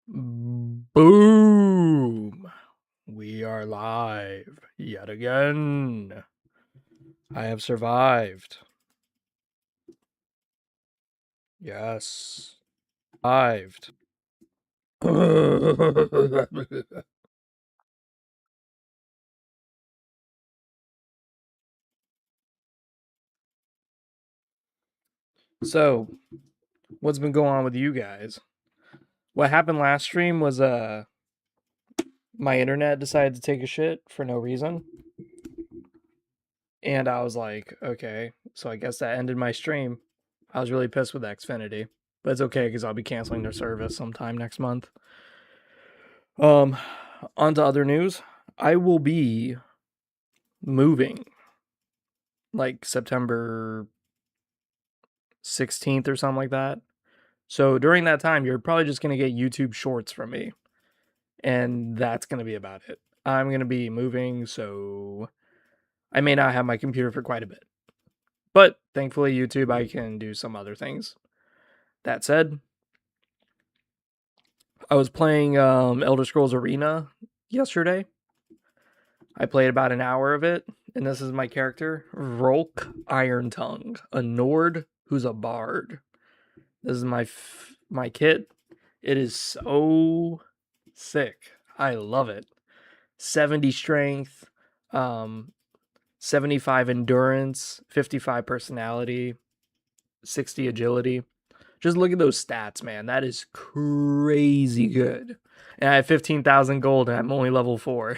Boom! We are live yet again. I have survived. Yes. Survived. So, what's been going on with you guys? What happened last stream was my internet decided to take a shit for no reason. And I was like, okay, so I guess that ended my stream. I was really pissed with Xfinity, but it's okay because I'll be canceling their service sometime next month. Um, on to other news. I will be moving like September 16th or something like that. So during that time, you're probably just going to get YouTube shorts from me. And that's going to be about it. I'm going to be moving, so I may not have my computer for quite a bit. But thankfully, YouTube, I can do some other things. That said, I was playing Elder Scrolls Arena yesterday. I played about an hour of it, and this is my character, Rolk Irontongue, a Nord who's a bard. This is my kit. It is so sick. I love it. 70 strength, 75 endurance, 55 personality, 60 agility. Just look at those stats, man. That is crazy good. And I have 15,000 gold and I'm only level 4.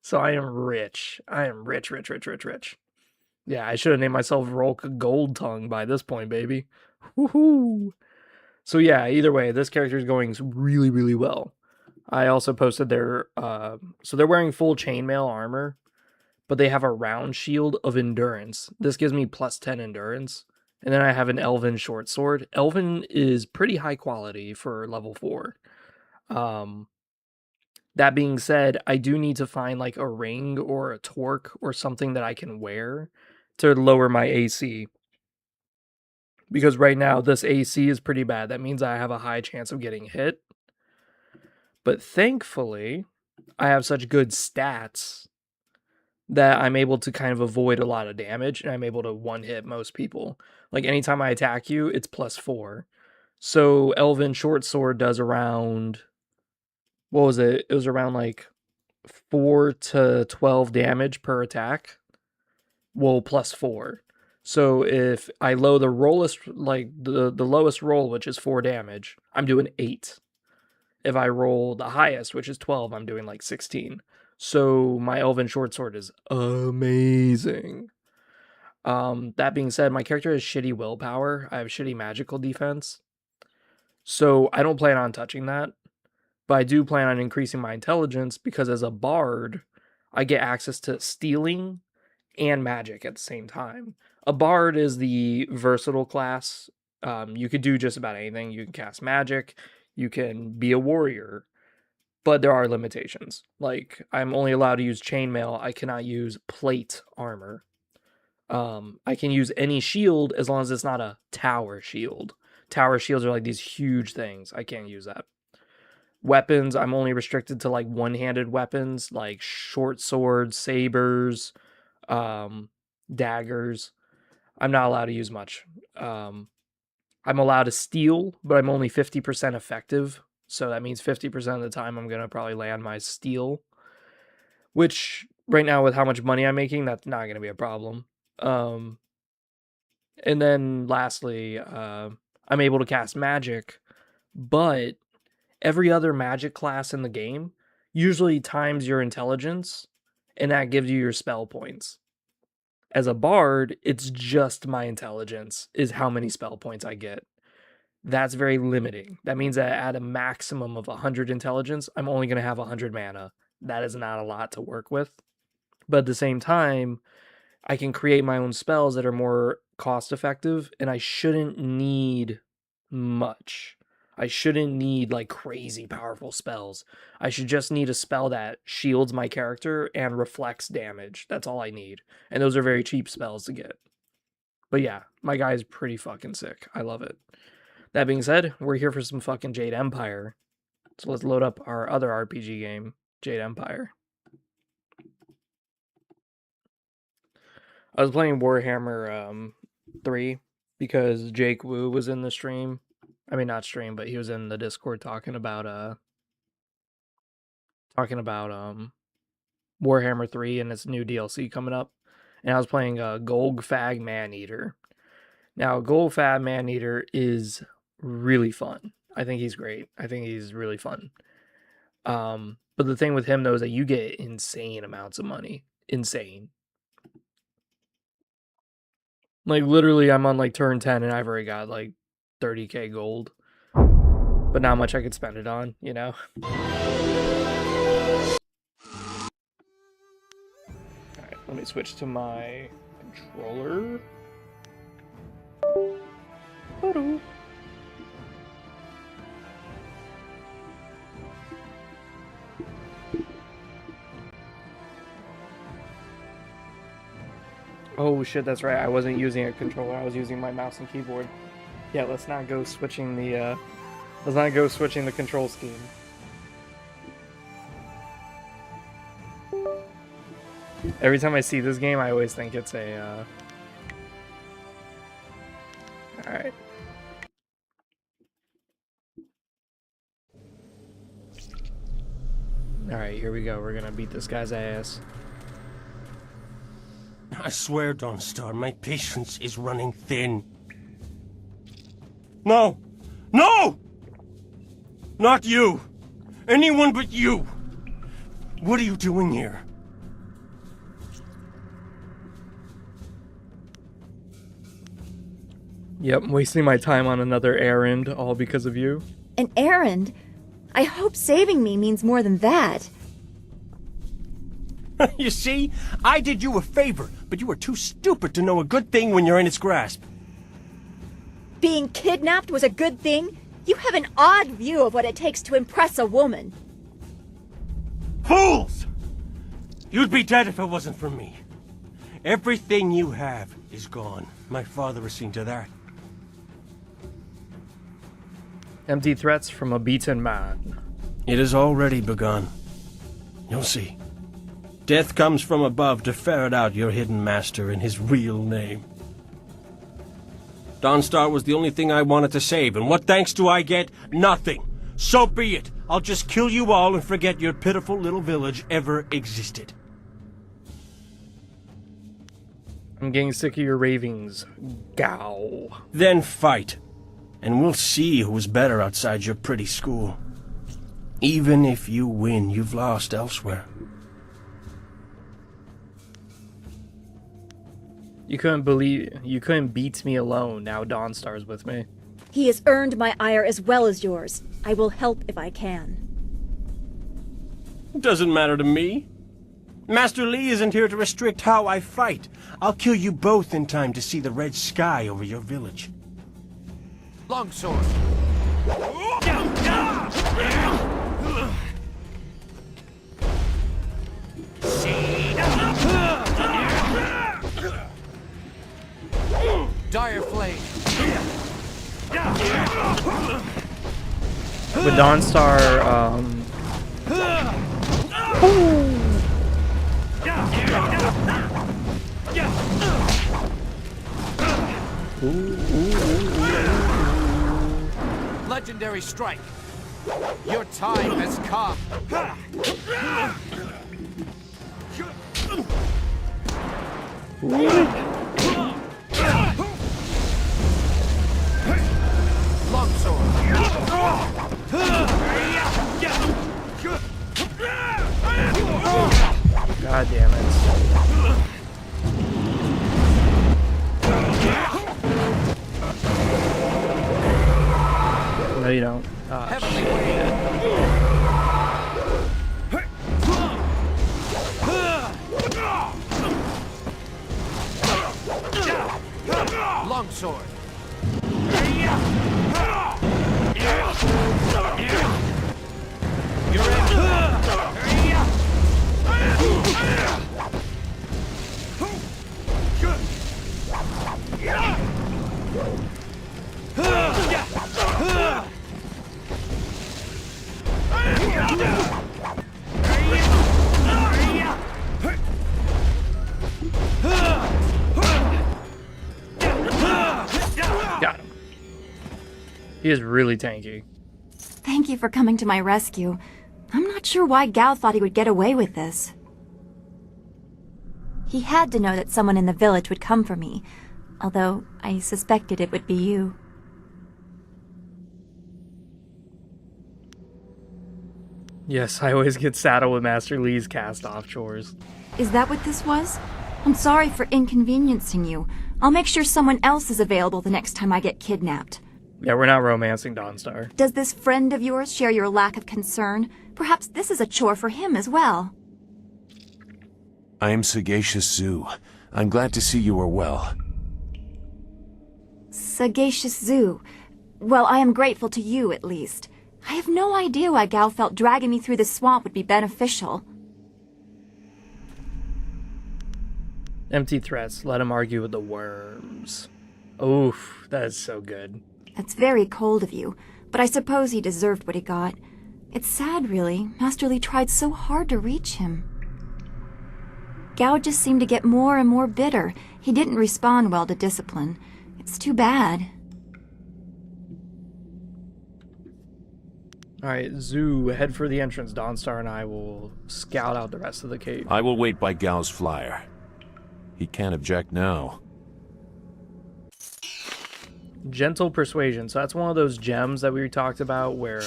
So I am rich. I am rich, rich, rich, rich, rich. Yeah, I should have named myself Rolk Gold Tongue by this point, baby. Woohoo! So yeah, either way, this character is going really, really well. I also posted their so they're wearing full chainmail armor, but they have a round shield of endurance. This gives me plus 10 endurance. And then I have an Elven short sword. Elven is pretty high quality for level 4. Um, that being said, I do need to find like a ring or a torque or something that I can wear to lower my AC. Because right now this AC is pretty bad. That means I have a high chance of getting hit. But thankfully, I have such good stats that I'm able to kind of avoid a lot of damage and I'm able to one hit most people. Like anytime I attack you, it's plus 4. So Elven short sword does around, what was it? It was around like 4 to 12 damage per attack. Well, plus 4. So if I low the rollest, like the lowest roll, which is 4 damage, I'm doing 8. If I roll the highest, which is 12, I'm doing like 16. So my Elven short sword is amazing. That being said, my character has shitty willpower. I have shitty magical defense. So I don't plan on touching that. But I do plan on increasing my intelligence because as a bard, I get access to stealing and magic at the same time. A bard is the versatile class. You could do just about anything. You can cast magic, you can be a warrior, but there are limitations. Like I'm only allowed to use chainmail. I cannot use plate armor. I can use any shield as long as it's not a tower shield. Tower shields are like these huge things. I can't use that. Weapons, I'm only restricted to like one-handed weapons, like short swords, sabers, daggers. I'm not allowed to use much. I'm allowed to steal, but I'm only 50% effective. So that means 50% of the time I'm going to probably land my steal, which right now with how much money I'm making, that's not going to be a problem. Um, and then lastly, I'm able to cast magic, but every other magic class in the game usually times your intelligence, and that gives you your spell points. As a bard, it's just my intelligence is how many spell points I get. That's very limiting. That means that at a maximum of 100 intelligence, I'm only going to have 100 mana. That is not a lot to work with. But at the same time, I can create my own spells that are more cost effective, and I shouldn't need much. I shouldn't need like crazy powerful spells. I should just need a spell that shields my character and reflects damage. That's all I need. And those are very cheap spells to get. But yeah, my guy is pretty fucking sick. I love it. That being said, we're here for some fucking Jade Empire. So let's load up our other RPG game, Jade Empire. I was playing Warhammer 3 because Jake Wu was in the stream. I mean, not stream, but he was in the Discord talking about Warhammer 3 and its new DLC coming up. And I was playing Golgfag Maneater. Now, Golgfag Maneater is really fun. I think he's great. I think he's really fun. But the thing with him, though, is that you get insane amounts of money. Insane. Like, literally, I'm on, like, turn 10, and I've already got, like, 30k gold. But not much I could spend it on, you know? Alright, let me switch to my controller. Photo. Oh shit, that's right. I wasn't using a controller. I was using my mouse and keyboard. Yeah, let's not go switching the control scheme. Every time I see this game, I always think it's a Alright. Alright, here we go. We're gonna beat this guy's ass. I swear, Dawnstar, my patience is running thin. No! No! Not you! Anyone but you! What are you doing here? Yep, I'm wasting my time on another errand, all because of you. An errand? I hope saving me means more than that. You see? I did you a favor, but you are too stupid to know a good thing when you're in its grasp. Being kidnapped was a good thing? You have an odd view of what it takes to impress a woman. Fools! You'd be dead if it wasn't for me. Everything you have is gone. My father has seen to that. Empty threats from a beaten man. It has already begun. You'll see. Death comes from above to ferret out your hidden master and his real name. Dawnstar was the only thing I wanted to save, and what thanks do I get? Nothing. So be it. I'll just kill you all and forget your pitiful little village ever existed. I'm getting sick of your ravings. Gow. Then fight, and we'll see who's better outside your pretty school. Even if you win, you've lost elsewhere. You couldn't beat me alone. Now Dawnstar's with me. He has earned my ire as well as yours. I will help if I can. Doesn't matter to me. Master Li isn't here to restrict how I fight. I'll kill you both in time to see the red sky over your village. Longsword. Dire Flame. With Dawnstar, Legendary strike. Your time has come. Longsword. God damn it. No, you don't. Heavenly Wave. Longsword. You're in. He is really tanky. Thank you for coming to my rescue. I'm not sure why Gao thought he would get away with this. He had to know that someone in the village would come for me, although I suspected it would be you. Yes, I always get saddled with Master Lee's cast-off chores. Is that what this was? I'm sorry for inconveniencing you. I'll make sure someone else is available the next time I get kidnapped. Yeah, we're not romancing Dawnstar. Does this friend of yours share your lack of concern? Perhaps this is a chore for him as well. I am Sagacious Zoo. I'm glad to see you are well. Sagacious Zoo. Well, I am grateful to you, at least. I have no idea why Gao felt dragging me through the swamp would be beneficial. Empty threats. Let him argue with the worms. Oof, that is so good. That's very cold of you, but I suppose he deserved what he got. It's sad, really. Master Li tried so hard to reach him. Gao just seemed to get more and more bitter. He didn't respond well to discipline. It's too bad. Alright, Zoo, head for the entrance. Dawnstar and I will scout out the rest of the cave. I will wait by Gao's flyer. He can't object now. Gentle Persuasion. So that's one of those gems that we talked about where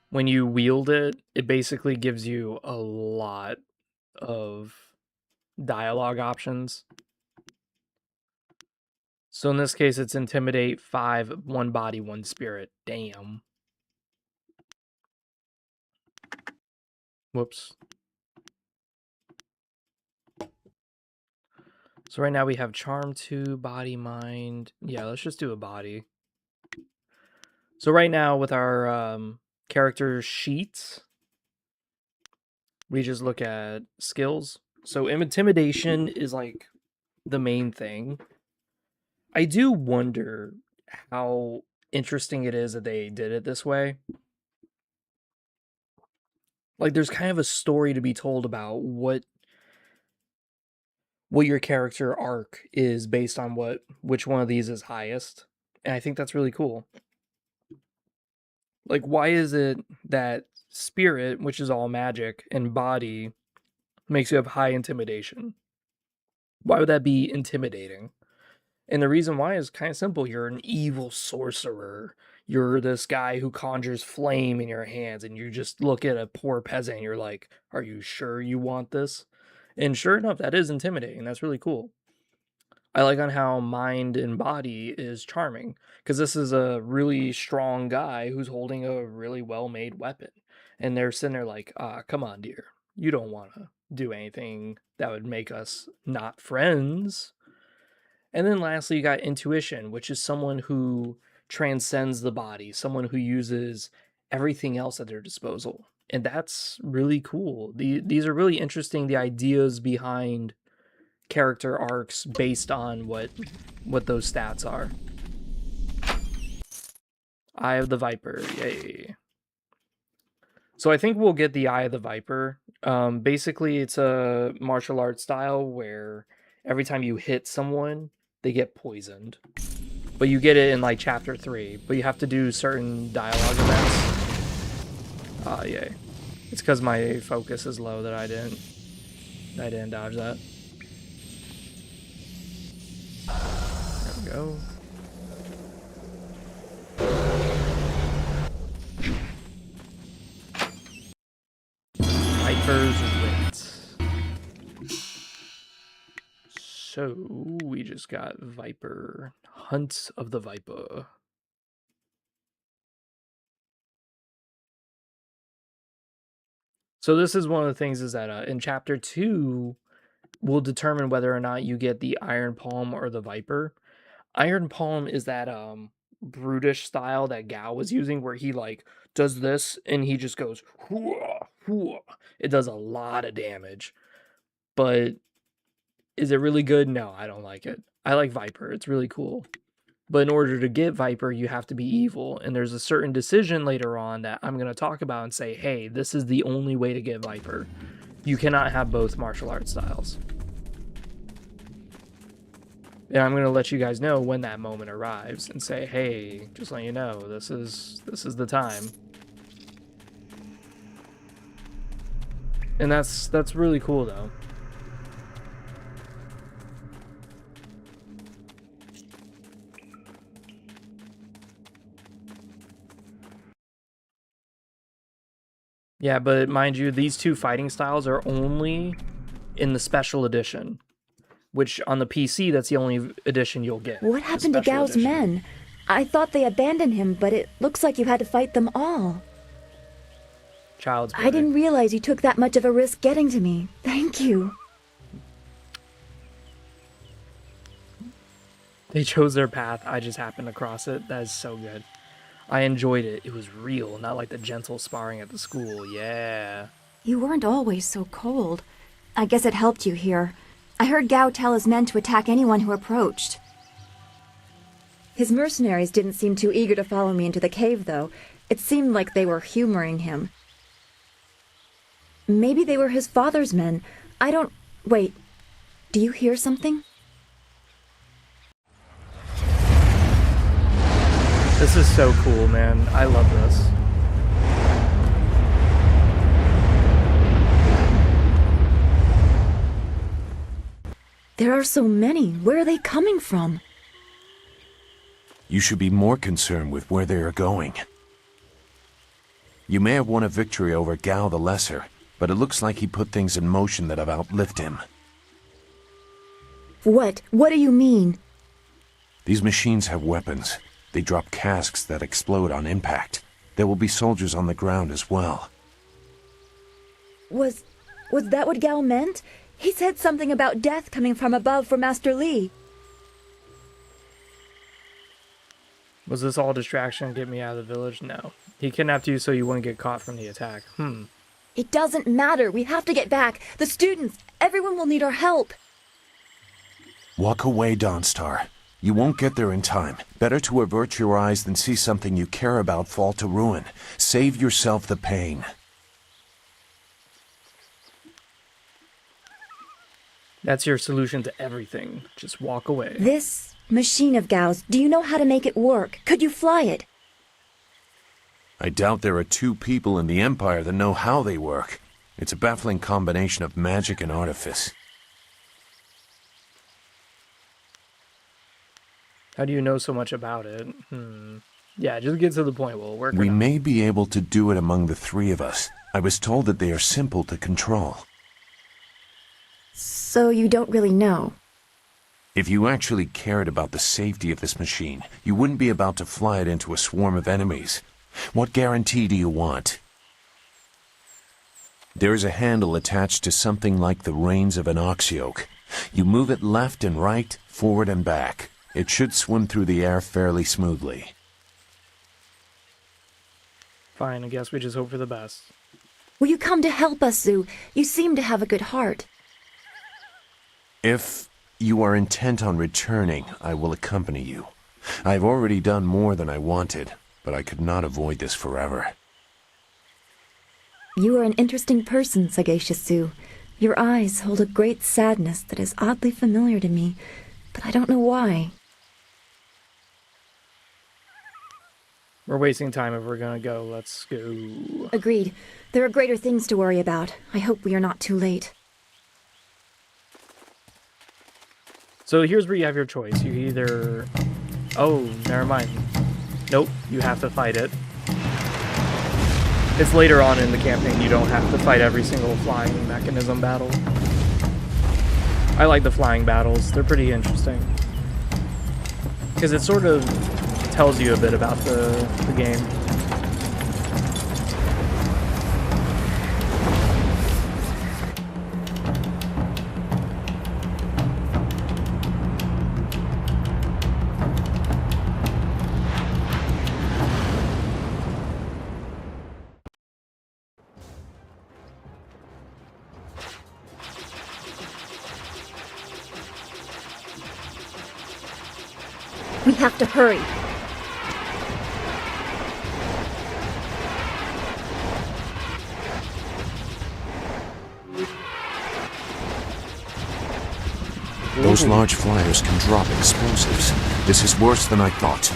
when you wield it, it basically gives you a lot of dialogue options. So in this case, it's Intimidate 5, 1 body, 1 spirit. Damn. Whoops. So right now we have Charm 2, Body, Mind. Yeah, let's just do a body. So right now with our character sheets, we just look at skills. So Intimidation is like the main thing. I do wonder how interesting it is that they did it this way. Like, there's kind of a story to be told about what your character arc is based on which one of these is highest. And I think that's really cool. Like, why is it that spirit, which is all magic, and body makes you have high intimidation? Why would that be intimidating? And the reason why is kind of simple. You're an evil sorcerer. You're this guy who conjures flame in your hands, and you just look at a poor peasant and you're like, are you sure you want this? And sure enough, that is intimidating. That's really cool. I like on how mind and body is charming, because this is a really strong guy who's holding a really well-made weapon. And they're sitting there like, come on, dear. You don't want to do anything that would make us not friends. And then lastly, you got intuition, which is someone who transcends the body, someone who uses everything else at their disposal. And that's really cool. These are really interesting, the ideas behind character arcs based on what those stats are. Eye of the Viper, yay. So I think we'll get the Eye of the Viper. Basically, it's a martial arts style where every time you hit someone, they get poisoned. But you get it in like chapter 3. But you have to do certain dialogue events. Yay. It's because my focus is low that I didn't dodge that. There we go. Viper's Wit. So we just got Viper. Hunt of the Viper. So this is one of the things is that in chapter 2, we'll determine whether or not you get the Iron Palm or the Viper. Iron Palm is that brutish style that Gao was using where he like does this and he just goes hooah, hooah. It does a lot of damage. But is it really good? No, I don't like it. I like Viper. It's really cool. But in order to get Viper, you have to be evil. And there's a certain decision later on that I'm going to talk about and say, hey, this is the only way to get Viper. You cannot have both martial arts styles. And I'm gonna let you guys know when that moment arrives and say, hey, just let you know, this is the time. And that's really cool though. Yeah, but mind you, these two fighting styles are only in the special edition, which on the PC, that's the only edition you'll get. What happened to Gao's men? I thought they abandoned him, but it looks like you had to fight them all. Child's play. I didn't realize you took that much of a risk getting to me. Thank you. They chose their path. I just happened to cross it. That is so good. I enjoyed it. It was real, not like the gentle sparring at the school. Yeah. You weren't always so cold. I guess it helped you here. I heard Gao tell his men to attack anyone who approached. His mercenaries didn't seem too eager to follow me into the cave, though. It seemed like they were humoring him. Maybe they were his father's men. I don't... Wait. Do you hear something? This is so cool, man. I love this. There are so many. Where are they coming from? You should be more concerned with where they are going. You may have won a victory over Gao the Lesser, but it looks like he put things in motion that have outlived him. What? What do you mean? These machines have weapons. They drop casks that explode on impact. There will be soldiers on the ground as well. Was that what Gao meant? He said something about death coming from above for Master Li. Was this all distraction? Get me out of the village? No. He kidnapped you so you wouldn't get caught from the attack. It doesn't matter. We have to get back. The students, everyone will need our help. Walk away, Dawnstar. You won't get there in time. Better to avert your eyes than see something you care about fall to ruin. Save yourself the pain. That's your solution to everything. Just walk away. This machine of Gao's, do you know how to make it work? Could you fly it? I doubt there are two people in the Empire that know how they work. It's a baffling combination of magic and artifice. How do you know so much about it? Yeah, just get to the point. We'll work. We may be able to do it among the three of us. I was told that they are simple to control. So you don't really know? If you actually cared about the safety of this machine, you wouldn't be about to fly it into a swarm of enemies. What guarantee do you want? There is a handle attached to something like the reins of an ox yoke. You move it left and right, forward and back. It should swim through the air fairly smoothly. Fine, I guess we just hope for the best. Will you come to help us, Zhu? You seem to have a good heart. If you are intent on returning, I will accompany you. I've already done more than I wanted, but I could not avoid this forever. You are an interesting person, Sagacious Zhu. Your eyes hold a great sadness that is oddly familiar to me, but I don't know why. We're wasting time if we're gonna go. Let's go. Agreed. There are greater things to worry about. I hope we are not too late. So here's where you have your choice. You either... Oh, never mind. Nope, you have to fight it. It's later on in the campaign. You don't have to fight every single flying mechanism battle. I like the flying battles. They're pretty interesting. Because it sort of tells you a bit about the game. We have to hurry. The Those large flyers can drop explosives. This is worse than I thought.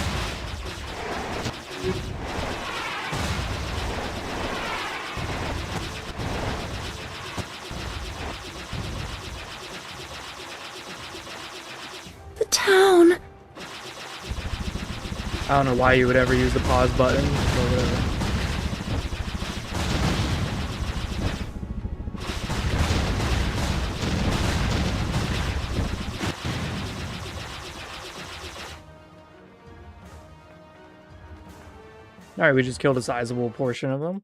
The town. I don't know why you would ever use the pause button. But, Alright, we just killed a sizable portion of them.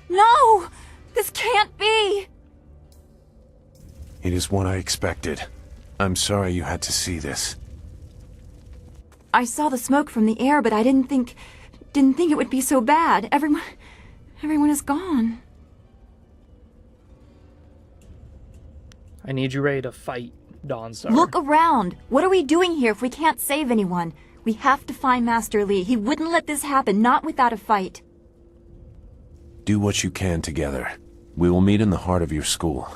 No! This can't be! It is what I expected. I'm sorry you had to see this. I saw the smoke from the air, but I didn't think it would be so bad. Everyone is gone. I need you ready to fight, Dawnstar. Look around. What are we doing here if we can't save anyone? We have to find Master Li. He wouldn't let this happen, not without a fight. Do what you can together. We will meet in the heart of your school.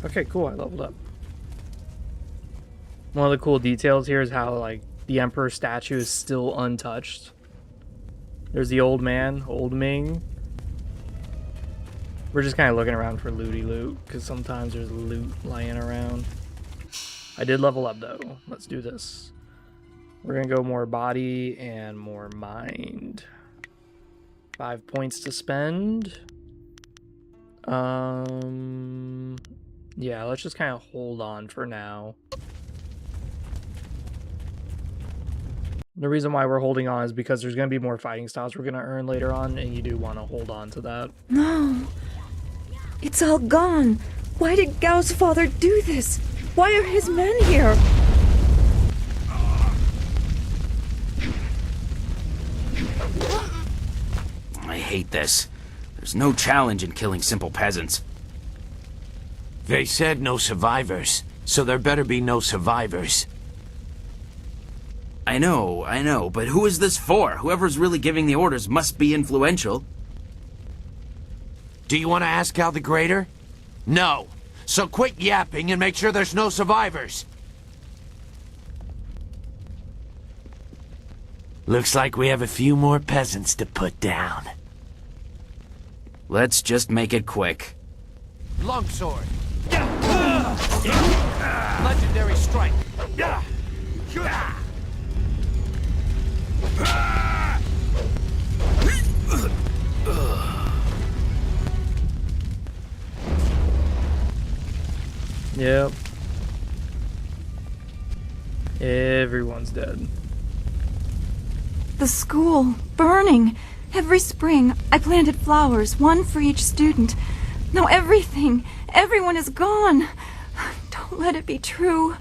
Okay, cool, I leveled up. One of the cool details here is how, like, the Emperor statue is still untouched. There's the old man, Old Ming. We're just kind of looking around for looty loot, because sometimes there's loot lying around. I did level up, though. Let's do this. We're going to go more body and more mind. 5 points to spend. Yeah, let's just kind of hold on for now. The reason why we're holding on is because there's going to be more fighting styles we're going to earn later on, and you do want to hold on to that. No. It's all gone. Why did Gao's father do this? Why are his men here? I hate this. There's no challenge in killing simple peasants. They said no survivors, so there better be no survivors. I know, but who is this for? Whoever's really giving the orders must be influential. Do you want to ask Cal the Greater? No. So quit yapping and make sure there's no survivors. Looks like we have a few more peasants to put down. Let's just make it quick. Longsword. Legendary strike. Yep. Everyone's dead. The school, burning. Every spring, I planted flowers, one for each student. Now everyone is gone. Don't let it be true.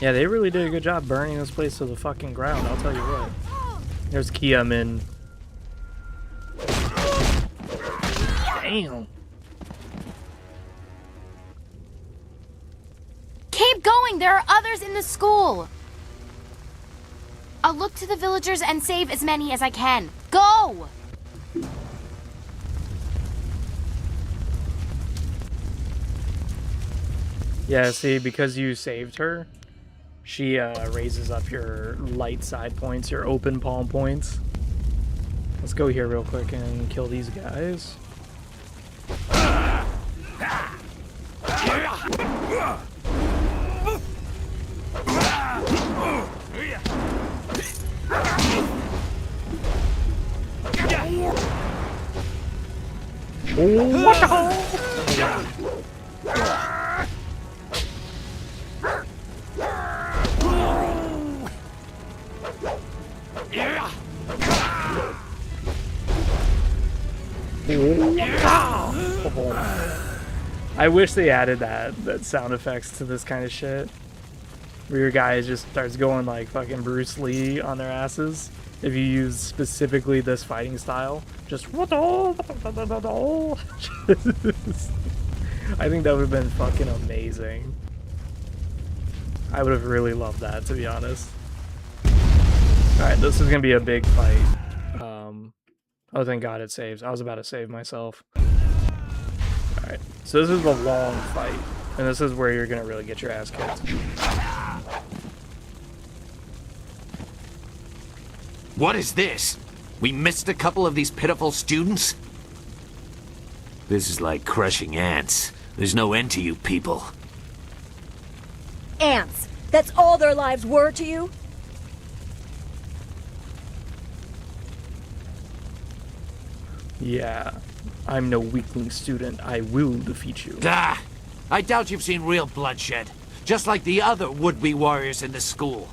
Yeah, they really did a good job burning this place to the fucking ground, I'll tell you what. There's Kia Min. Damn. Keep going! There are others in the school! I'll look to the villagers and save as many as I can. Go! Yeah, see, because you saved her, she raises up your light side points, your open palm points. Let's go here real quick and kill these guys. What the hell? I wish they added that sound effects to this kind of shit. Where your guy just starts going like fucking Bruce Lee on their asses. If you use specifically this fighting style. Just I think that would have been fucking amazing. I would have really loved that, to be honest. Alright, this is gonna be a big fight. Oh, thank God it saves. I was about to save myself. Alright, so this is a long fight. And this is where you're gonna really get your ass kicked. What is this? We missed a couple of these pitiful students? This is like crushing ants. There's no end to you people. Ants. That's all their lives were to you? Yeah, I'm no weakling student. I will defeat you. Ah, I doubt you've seen real bloodshed. Just like the other would-be warriors in the school.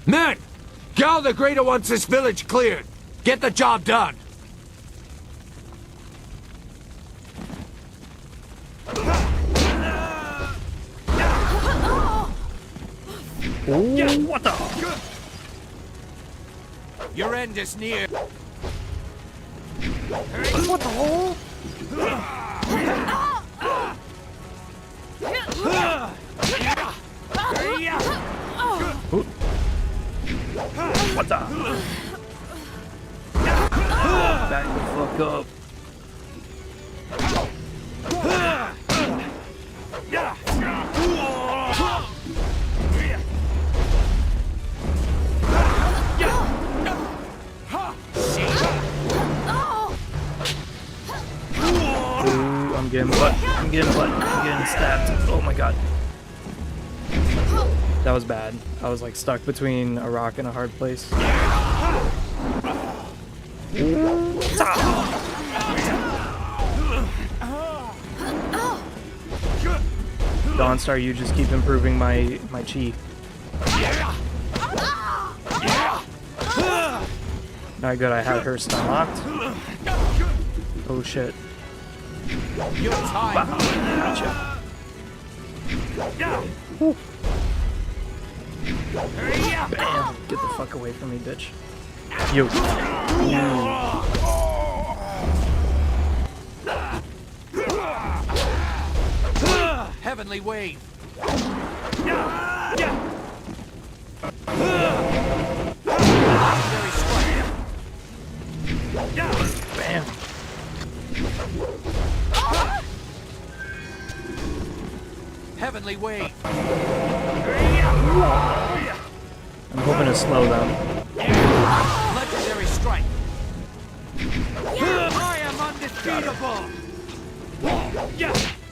Men! Gal the Greater wants this village cleared. Get the job done. Oh, what the? Your end is near. What the hell? What the? Back the fuck up. Ooh, I'm getting butt. I'm getting stabbed. Oh my god. That was bad. I was like stuck between a rock and a hard place. Dawnstar, you just keep improving my chi. Not good, I had her stun locked. Oh shit. Wow, gotcha. Woo. Bam! Get the fuck away from me, bitch. Yo. Heavenly wave. Bam. Heavenly wave. I'm hoping to slow them. Legendary strike. I am undefeatable.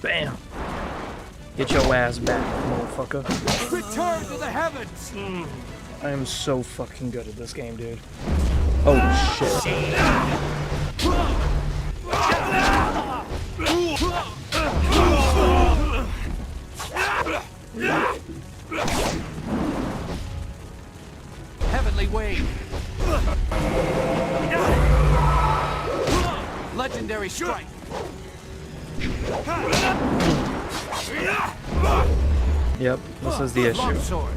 Bam. Get your ass back, motherfucker. Return to the heavens. I am so fucking good at this game, dude. Oh shit. Heavenly wave. Legendary strike. Yep, this is the issue. Longsword.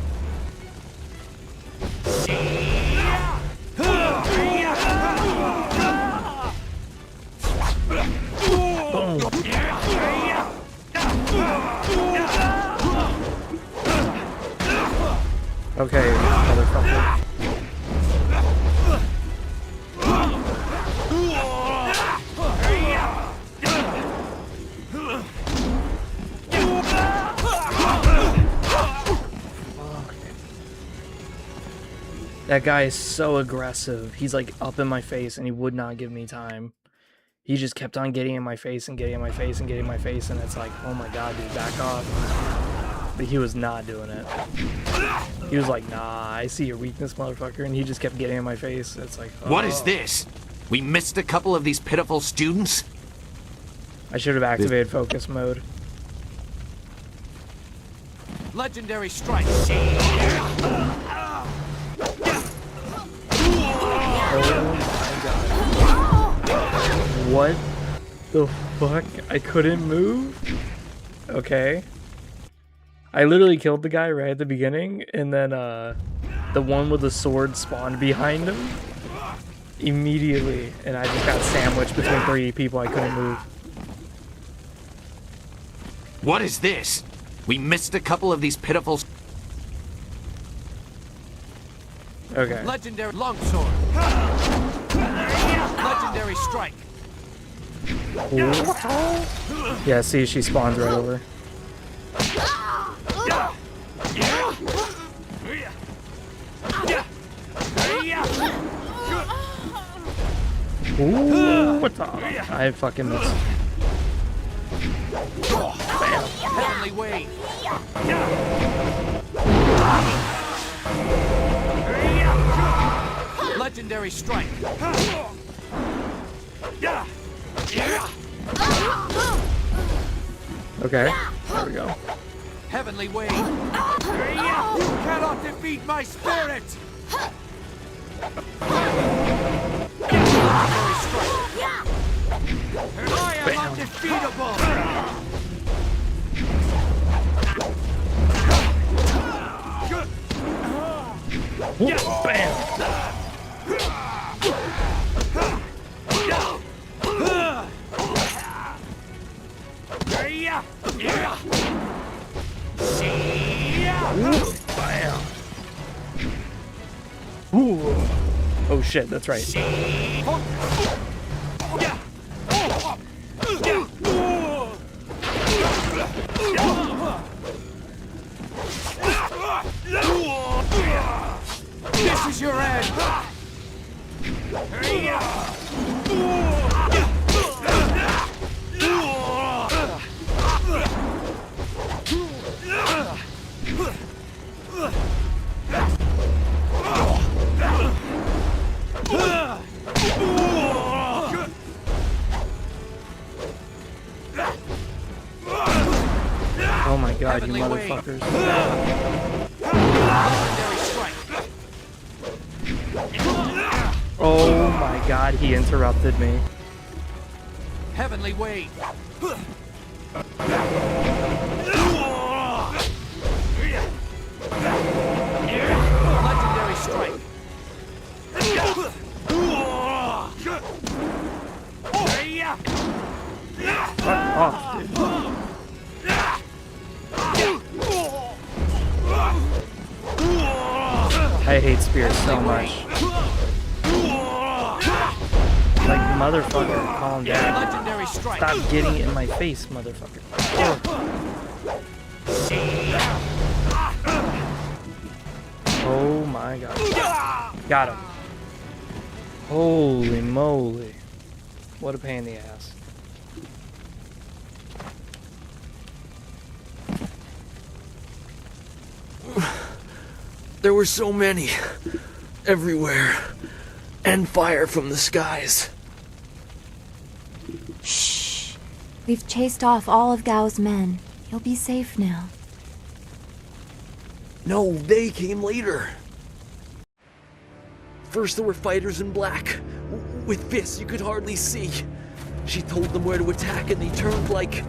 Boom. Okay, motherfucker. That guy is so aggressive. He's like up in my face and he would not give me time. He just kept on getting in my face and getting in my face and getting in my face, and it's like, oh my god, dude, back off. But he was not doing it. He was like, nah, I see your weakness, motherfucker, and he just kept getting in my face. It's like, oh. What is this? We missed a couple of these pitiful students? I should have activated focus mode. Legendary strike. What the fuck? I couldn't move? Okay. I literally killed the guy right at the beginning, and then the one with the sword spawned behind him immediately, and I just got sandwiched between 3 people. I couldn't move. What is this? We missed a couple of these pitiful... Okay. Legendary longsword. Legendary strike. Yeah, see, she spawns right over. Ooh, what's up? I fucking missed. Heavenly wave. Legendary strike. Okay, there we go. Heavenly wave. You cannot defeat my spirit. Legendary strike. I am undefeatable. Bam! Bam! Ooh. Oh shit, that's right. This is your end. Oh my god, Heavenly you wave. motherfuckers. Legendary strike. Oh my god, he interrupted me. Heavenly wave. Legendary strike. Fuck off, dude. I hate spirits so much. Like, motherfucker, calm down. Legendary strike. Stop getting it in my face, motherfucker. Oh my god. Got him. Holy moly. What a pain in the ass. There were so many. Everywhere. And fire from the skies. Shh. We've chased off all of Gao's men. You'll be safe now. No, they came later. First there were fighters in black. With fists you could hardly see. She told them where to attack and they turned like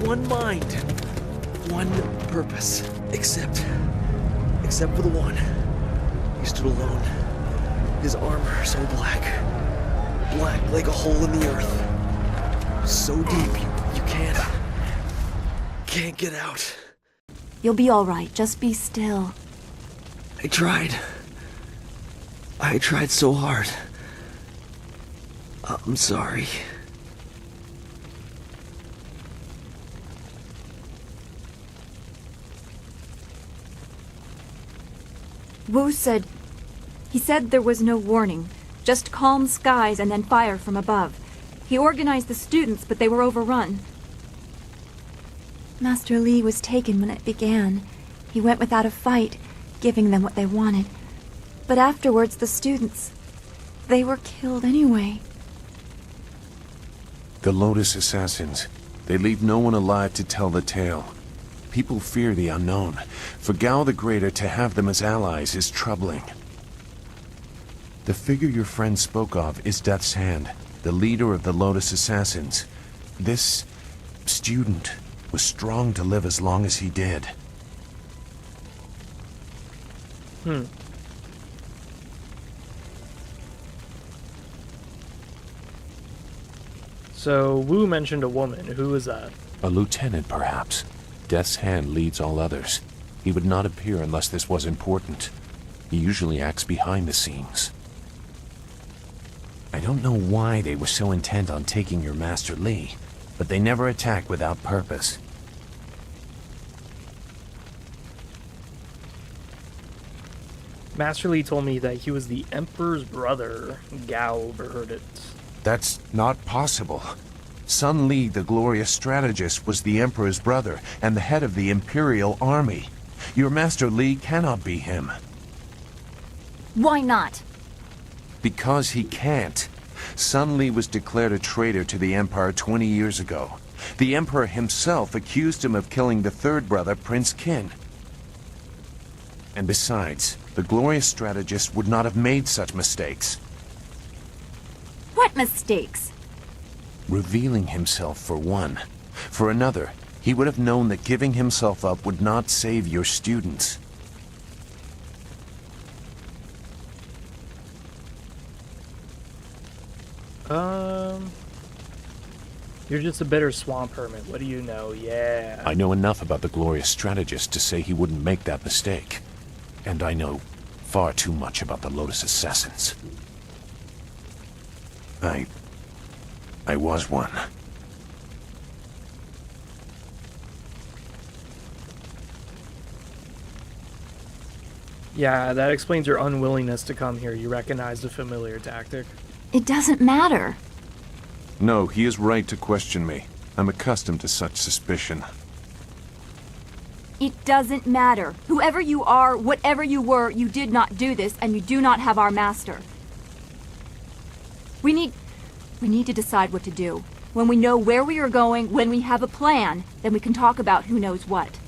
one mind. One purpose. Except for the one. He stood alone. His armor so black. Black like a hole in the earth. So deep you can't get out. You'll be all right. Just be still. I tried so hard. I'm sorry. Wu said... He said there was no warning. Just calm skies and then fire from above. He organized the students, but they were overrun. Master Li was taken when it began. He went without a fight, giving them what they wanted. But afterwards, the students... they were killed anyway? The Lotus Assassins. They leave no one alive to tell the tale. People fear the unknown. For Gao the Greater to have them as allies is troubling. The figure your friend spoke of is Death's Hand, the leader of the Lotus Assassins. This student was strong to live as long as he did. So, Wu mentioned a woman. Who is that? A lieutenant, perhaps. Death's Hand leads all others. He would not appear unless this was important. He usually acts behind the scenes. I don't know why they were so intent on taking your Master Li, but they never attack without purpose. Master Li told me that he was the Emperor's brother. Gao overheard it. That's not possible. Sun Li, the glorious strategist, was the Emperor's brother and the head of the Imperial Army. Your Master Li cannot be him. Why not? Because he can't. Sun Li was declared a traitor to the Empire 20 years ago. The Emperor himself accused him of killing the third brother, Prince Qin. And besides, the glorious strategist would not have made such mistakes. What mistakes? Revealing himself, for one. For another, he would have known that giving himself up would not save your students. You're just a bitter swamp hermit. What do you know? Yeah. I know enough about the glorious strategist to say he wouldn't make that mistake. And I know far too much about the Lotus Assassins. I was one. Yeah, that explains your unwillingness to come here. You recognize the familiar tactic. It doesn't matter. No, he is right to question me. I'm accustomed to such suspicion. It doesn't matter. Whoever you are, whatever you were, you did not do this, and you do not have our master. We need to decide what to do. When we know where we are going, when we have a plan, then we can talk about who knows what.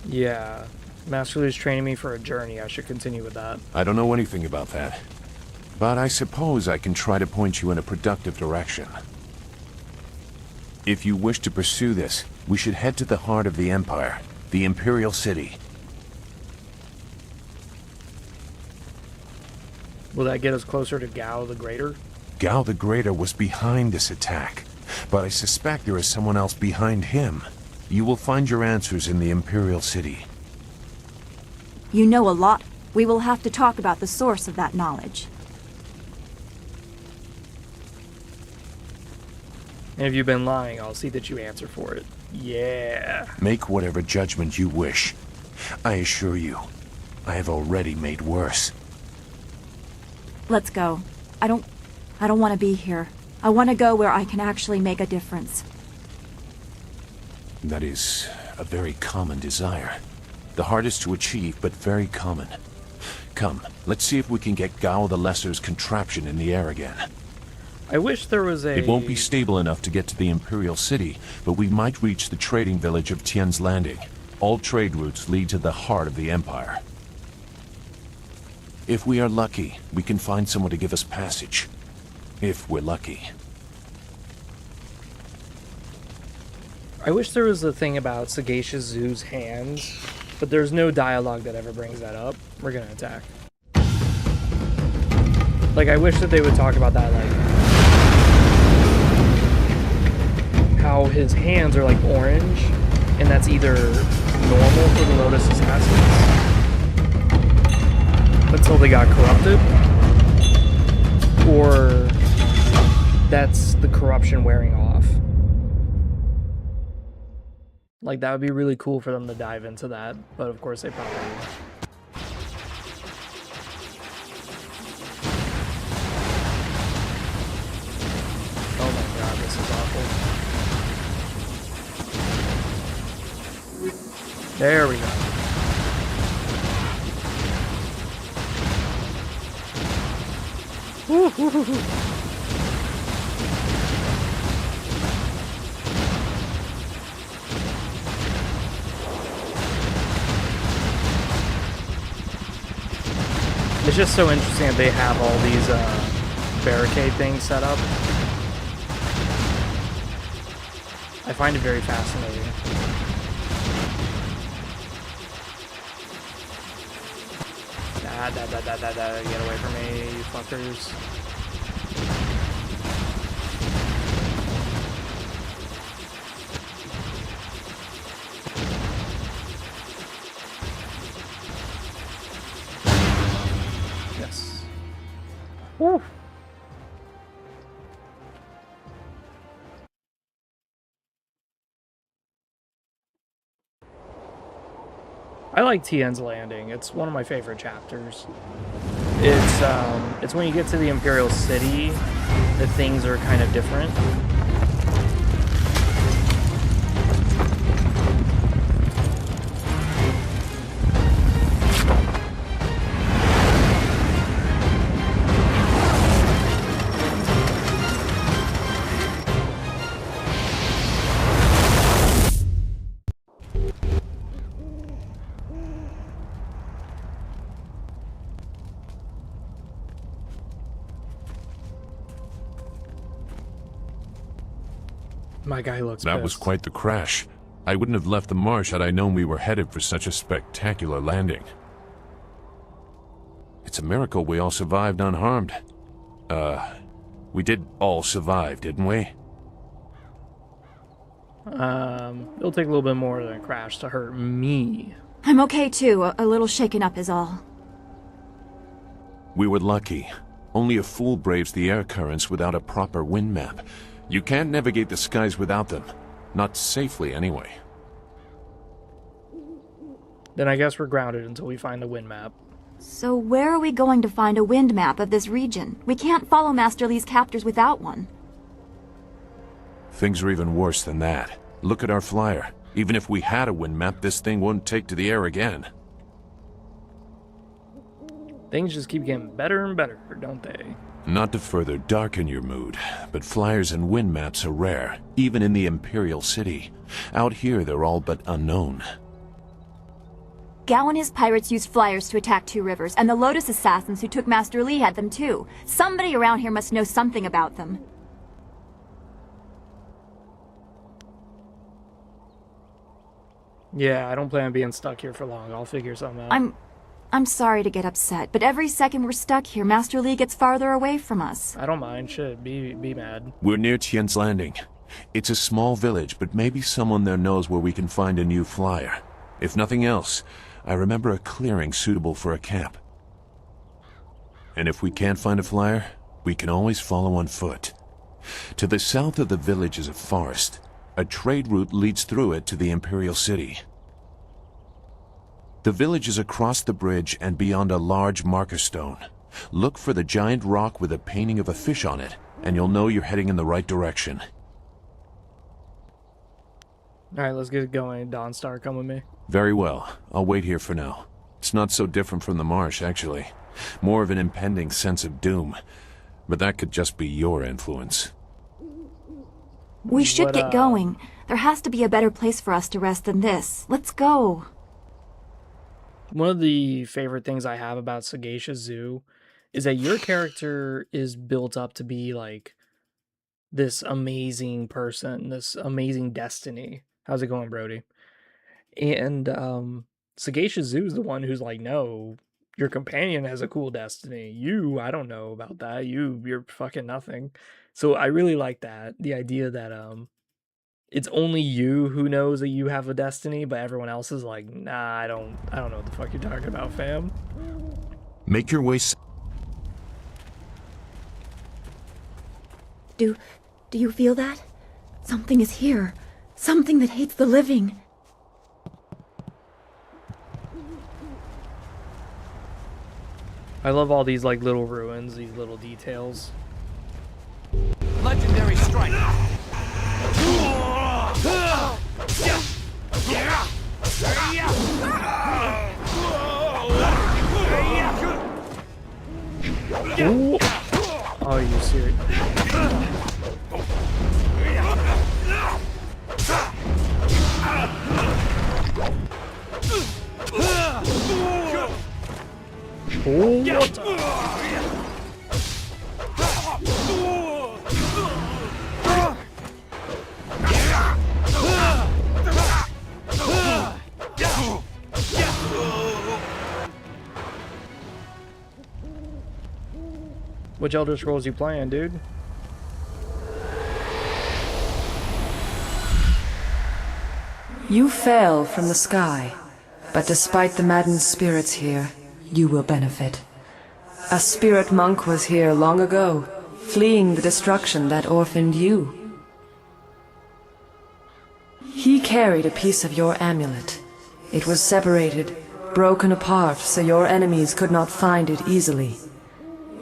Yeah. Master Li's training me for a journey. I should continue with that. I don't know anything about that. But I suppose I can try to point you in a productive direction. If you wish to pursue this, we should head to the heart of the Empire, the Imperial City. Will that get us closer to Gao the Greater? Gao the Greater was behind this attack, but I suspect there is someone else behind him. You will find your answers in the Imperial City. You know a lot. We will have to talk about the source of that knowledge. And if you've been lying, I'll see that you answer for it. Yeah. Make whatever judgment you wish. I assure you, I have already made worse. Let's go. I don't want to be here. I want to go where I can actually make a difference. That is a very common desire. The hardest to achieve, but very common. Come, let's see if we can get Gao the Lesser's contraption in the air again. I wish there was a... It won't be stable enough to get to the Imperial City, but we might reach the trading village of Tian's Landing. All trade routes lead to the heart of the Empire. If we are lucky, we can find someone to give us passage. If we're lucky. I wish there was a thing about Sagacious Zoo's hands, but there's no dialogue that ever brings that up. We're gonna attack. Like, I wish that they would talk about that, like, how his hands are, like, orange, and that's either normal for the Lotus Assassins until they got corrupted, or that's the corruption wearing off. Like, that would be really cool for them to dive into that, but of course they probably won't. Oh my god, this is awful. There we go. It's just so interesting that they have all these barricade things set up. I find it very fascinating. Get away from me, you fuckers. Yes. Woo. I like Tien's Landing. It's one of my favorite chapters. It's when you get to the Imperial City that things are kind of different. My guy looks That pissed. was quite the crash. I wouldn't have left the marsh had I known we were headed for such a spectacular landing. It's a miracle we all survived unharmed. We did all survive, didn't we? It'll take a little bit more than a crash to hurt me. I'm okay too, a little shaken up is all. We were lucky. Only a fool braves the air currents without a proper wind map. You can't navigate the skies without them. Not safely, anyway. Then I guess we're grounded until we find the wind map. So where are we going to find a wind map of this region? We can't follow Master Li's captors without one. Things are even worse than that. Look at our flyer. Even if we had a wind map, this thing wouldn't take to the air again. Things just keep getting better and better, don't they? Not to further darken your mood, but flyers and wind maps are rare, even in the Imperial City. Out here, they're all but unknown. Gao and his pirates used flyers to attack Two Rivers, and the Lotus assassins who took Master Li had them too. Somebody around here must know something about them. Yeah, I don't plan on being stuck here for long. I'll figure something out. I'm sorry to get upset, but every second we're stuck here, Master Li gets farther away from us. I don't mind. Shit, be mad. We're near Tien's Landing. It's a small village, but maybe someone there knows where we can find a new flyer. If nothing else, I remember a clearing suitable for a camp. And if we can't find a flyer, we can always follow on foot. To the south of the village is a forest. A trade route leads through it to the Imperial City. The village is across the bridge and beyond a large marker stone. Look for the giant rock with a painting of a fish on it, and you'll know you're heading in the right direction. Alright, let's get it going. Dawnstar, come with me. Very well. I'll wait here for now. It's not so different from the marsh, actually. More of an impending sense of doom. But that could just be your influence. We should get going. There has to be a better place for us to rest than this. Let's go. One of the favorite things I have about Sagacious Zoo is that your character is built up to be like this amazing person, this amazing destiny. How's it going, Brody? And Sagacious Zoo is the one who's like, no, your companion has a cool destiny. You, I don't know about that. You're fucking nothing. So I really like that. The idea that it's only you who knows that you have a destiny, but everyone else is like, nah, I don't know what the fuck you're talking about, fam. Make your way Do you feel that? Something is here. Something that hates the living. I love all these like little ruins, these little details. Legendary strike. Ooh. Oh, are you serious? Oh, what? Which Elder Scrolls you playing, dude? You fell from the sky, but despite the maddened spirits here, you will benefit. A spirit monk was here long ago, fleeing the destruction that orphaned you. He carried a piece of your amulet. It was separated, broken apart, so your enemies could not find it easily.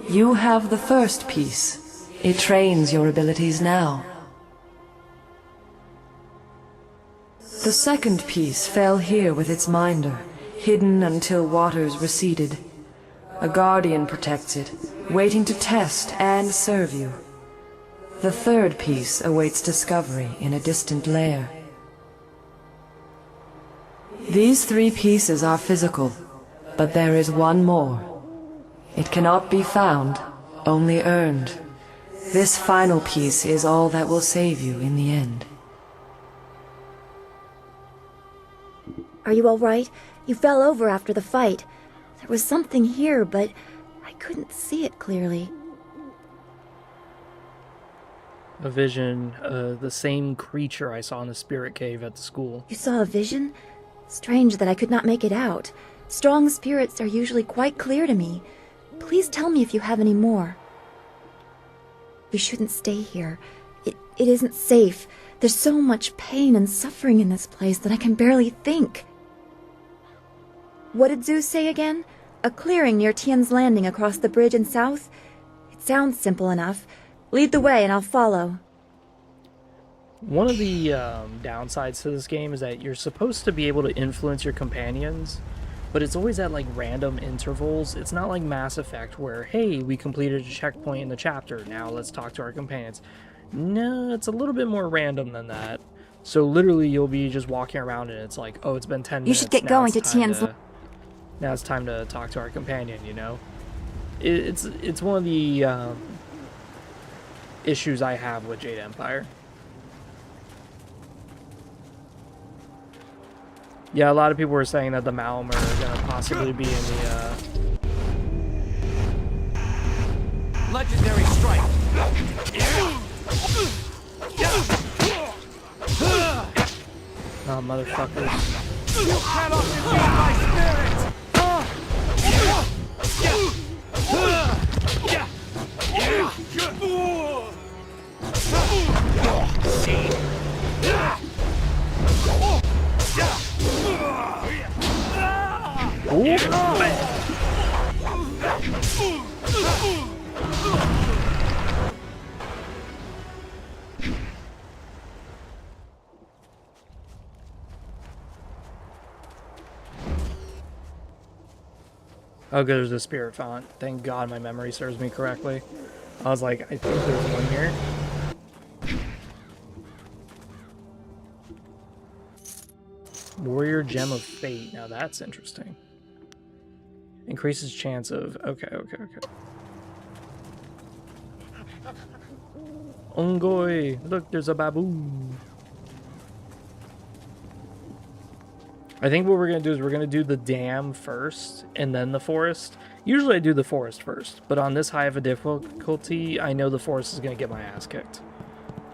You have the first piece. It trains your abilities now. The second piece fell here with its minder, hidden until waters receded. A guardian protects it, waiting to test and serve you. The third piece awaits discovery in a distant lair. These 3 pieces are physical, but there is one more. It cannot be found, only earned. This final piece is all that will save you in the end. Are you all right? You fell over after the fight. There was something here, but I couldn't see it clearly. A vision, the same creature I saw in the spirit cave at the school. You saw a vision? Strange that I could not make it out. Strong spirits are usually quite clear to me. Please tell me if you have any more. We shouldn't stay here. It isn't safe. There's so much pain and suffering in this place that I can barely think. What did Zeus say again? A clearing near Tian's Landing across the bridge and south? It sounds simple enough. Lead the way and I'll follow. One of the downsides to this game is that you're supposed to be able to influence your companions, but it's always at like random intervals. It's not like Mass Effect where, hey, we completed a checkpoint in the chapter, now let's talk to our companions. No, it's a little bit more random than that. So literally you'll be just walking around and it's like, oh, it's been 10 minutes. You should get going to Tian's. Now it's time to talk to our companion, you know? It's one of the issues I have with Jade Empire. Yeah, a lot of people were saying that the Malum are going to possibly be in the... Legendary strike. Oh, motherfuckers. You cannot defeat my spirit. Oh, good, there's a spirit font. Thank God my memory serves me correctly. I was like, I think there's one here. Warrior Gem of Fate. Now that's interesting. Increases chance of... Okay. Ongoi! Look, there's a baboon. I think what we're going to do is we're going to do the dam first, and then the forest. Usually I do the forest first, but on this high of a difficulty, I know the forest is going to get my ass kicked.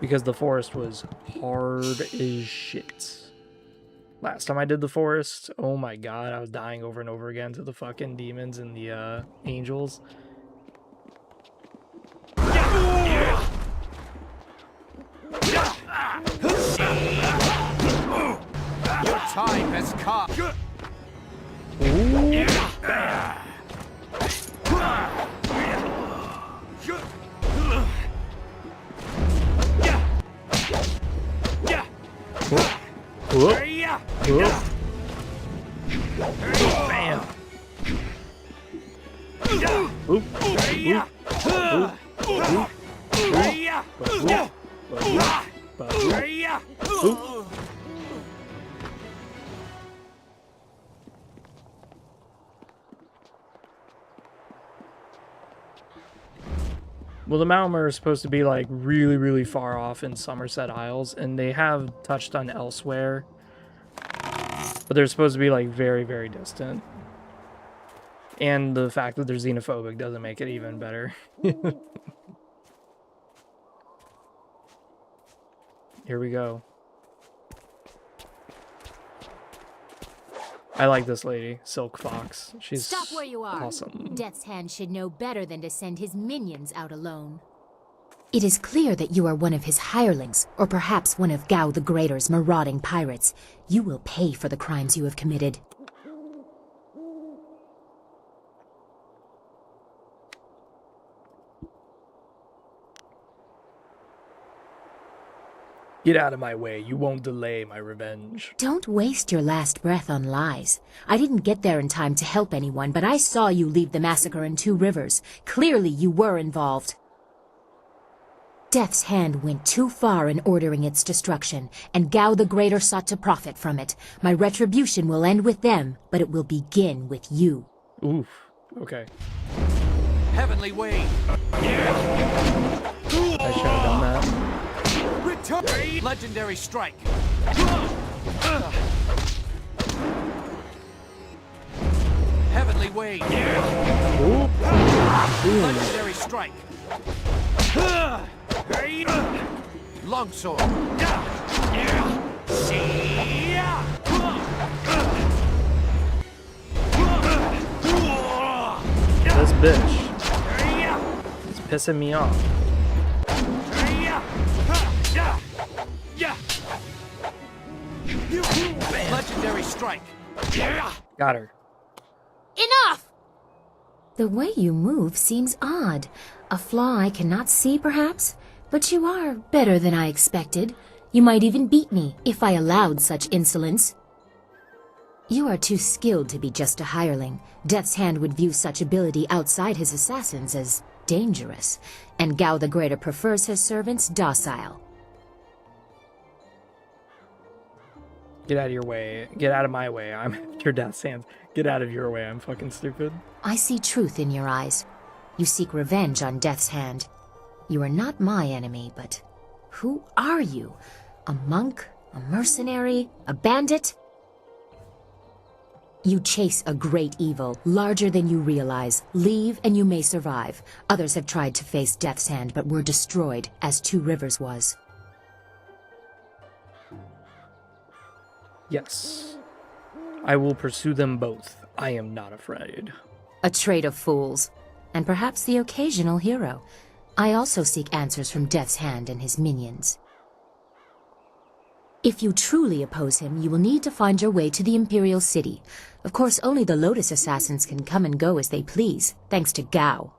Because the forest was hard as shit. Last time I did the forest, oh my god, I was dying over and over again to the fucking demons and the angels. Your time has come. Ooh. Whoop. Whoop. Bam. Oop. Oop. Oop. Well, the Malmer is supposed to be like really, really far off in Somerset Isles, and they have touched on elsewhere, but they're supposed to be like very, very distant. And the fact that they're xenophobic doesn't make it even better. Here we go. I like this lady, Silk Fox. She's Stop where you are. Awesome. Death's Hand should know better than to send his minions out alone. It is clear that you are one of his hirelings, or perhaps one of Gao the Greater's marauding pirates. You will pay for the crimes you have committed. Get out of my way. You won't delay my revenge. Don't waste your last breath on lies. I didn't get there in time to help anyone, but I saw you lead the massacre in Two Rivers. Clearly you were involved. Death's Hand went too far in ordering its destruction, and Gao the Greater sought to profit from it. My retribution will end with them, but it will begin with you. Oof. Okay. Heavenly Wade. I should have done that. Return. Legendary strike. Heavenly Wade. Legendary strike. Longsword. This bitch is pissing me off. Legendary strike. Got her. Enough! The way you move seems odd. A flaw I cannot see, perhaps? But you are better than I expected. You might even beat me, if I allowed such insolence. You are too skilled to be just a hireling. Death's Hand would view such ability outside his assassins as dangerous, and Gao the Greater prefers his servants docile. Get out of your way. Get out of my way. I'm after Death's Hands. Get out of your way. I'm fucking stupid. I see truth in your eyes. You seek revenge on Death's Hand. You are not my enemy, but who are you? A monk? A mercenary? A bandit? You chase a great evil, larger than you realize. Leave and you may survive. Others have tried to face Death's Hand, but were destroyed, as Two Rivers was. Yes. I will pursue them both. I am not afraid. A trait of fools, and perhaps the occasional hero. I also seek answers from Death's Hand and his minions. If you truly oppose him, you will need to find your way to the Imperial City. Of course, only the Lotus Assassins can come and go as they please, thanks to Gao.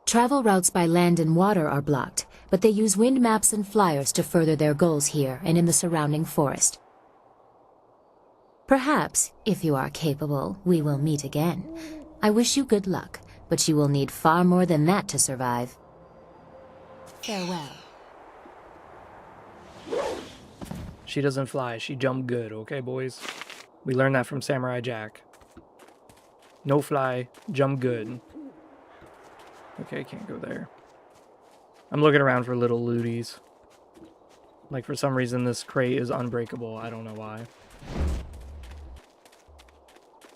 Travel routes by land and water are blocked, but they use wind maps and flyers to further their goals here and in the surrounding forest. Perhaps, if you are capable, we will meet again. I wish you good luck, but you will need far more than that to survive. Farewell. She doesn't fly. She jumped good, okay, boys? We learned that from Samurai Jack. No fly, jump good. Okay, can't go there. I'm looking around for little looties. Like, for some reason, this crate is unbreakable. I don't know why.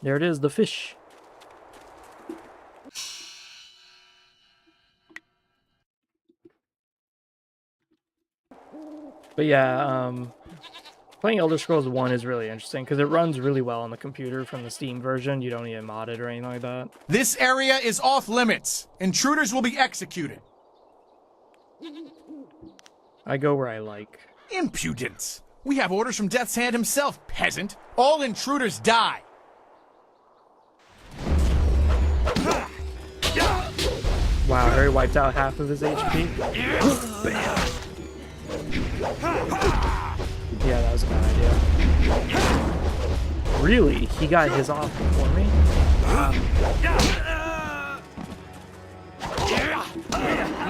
There it is, the fish. But yeah, playing Elder Scrolls 1 is really interesting because it runs really well on the computer from the Steam version. You don't need to mod it or anything like that. This area is off limits. Intruders will be executed. I go where I like. Impudence. We have orders from Death's Hand himself, peasant. All intruders die. Wow, Harry wiped out half of his HP. Yeah, that was a bad idea. Really? He got his off before me?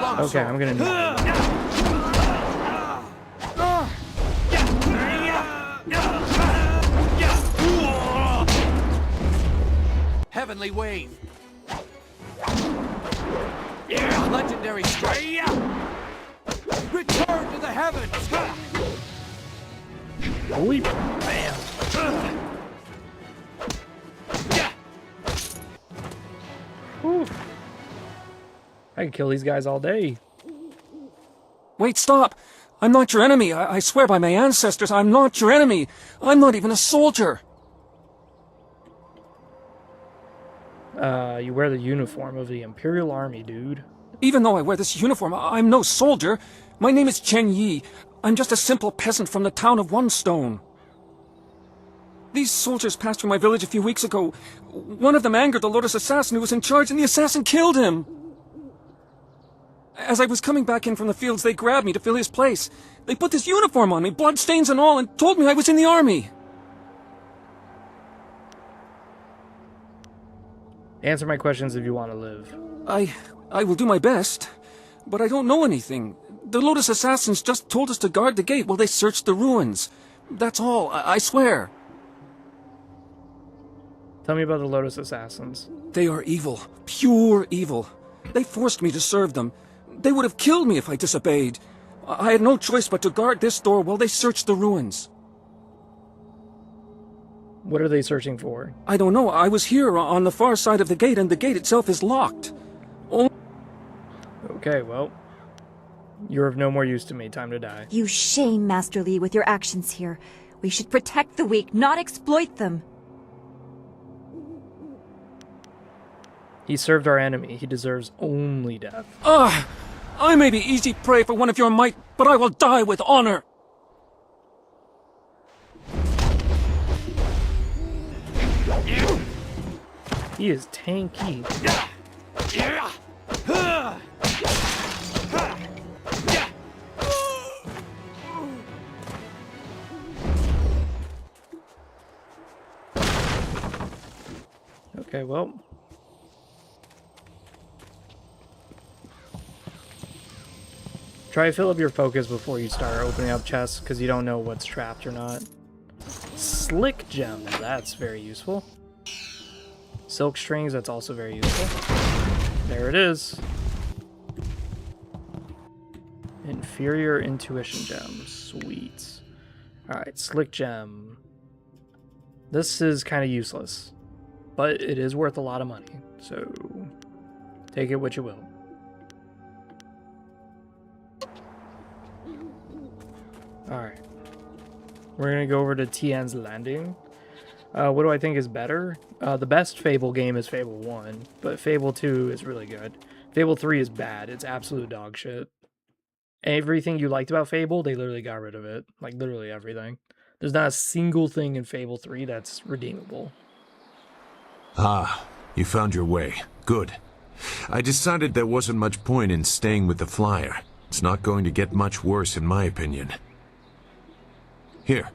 Okay, I'm gonna need Heavenly wave. Legendary strike. Return to the heavens. Holy bam. Whew. I can kill these guys all day. Wait, stop! I'm not your enemy. I swear by my ancestors, I'm not your enemy. I'm not even a soldier. You wear the uniform of the Imperial Army, dude. Even though I wear this uniform, I'm no soldier. My name is Chen Yi. I'm just a simple peasant from the town of One Stone. These soldiers passed through my village a few weeks ago. One of them angered the Lotus assassin who was in charge, and the assassin killed him. As I was coming back in from the fields, they grabbed me to fill his place. They put this uniform on me, bloodstains and all, and told me I was in the army. Answer my questions if you want to live. I will do my best, but I don't know anything. The Lotus assassins just told us to guard the gate while they searched the ruins. That's all, I swear. Tell me about the Lotus assassins. They are evil, pure evil. They forced me to serve them. They would have killed me if I disobeyed. I had no choice but to guard this door while they searched the ruins. What are they searching for? I don't know. I was here on the far side of the gate, and the gate itself is locked. Oh. Okay, well, you're of no more use to me. Time to die. You shame Master Li with your actions here. We should protect the weak, not exploit them. He served our enemy. He deserves only death. I may be easy prey for one of your might, but I will die with honor. He is tanky. Okay, well. Try to fill up your focus before you start opening up chests, because you don't know what's trapped or not. Slick gems, that's very useful. Silk strings, that's also very useful. There it is. Inferior intuition gem, sweet. Alright, slick gem. This is kind of useless, but it is worth a lot of money, so take it what you will. Alright. We're gonna go over to Tian's Landing. What do I think is better? The best Fable game is Fable 1, but Fable 2 is really good. Fable 3 is bad. It's absolute dog shit. Everything you liked about Fable, they literally got rid of it. Like, literally everything. There's not a single thing in Fable 3 that's redeemable. Ah, you found your way. Good. I decided there wasn't much point in staying with the flyer. It's not going to get much worse, in my opinion. Here,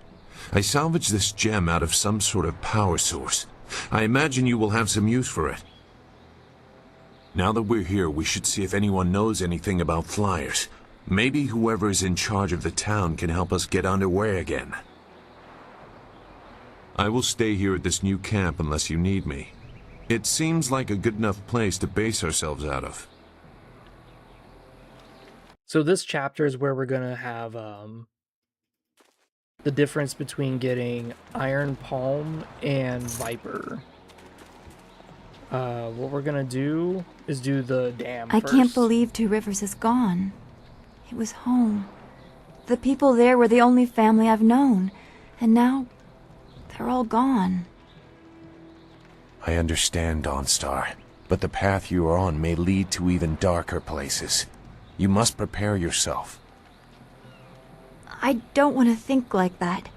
I salvaged this gem out of some sort of power source. I imagine you will have some use for it. Now that we're here, we should see if anyone knows anything about flyers. Maybe whoever is in charge of the town can help us get underway again. I will stay here at this new camp unless you need me. It seems like a good enough place to base ourselves out of. So this chapter is where we're gonna have the difference between getting Iron Palm and Viper. What we're gonna do is do the dam I first. can't believe Two Rivers is gone. It was home. The people there were the only family I've known, and now they're all gone. I understand, Dawnstar, but the path you are on may lead to even darker places. You must prepare yourself. I don't want to think like that.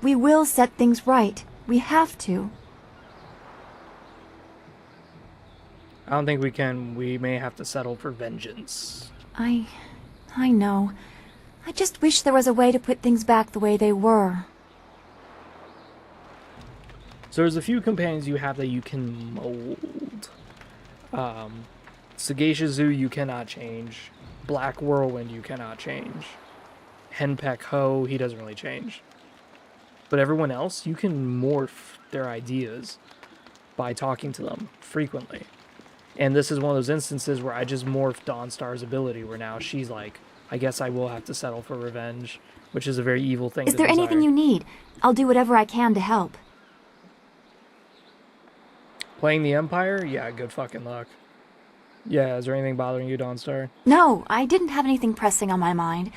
We will set things right. We have to. I don't think we can. We may have to settle for vengeance. I know. I just wish there was a way to put things back the way they were. So there's a few companions you have that you can mold. Sagacious Zoo you cannot change. Black Whirlwind you cannot change. Henpeck Ho, he doesn't really change. But everyone else, you can morph their ideas by talking to them frequently. And this is one of those instances where I just morphed Dawnstar's ability, where now she's like, I guess I will have to settle for revenge, which is a very evil thing to Is there desire. anything you need? I'll do whatever I can to help. Playing the Empire? Yeah, good fucking luck. Yeah, is there anything bothering you, Dawnstar? No, I didn't have anything pressing on my mind.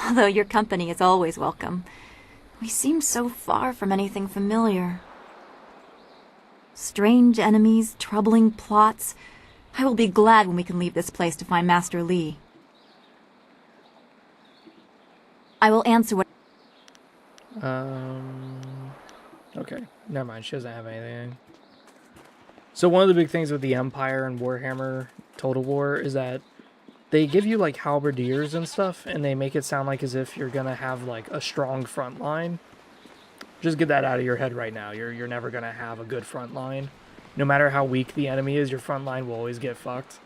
Although your company is always welcome. We seem so far from anything familiar. Strange enemies, troubling plots. I will be glad when we can leave this place to find Master Li. I will answer what... Okay, never mind, she doesn't have anything. So one of the big things with the Empire and Warhammer Total War is that they give you like halberdiers and stuff, and they make it sound like as if you're gonna have like a strong front line. Just get that out of your head right now. You're never gonna have a good front line. No matter how weak the enemy is, your front line will always get fucked.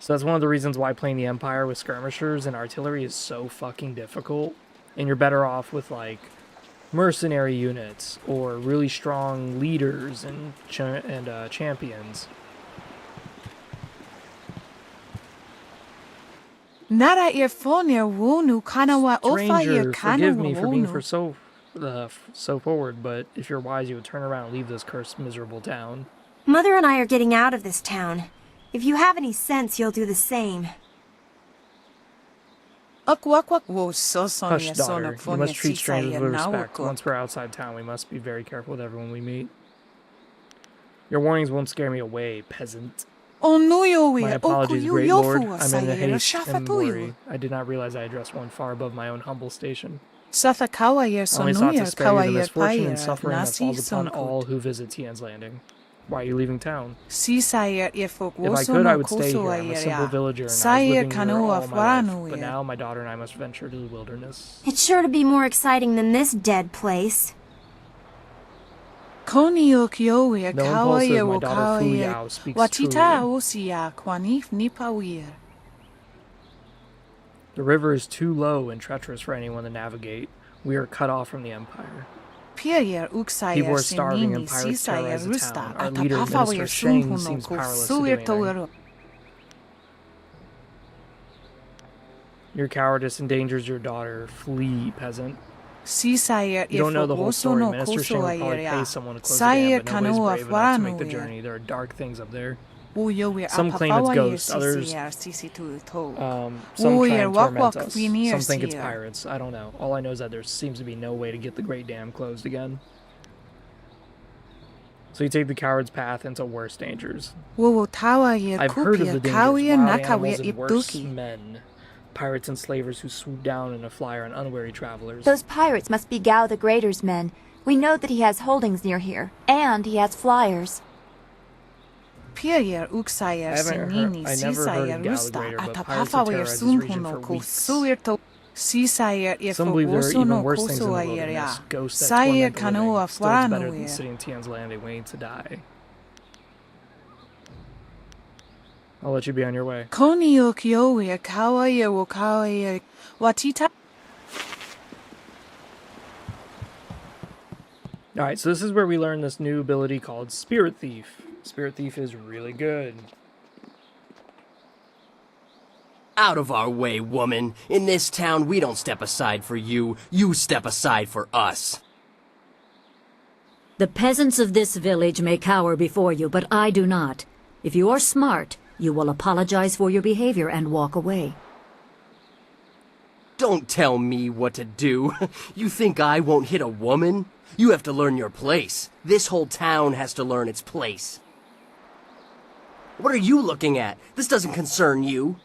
So that's one of the reasons why playing the Empire with skirmishers and artillery is so fucking difficult. And you're better off with like mercenary units or really strong leaders and champions. Nara earphone wonu kanawa ofa Stranger, kanu forgive me for being wonu. so forward, but if you're wise, you would turn around and leave this cursed, miserable town. Mother and I are getting out of this town. If you have any sense, you'll do the same. Hush, daughter. You must treat strangers with respect. Once we're outside town, we must be very careful with everyone we meet. Your warnings won't scare me away, peasant. My apologies, great lord. I'm in a haste and worry. I did not realize I addressed one far above my own humble station. I only sought to spare you the misfortune and suffering that falls upon all who visit Tian's Landing. Why are you leaving town? If I could, I would stay here. I'm a simple villager, and I was living here all my life. But now my daughter and I must venture to the wilderness. It's sure to be more exciting than this dead place. No impulsive, my daughter Fu Yao speaks truly. The river is too low and treacherous for anyone to navigate. We are cut off from the Empire. People are starving and pirates terrorize the town. Our leader, Minister Sheng, seems powerless to do anything. Your cowardice endangers your daughter. Flee, peasant. You don't know the whole story. Minister Sheng will probably pay someone to close the dam, but nobody's brave enough to make the journey. There are dark things up there. Some claim it's ghosts, others some try and torment us. Some think it's pirates. I don't know. All I know is that there seems to be no way to get the Great Dam closed again. So you take the coward's path into worse dangers. I've heard of the dangers, wild animals and worse men. Pirates and slavers who swoop down in a flyer on unwary travelers. Those pirates must be Gao the Greater's men. We know that he has holdings near here, and he has flyers. I never heard of Gao the Greater, but pirates have terrorized this region for weeks. Some believe there are even worse things in the wilderness. Ghosts that torment the living. Still, it's better than sitting in Tian's Landing waiting to die. I'll let you be on your way. Alright, so this is where we learn this new ability called Spirit Thief. Spirit Thief is really good. Out of our way, woman. In this town, we don't step aside for you. You step aside for us. The peasants of this village may cower before you, but I do not. If you are smart, you will apologize for your behavior and walk away. Don't tell me what to do. You think I won't hit a woman? You have to learn your place. This whole town has to learn its place. What are you looking at? This doesn't concern you.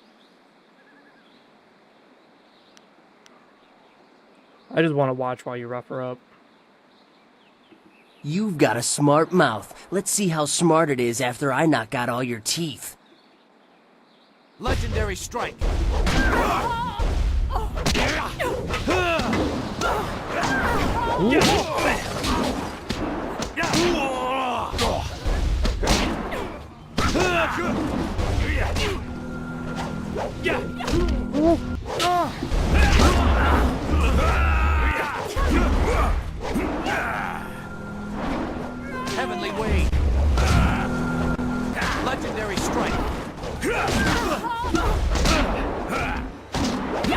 I just want to watch while you rough her up. You've got a smart mouth. Let's see how smart it is after I knock out all your teeth. Legendary strike. Heavenly wave. Legendary strike.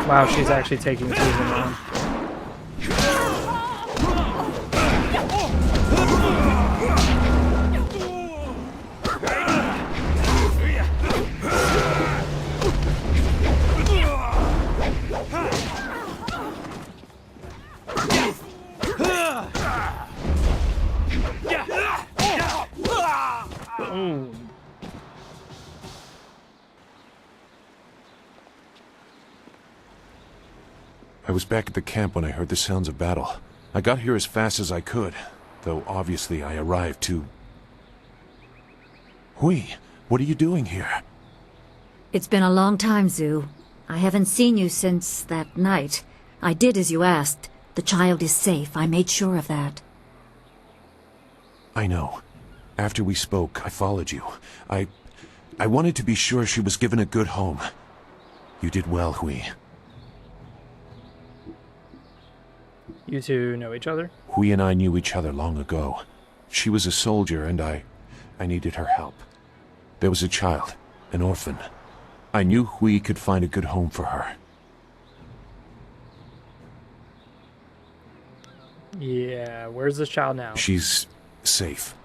Wow, she's actually taking Susan on. I was back at the camp when I heard the sounds of battle. I got here as fast as I could, though obviously I arrived too... Hui, what are you doing here? It's been a long time, Zhu. I haven't seen you since that night. I did as you asked. The child is safe. I made sure of that. I know. After we spoke, I followed you. I wanted to be sure she was given a good home. You did well, Hui. You two know each other? Hui and I knew each other long ago. She was a soldier and I needed her help. There was a child, an orphan. I knew Hui could find a good home for her. Yeah, where's this child now? She's safe.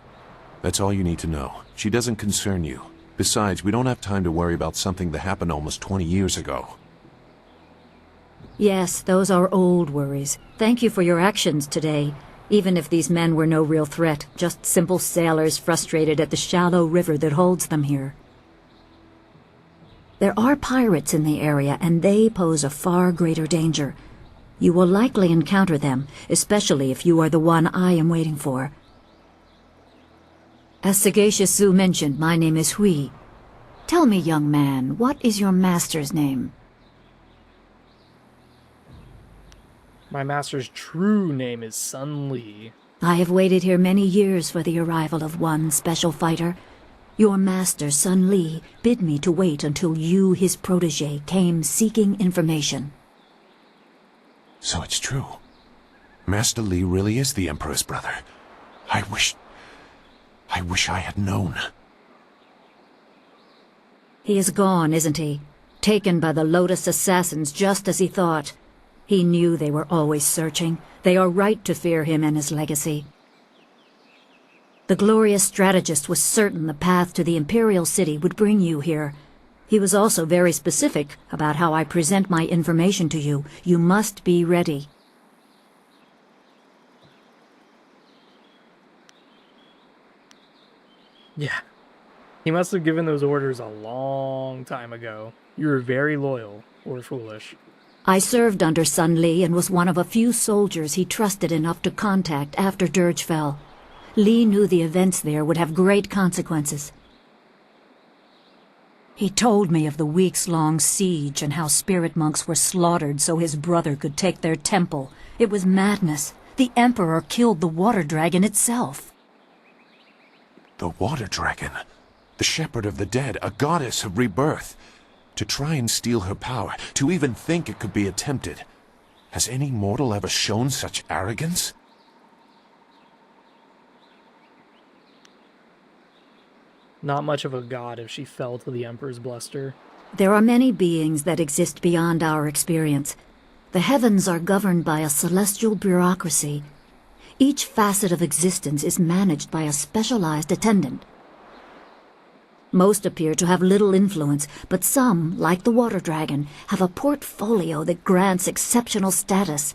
That's all you need to know. She doesn't concern you. Besides, we don't have time to worry about something that happened almost 20 years ago. Yes, those are old worries. Thank you for your actions today. Even if these men were no real threat, just simple sailors frustrated at the shallow river that holds them here. There are pirates in the area, and they pose a far greater danger. You will likely encounter them, especially if you are the one I am waiting for. As Sagacious Zhu mentioned, my name is Hui. Tell me, young man, what is your master's name? My master's true name is Sun Li. I have waited here many years for the arrival of one special fighter. Your master, Sun Li, bid me to wait until you, his protege, came seeking information. So it's true. Master Li really is the Emperor's brother. I wish I had known. He is gone, isn't he? Taken by the Lotus assassins just as he thought. He knew they were always searching. They are right to fear him and his legacy. The glorious strategist was certain the path to the Imperial City would bring you here. He was also very specific about how I present my information to you. You must be ready. Yeah. He must have given those orders a long time ago. You were very loyal, or foolish. I served under Sun Li and was one of a few soldiers he trusted enough to contact after Dirge fell. Li knew the events there would have great consequences. He told me of the weeks-long siege and how spirit monks were slaughtered so his brother could take their temple. It was madness. The Emperor killed the water dragon itself. The Water Dragon. The Shepherd of the Dead, a goddess of rebirth. To try and steal her power, to even think it could be attempted. Has any mortal ever shown such arrogance? Not much of a god if she fell to the Emperor's bluster. There are many beings that exist beyond our experience. The heavens are governed by a celestial bureaucracy. Each facet of existence is managed by a specialized attendant. Most appear to have little influence, but some, like the Water Dragon, have a portfolio that grants exceptional status.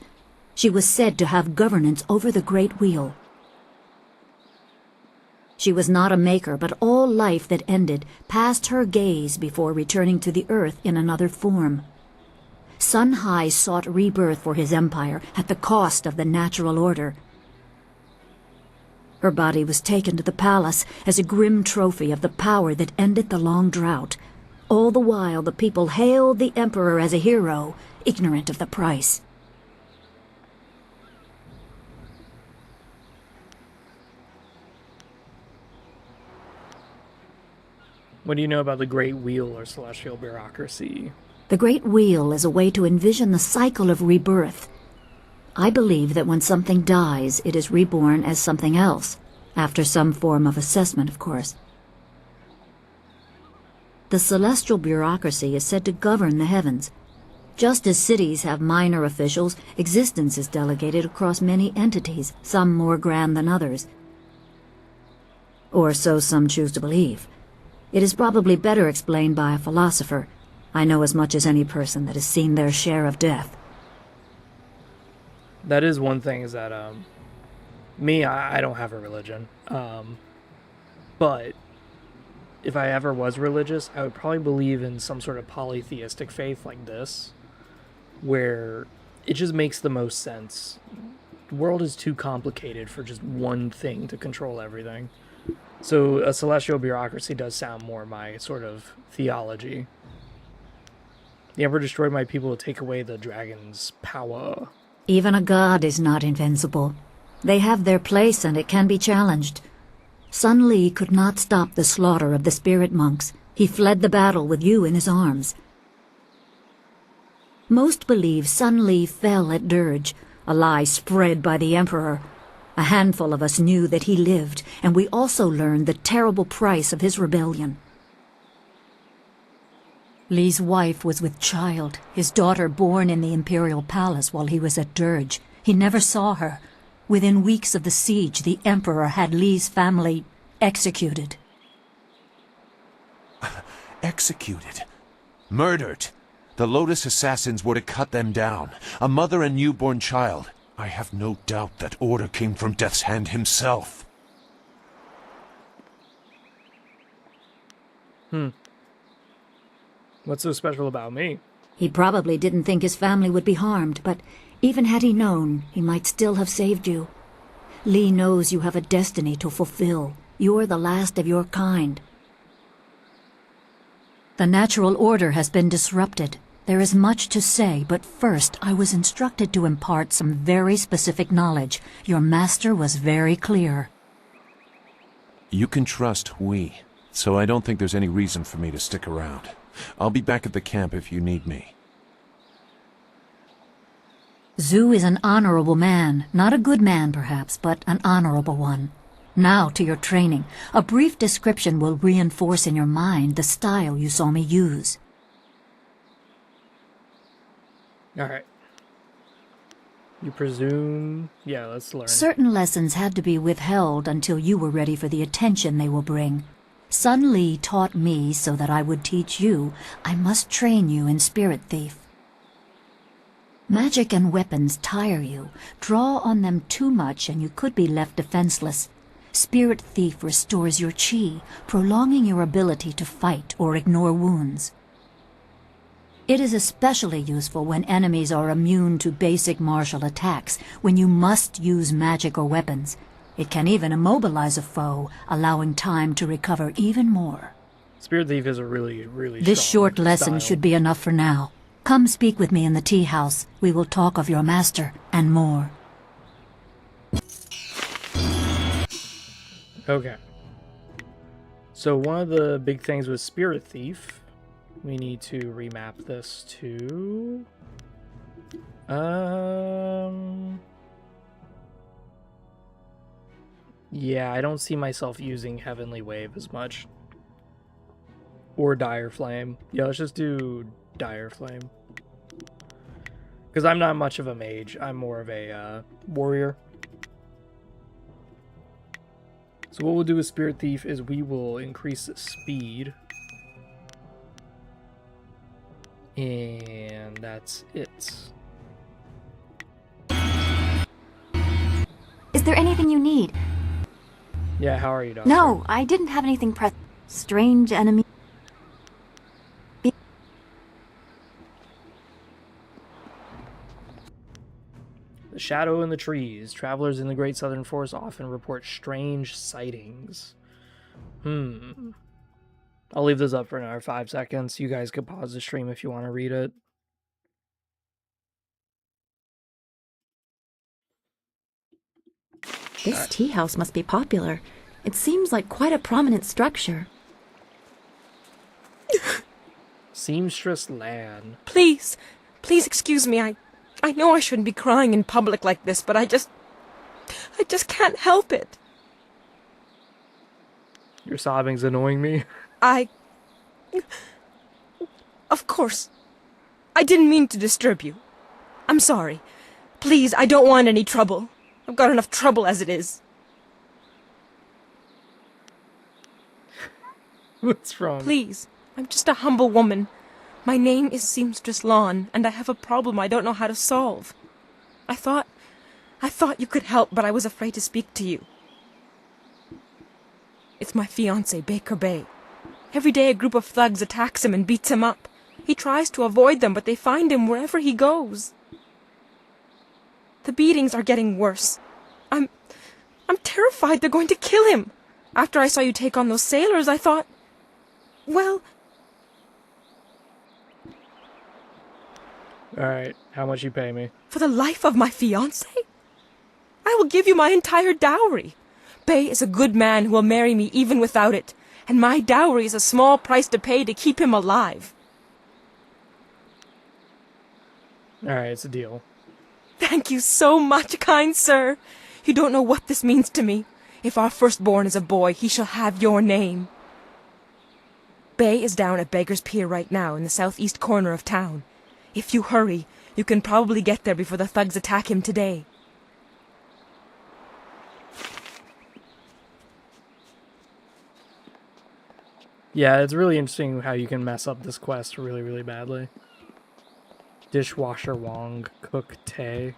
She was said to have governance over the Great Wheel. She was not a maker, but all life that ended passed her gaze before returning to the earth in another form. Sun Hai sought rebirth for his empire at the cost of the natural order. Her body was taken to the palace as a grim trophy of the power that ended the long drought. All the while the people hailed the Emperor as a hero, ignorant of the price. What do you know about the Great Wheel or celestial bureaucracy? The Great Wheel is a way to envision the cycle of rebirth. I believe that when something dies, it is reborn as something else, after some form of assessment, of course. The celestial bureaucracy is said to govern the heavens. Just as cities have minor officials, existence is delegated across many entities, some more grand than others. Or so some choose to believe. It is probably better explained by a philosopher. I know as much as any person that has seen their share of death. That is one thing, is that, I don't have a religion. But if I ever was religious, I would probably believe in some sort of polytheistic faith like this, where it just makes the most sense. The world is too complicated for just one thing to control everything. So a celestial bureaucracy does sound more my sort of theology. The Emperor destroyed my people to take away the dragon's power. Even a god is not invincible. They have their place and it can be challenged. Sun Li could not stop the slaughter of the spirit monks. He fled the battle with you in his arms. Most believe Sun Li fell at Dirge, a lie spread by the Emperor. A handful of us knew that he lived, and we also learned the terrible price of his rebellion. Li's wife was with child, his daughter born in the Imperial Palace while he was at Dirge. He never saw her. Within weeks of the siege, the Emperor had Li's family executed. Executed? Murdered? The Lotus assassins were to cut them down. A mother and newborn child. I have no doubt that order came from Death's Hand himself. What's so special about me? He probably didn't think his family would be harmed, but even had he known, he might still have saved you. Li knows you have a destiny to fulfill. You're the last of your kind. The natural order has been disrupted. There is much to say, but first I was instructed to impart some very specific knowledge. Your master was very clear. You can trust Hui, so I don't think there's any reason for me to stick around. I'll be back at the camp if you need me. Zhu is an honorable man. Not a good man, perhaps, but an honorable one. Now to your training. A brief description will reinforce in your mind the style you saw me use. Alright. You presume... Yeah, let's learn. Certain lessons had to be withheld until you were ready for the attention they will bring. Sun Li taught me so that I would teach you. I must train you in Spirit Thief. Magic and weapons tire you. Draw on them too much and you could be left defenseless. Spirit Thief restores your chi, prolonging your ability to fight or ignore wounds. It is especially useful when enemies are immune to basic martial attacks, when you must use magic or weapons. It can even immobilize a foe, allowing time to recover even more. Spirit Thief is a really This strong short lesson style. should be enough for now. Come speak with me in the tea house. We will talk of your master and more. Okay. So one of the big things with Spirit Thief, we need to remap this to... Yeah, I don't see myself using Heavenly Wave as much. Or Dire Flame. Yeah, let's just do Dire Flame. Because I'm not much of a mage. I'm more of a warrior. So what we'll do with Spirit Thief is we will increase the speed. And that's it. Is there anything you need? Yeah, how are you, Doctor? No, I didn't have anything strange enemy. The shadow in the trees. Travelers in the Great Southern Forest often report strange sightings. I'll leave this up for another 5 seconds. You guys could pause the stream if you want to read it. This tea house must be popular. It seems like quite a prominent structure. Seamstress Lan. Please, please excuse me. I know I shouldn't be crying in public like this, but I just can't help it. Your sobbing's annoying me. Of course. I didn't mean to disturb you. I'm sorry. Please, I don't want any trouble. I've got enough trouble as it is. What's wrong? Please, I'm just a humble woman. My name is Seamstress Lawn, and I have a problem I don't know how to solve. I thought you could help, but I was afraid to speak to you. It's my fiancé, Baker Bay. Every day a group of thugs attacks him and beats him up. He tries to avoid them, but they find him wherever he goes. The beatings are getting worse. I'm terrified they're going to kill him. After I saw you take on those sailors, I thought, well... Alright, how much you pay me? For the life of my fiancé? I will give you my entire dowry. Bay is a good man who will marry me even without it, and my dowry is a small price to pay to keep him alive. Alright, it's a deal. Thank you so much, kind sir. You don't know what this means to me. If our firstborn is a boy, he shall have your name. Bay is down at Beggar's Pier right now in the southeast corner of town. If you hurry, you can probably get there before the thugs attack him today. Yeah, it's really interesting how you can mess up this quest really, really badly. Dishwasher Wong, Cook Tae.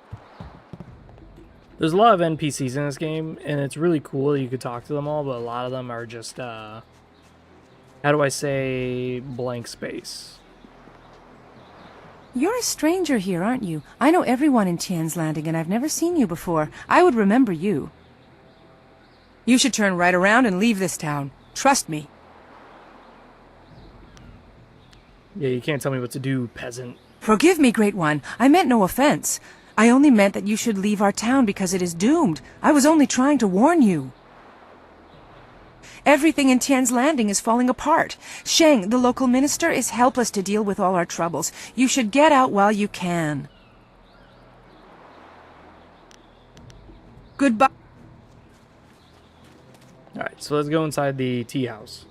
There's a lot of NPCs in this game, and it's really cool that you could talk to them all, but a lot of them are just, how do I say, blank space. You're a stranger here, aren't you? I know everyone in Tian's Landing, and I've never seen you before. I would remember you. You should turn right around and leave this town. Trust me. Yeah, you can't tell me what to do, peasant. Forgive me, Great One. I meant no offense. I only meant that you should leave our town because it is doomed. I was only trying to warn you. Everything in Tian's Landing is falling apart. Sheng, the local minister, is helpless to deal with all our troubles. You should get out while you can. Goodbye. Alright, so let's go inside the tea house.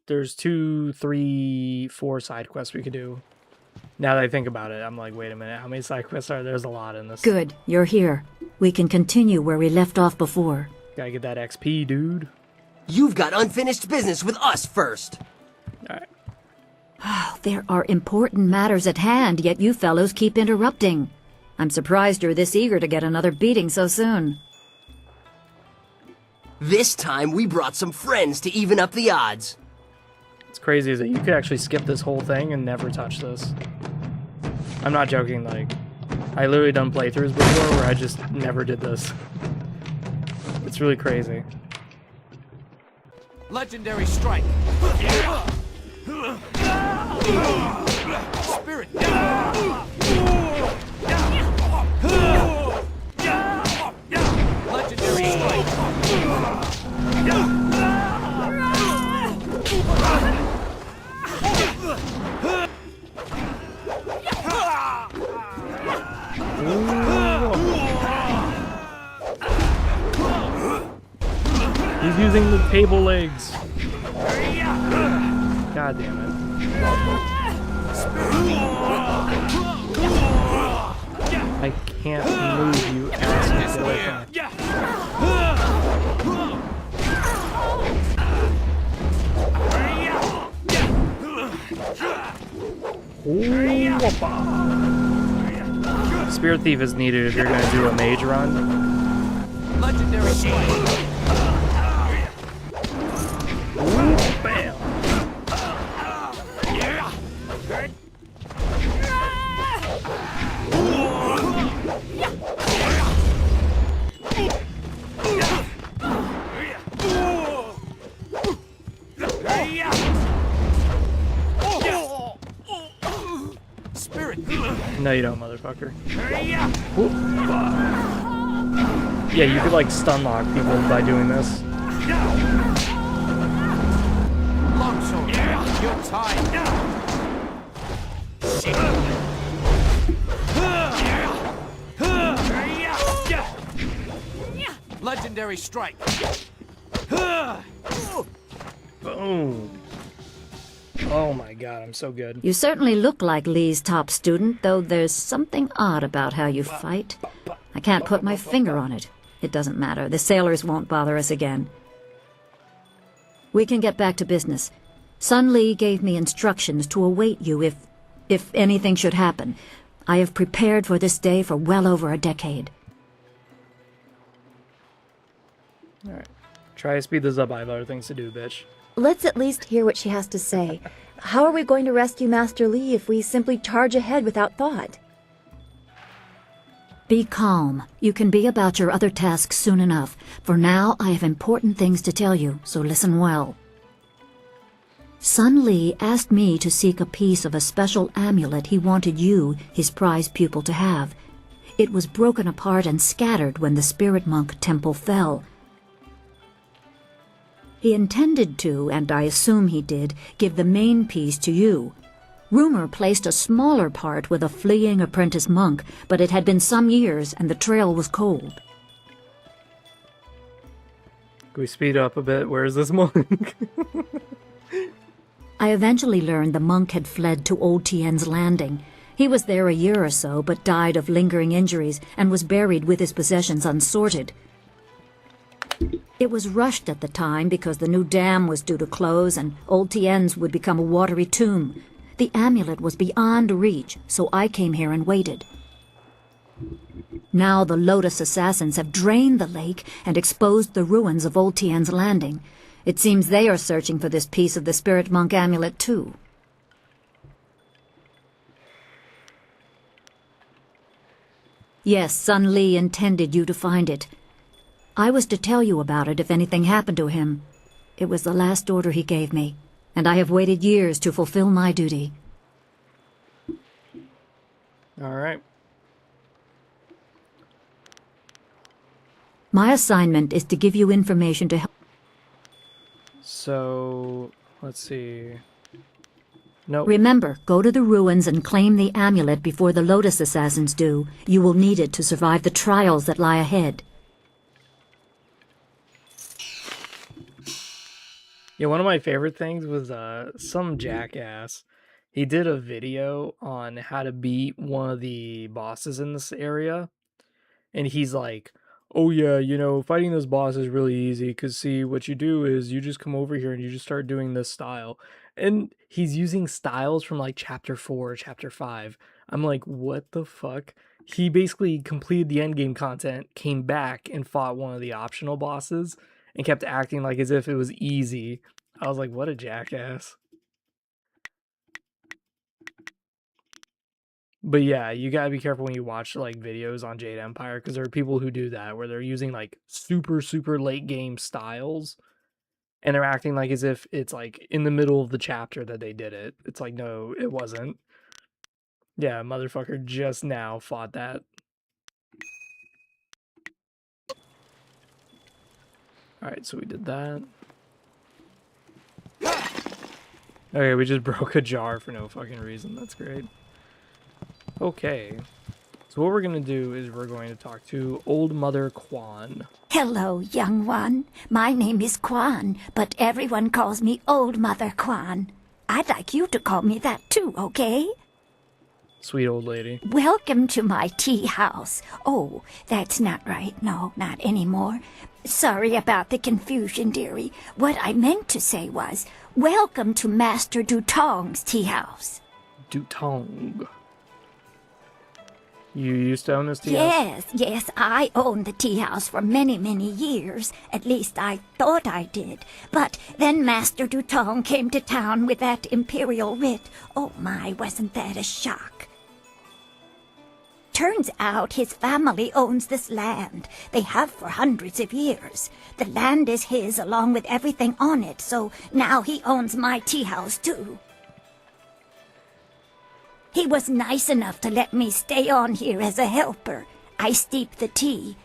There's 2, 3, 4 side quests we could do. Now that I think about it, I'm like, wait a minute, how many side quests are there? There's a lot in this. Good, you're here. We can continue where we left off before. Gotta get that XP, dude. You've got unfinished business with us first. Alright. Oh, there are important matters at hand, yet you fellows keep interrupting. I'm surprised you're this eager to get another beating so soon. This time we brought some friends to even up the odds. What's crazy is that you could actually skip this whole thing and never touch this. I'm not joking, like, I literally done playthroughs before where I just never did this. It's really crazy. Legendary strike. Spirit. Legendary strike. He's using the table legs. God damn it. I can't move, you ass. Get away from me. Ooh, Spirit Thief is needed if you're going to do a mage run. Legendary strike. Ooh, bam. Spirit. No, you don't, motherfucker. Yeah, you could like stun lock people by doing this. Longsword. Your time. Legendary strike. Boom. Oh my god, I'm so good. You certainly look like Lee's top student, though there's something odd about how you fight. I can't put my finger on it. It doesn't matter. The sailors won't bother us again. We can get back to business. Sun Lee gave me instructions to await you if anything should happen. I have prepared for this day for well over a decade. Alright. Try to speed this up. I have other things to do, bitch. Let's at least hear what she has to say. How are we going to rescue Master Lee if we simply charge ahead without thought? Be calm. You can be about your other tasks soon enough. For now, I have important things to tell you, so listen well. Sun Lee asked me to seek a piece of a special amulet he wanted you, his prize pupil, to have. It was broken apart and scattered when the spirit monk temple fell. He intended to, and I assume he did, give the main piece to you. Rumor placed a smaller part with a fleeing apprentice monk, but it had been some years and the trail was cold. Can we speed up a bit? Where is this monk? I eventually learned the monk had fled to Old Tien's Landing. He was there a year or so, but died of lingering injuries and was buried with his possessions unsorted. It was rushed at the time because the new dam was due to close and Old Tien's would become a watery tomb. The amulet was beyond reach, so I came here and waited. Now the Lotus assassins have drained the lake and exposed the ruins of Old Tien's Landing. It seems they are searching for this piece of the spirit monk amulet too. Yes, Sun Lee intended you to find it. I was to tell you about it if anything happened to him. It was the last order he gave me, and I have waited years to fulfill my duty. Alright. My assignment is to give you information to help. So, let's see. No. Remember, go to the ruins and claim the amulet before the Lotus assassins do. You will need it to survive the trials that lie ahead. Yeah, one of my favorite things was some jackass. He did a video on how to beat one of the bosses in this area. And he's like, oh yeah, you know, fighting this boss is really easy because see, what you do is you just come over here and you just start doing this style. And he's using styles from like chapter 4 or chapter 5. I'm like, what the fuck? He basically completed the endgame content, came back and fought one of the optional bosses and kept acting like as if it was easy. I was like, what a jackass. But yeah, you gotta be careful when you watch like videos on Jade Empire because there are people who do that where they're using like super late game styles and they're acting like as if it's like in the middle of the chapter that they did it. It's like, no, it wasn't. Yeah, motherfucker just now fought that. Alright, so we did that. Okay, we just broke a jar for no fucking reason. That's great. Okay. So what we're going to do is we're going to talk to Old Mother Quan. Hello, young one. My name is Quan, but everyone calls me Old Mother Quan. I'd like you to call me that too, okay? Sweet old lady. Welcome to my tea house. Oh, that's not right. No, not anymore. Sorry about the confusion, dearie. What I meant to say was, welcome to Master Dutong's tea house. Dutong. You used to own this tea house? Yes, I owned the tea house for many years. At least I thought I did. But then Master Dutong came to town with that imperial writ. Oh my, wasn't that a shock? Turns out his family owns this land. They have for hundreds of years. The land is his along with everything on it, so now he owns my tea house too. He was nice enough to let me stay on here as a helper. I steep the tea.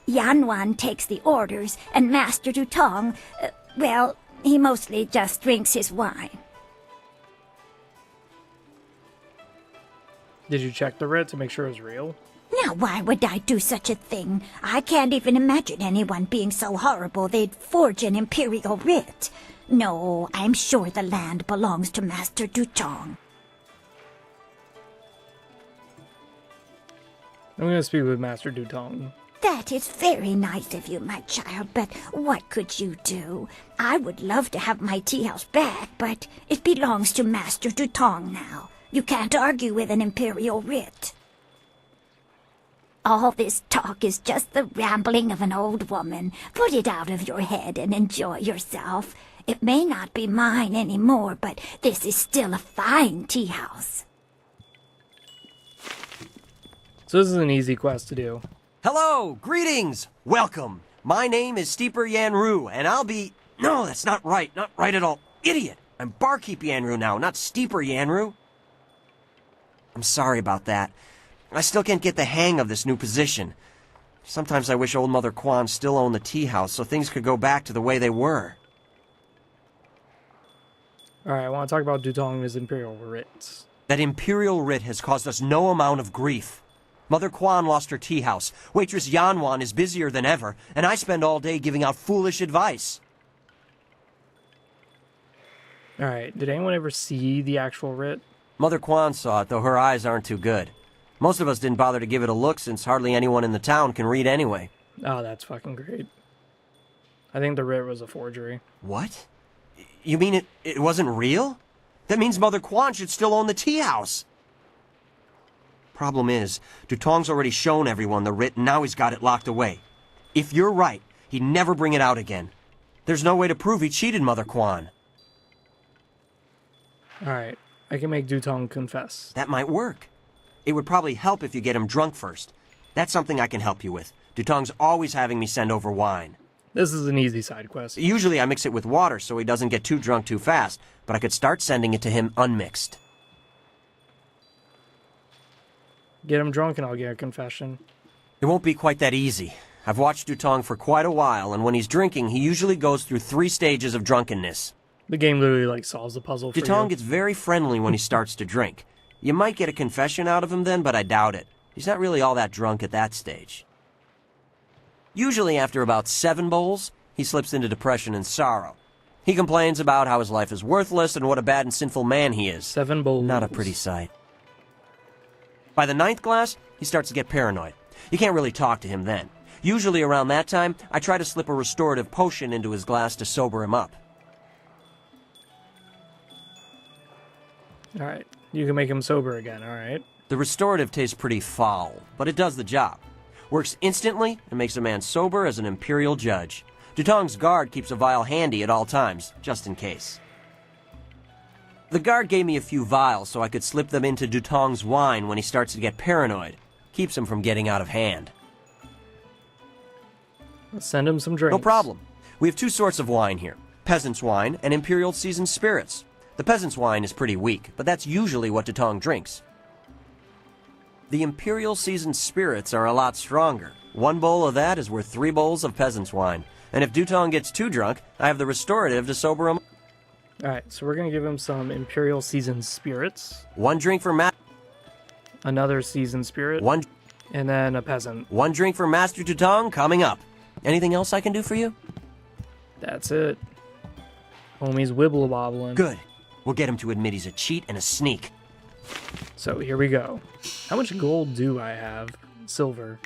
Yanwan takes the orders, and Master Dutong, well, he mostly just drinks his wine. Did you check the writ to make sure it was real? Now, why would I do such a thing? I can't even imagine anyone being so horrible they'd forge an imperial writ. No, I'm sure the land belongs to Master Dutong. I'm going to speak with Master Dutong. That is very nice of you, my child, but what could you do? I would love to have my tea house back, but it belongs to Master Dutong now. You can't argue with an imperial writ. All this talk is just the rambling of an old woman. Put it out of your head and enjoy yourself. It may not be mine anymore, but this is still a fine tea house. So this is an easy quest to do. Hello, greetings, welcome. My name is Steeper Yanru, and I'll be... No, that's not right at all. Idiot! I'm Barkeep Yanru now, not Steeper Yanru. I'm sorry about that. I still can't get the hang of this new position. Sometimes I wish old Mother Quan still owned the tea house so things could go back to the way they were. Alright, I want to talk about Dutong and his imperial writs. That imperial writ has caused us no amount of grief. Mother Quan lost her tea house, waitress Yanwan is busier than ever, and I spend all day giving out foolish advice. Alright, did anyone ever see the actual writ? Mother Quan saw it, though her eyes aren't too good. Most of us didn't bother to give it a look since hardly anyone in the town can read anyway. Oh, that's fucking great. I think the writ was a forgery. What? You mean it wasn't real? That means Mother Quan should still own the tea house. Problem is, Dutong's already shown everyone the writ and now he's got it locked away. If you're right, he'd never bring it out again. There's no way to prove he cheated Mother Quan. Alright, I can make Dutong confess. That might work. It would probably help if you get him drunk first. That's something I can help you with. Dutong's always having me send over wine. This is an easy side quest. Usually I mix it with water so he doesn't get too drunk too fast, but I could start sending it to him unmixed. Get him drunk and I'll get a confession. It won't be quite that easy. I've watched Dutong for quite a while, and when he's drinking, he usually goes through 3 stages of drunkenness. The game literally, like, solves the puzzle for you. Dutong gets very friendly when he starts to drink. You might get a confession out of him then, but I doubt it. He's not really all that drunk at that stage. Usually after about 7 bowls, he slips into depression and sorrow. He complains about how his life is worthless and what a bad and sinful man he is. 7 bowls. Not a pretty sight. By the 9th glass, he starts to get paranoid. You can't really talk to him then. Usually around that time, I try to slip a restorative potion into his glass to sober him up. Alright, you can make him sober again, alright. The restorative tastes pretty foul, but it does the job. Works instantly and makes a man sober as an imperial judge. Dutong's guard keeps a vial handy at all times, just in case. The guard gave me a few vials so I could slip them into Dutong's wine when he starts to get paranoid. Keeps him from getting out of hand. Let's send him some drinks. No problem. We have 2 sorts of wine here. Peasant's wine and Imperial Seasoned Spirits. The peasant's wine is pretty weak, but that's usually what Dutong drinks. The Imperial Seasoned Spirits are a lot stronger. 1 bowl of that is worth 3 bowls of peasant's wine. And if Dutong gets too drunk, I have the restorative to sober him. Alright, so we're gonna give him some Imperial Seasoned Spirits. 1 drink for another Seasoned Spirit. 1. And then a peasant. 1 drink for Master Dutong coming up. Anything else I can do for you? That's it. Homie's wibble wobbling. Good. We'll get him to admit he's a cheat and a sneak. So here we go. How much gold do I have? Silver.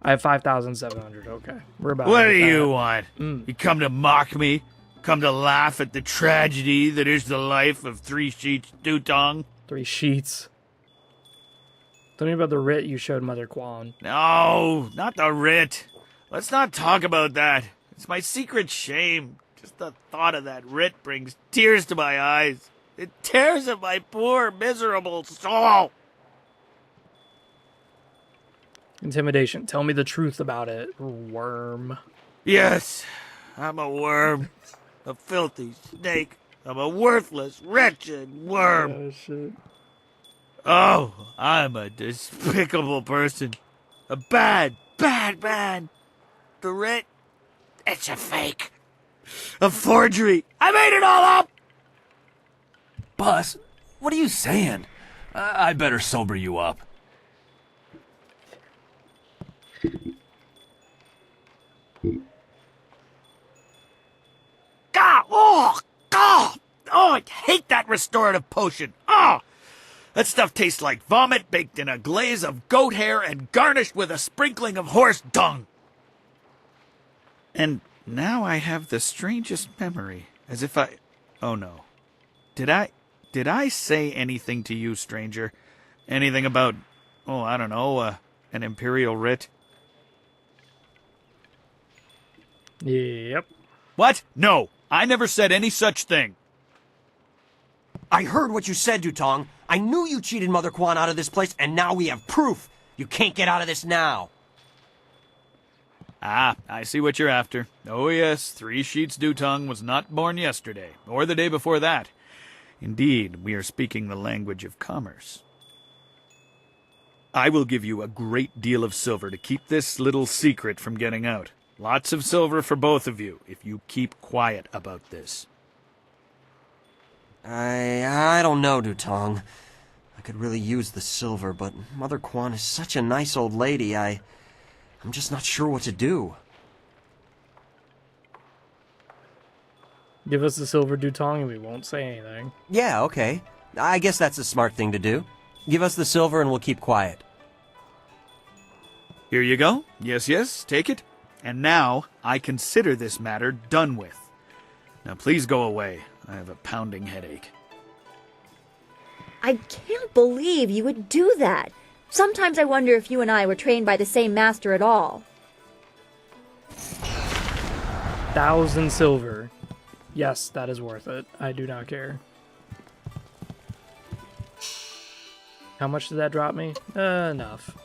I have 5,700. Okay, we're about. What do you want? Mm. You come to mock me? Come to laugh at the tragedy that is the life of 3 Sheets Dutong? 3 sheets. Tell me about the writ you showed Mother Quan. No, not the writ. Let's not talk about that. It's my secret shame. Just the thought of that writ brings tears to my eyes. It tears at my poor, miserable soul. Intimidation. Tell me the truth about it, worm. Yes, I'm a worm. A filthy snake. I'm a worthless, wretched worm. Oh, shit. Oh, I'm a despicable person. A bad, bad man. The writ, it's a fake. A forgery. I made it all up! Boss, what are you saying? I better sober you up. God! Oh! God! Oh, I hate that restorative potion! Oh! That stuff tastes like vomit baked in a glaze of goat hair and garnished with a sprinkling of horse dung. And now I have the strangest memory, as if I... Oh no. Did I say anything to you, stranger? Anything about, oh, I don't know, an imperial writ? Yep. What? No, I never said any such thing. I heard what you said, Dutong. I knew you cheated Mother Quan out of this place, and now we have proof. You can't get out of this now. Ah, I see what you're after. Oh yes, 3 Sheets Dutong was not born yesterday, or the day before that. Indeed, we are speaking the language of commerce. I will give you a great deal of silver to keep this little secret from getting out. Lots of silver for both of you, if you keep quiet about this. I don't know, Dutong. I could really use the silver, but Mother Quan is such a nice old lady, I'm just not sure what to do. Give us the silver Dutong and we won't say anything. Yeah, okay. I guess that's a smart thing to do. Give us the silver and we'll keep quiet. Here you go. Yes, yes, take it. And now, I consider this matter done with. Now please go away. I have a pounding headache. I can't believe you would do that. Sometimes I wonder if you and I were trained by the same master at all. 1,000 silver. Yes, that is worth it. I do not care. How much did that drop me? Enough.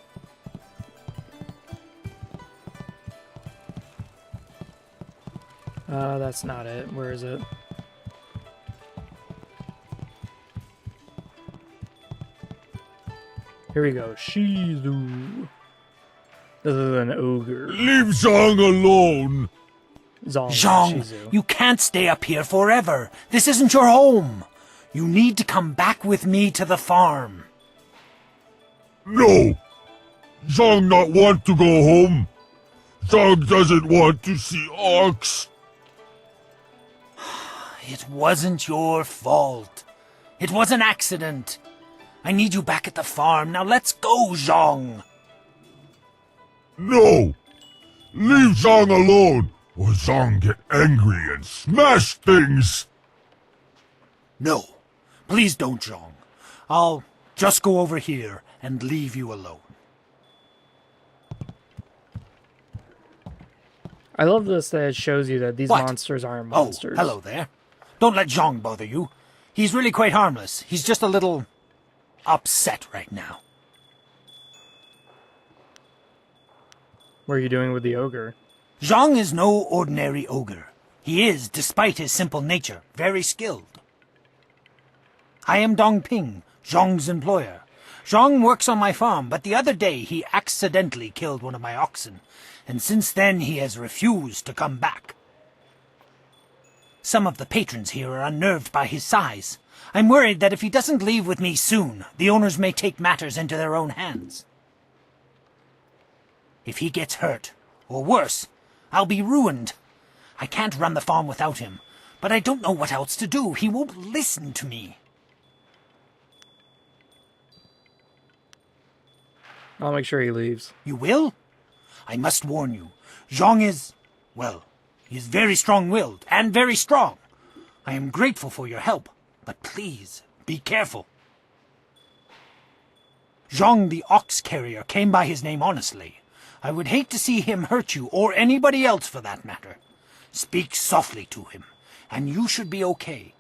That's not it. Where is it? Here we go. Shizu. This is an ogre. Leave Zhang alone! Zhang, Shizu. you can't stay up here forever. This isn't your home. You need to come back with me to the farm. No! Zhang not want to go home. Zhang doesn't want to see Ox. It wasn't your fault. It was an accident. I need you back at the farm. Now let's go, Zhang. No! Leave Zhang alone, or Zhang get angry and smash things! No, please don't, Zhang. I'll just go over here and leave you alone. I love this that it shows you that these What? monsters aren't monsters. Oh, hello there. Don't let Zhang bother you. He's really quite harmless. He's just a little upset right now. What are you doing with the ogre? Zhang is no ordinary ogre. He is, despite his simple nature, very skilled. I am Dong Ping, Zhang's employer. Zhang works on my farm, but the other day he accidentally killed one of my oxen, and since then he has refused to come back. Some of the patrons here are unnerved by his size. I'm worried that if he doesn't leave with me soon, the owners may take matters into their own hands. If he gets hurt, or worse, I'll be ruined. I can't run the farm without him, but I don't know what else to do. He won't listen to me. I'll make sure he leaves. You will? I must warn you, Zhang is, well, he is very strong-willed and very strong. I am grateful for your help, but please, be careful. Zhang the ox carrier came by his name honestly. I would hate to see him hurt you, or anybody else for that matter. Speak softly to him, and you should be okay.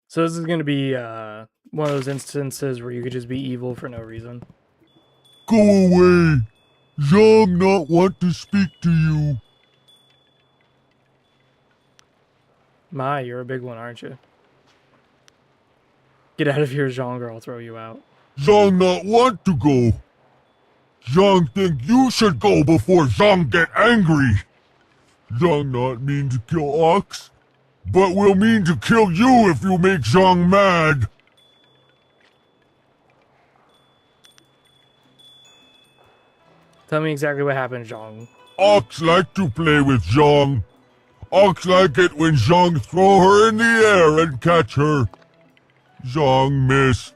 So this is going to be one of those instances where you could just be evil for no reason. Go away! Zhang not want to speak to you. My, you're a big one, aren't you? Get out of here, Zhang, or I'll throw you out. Zhang not want to go. Zhang think you should go before Zhang get angry. Zhang not mean to kill Ox. but we'll mean to kill you if you make Zhang mad. Tell me exactly what happened, Zhang. Ox like to play with Zhang. Ox like it when Zhang throw her in the air and catch her. Zhang missed.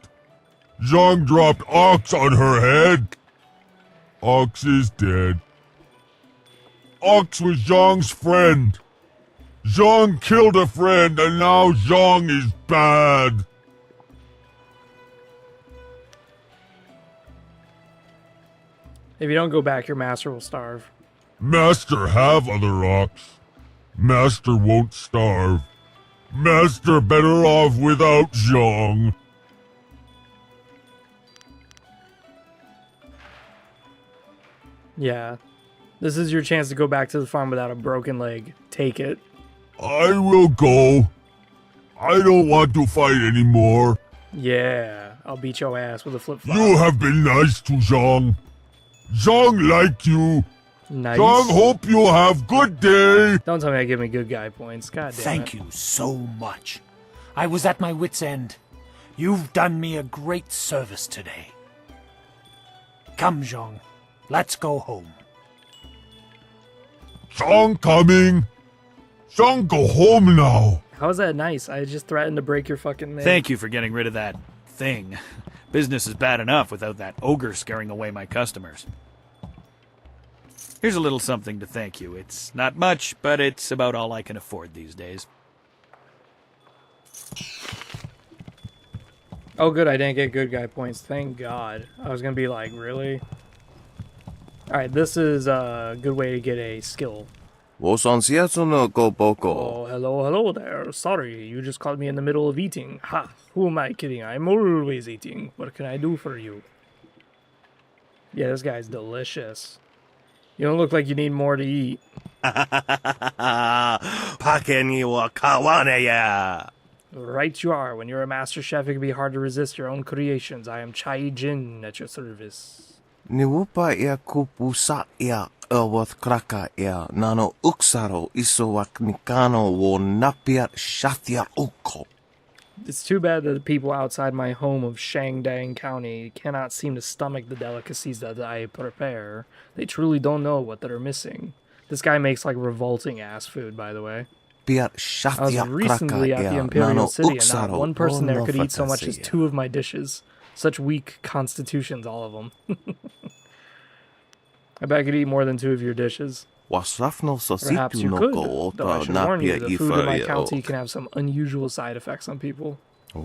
Zhang dropped Ox on her head. Ox is dead. Ox was Zhang's friend. Zhang killed a friend and now Zhang is bad. If you don't go back, your master will starve. Master have other Ox. Master won't starve. Master better off without Zhang. Yeah. This is your chance to go back to the farm without a broken leg. Take it. I will go. I don't want to fight anymore. Yeah. I'll beat your ass with a flip-flop. You have been nice to Zhang. Zhang like you. Nice. Zhang hope you have good day. Don't tell me I give me good guy points. God damn Thank you so much. I was at my wit's end. You've done me a great service today. Come, Zhang. Let's go home. Zhang coming. Zhang go home now. How is that nice? I just threatened to break your fucking leg. Thank you for getting rid of that thing. Business is bad enough without that ogre scaring away my customers. Here's a little something to thank you. It's not much, but it's about all I can afford these days. Oh, good. I didn't get good guy points. Thank God. I was going to be like, really? Alright, this is a good way to get a skill. Oh, hello there. Sorry, you just caught me in the middle of eating. Ha! Who am I kidding? I'm always eating. What can I do for you? Yeah, this guy's delicious. You don't look like you need more to eat. Right you are. When you're a master chef, it can be hard to resist your own creations. I am Chai Jin at your service. Niwupa ia kupusa ia ewath kraka ia nano uksaro isowak nikano wo napia shathia uko. It's too bad that the people outside my home of Shangdang County cannot seem to stomach the delicacies that I prepare. They truly don't know what they're missing. This guy makes like revolting ass food, by the way. I was recently at the Imperial City and not one person there could eat so much as 2 of my dishes. Such weak constitutions, all of them. I bet I could eat more than 2 of your dishes. Perhaps you could, though I should warn you, the food in my county can have some unusual side effects on people. Oh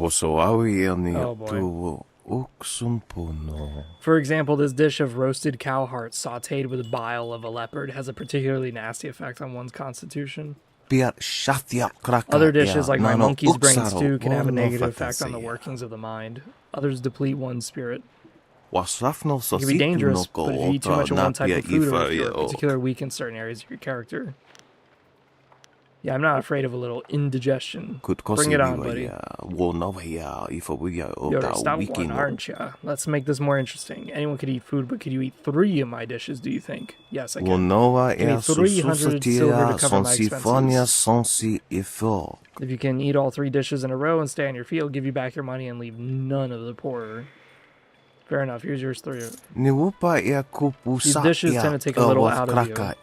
boy. For example, this dish of roasted cow heart sautéed with bile of a leopard has a particularly nasty effect on one's constitution. Other dishes like my monkey's brain stew can have a negative effect on the workings of the mind. Others deplete one's spirit. It can be dangerous, but if you eat too much of one type of food or if you're particularly weak in certain areas of your character. Yeah, I'm not afraid of a little indigestion. Bring it on, buddy. You're a stout one, aren't you? Let's make this more interesting. Anyone could eat food, but could you eat 3 of my dishes, do you think? Yes, I can. Give me 300 silver to cover my expenses. If you can eat all 3 dishes in a row and stay on your feet, I'll give you back your money and leave none of the poorer. Fair enough, here's yours 3. These dishes tend to take a little out of you. I'll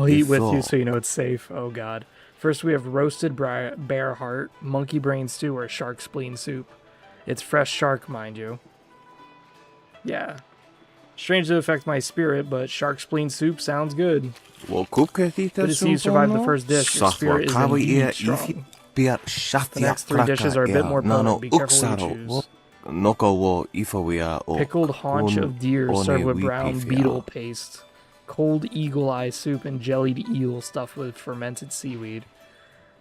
eat with you so you know it's safe. Oh god. First we have roasted bear heart, monkey brain stew, or shark spleen soup. It's fresh shark, mind you. Yeah. Strange to affect my spirit, but shark spleen soup sounds good. But to see you survive the first dish, your spirit is indeed strong. The next 3 dishes are a bit more potent. Be careful what you choose. Pickled haunch of deer served with brown beetle paste. Cold eagle eye soup and jellied eel stuffed with fermented seaweed.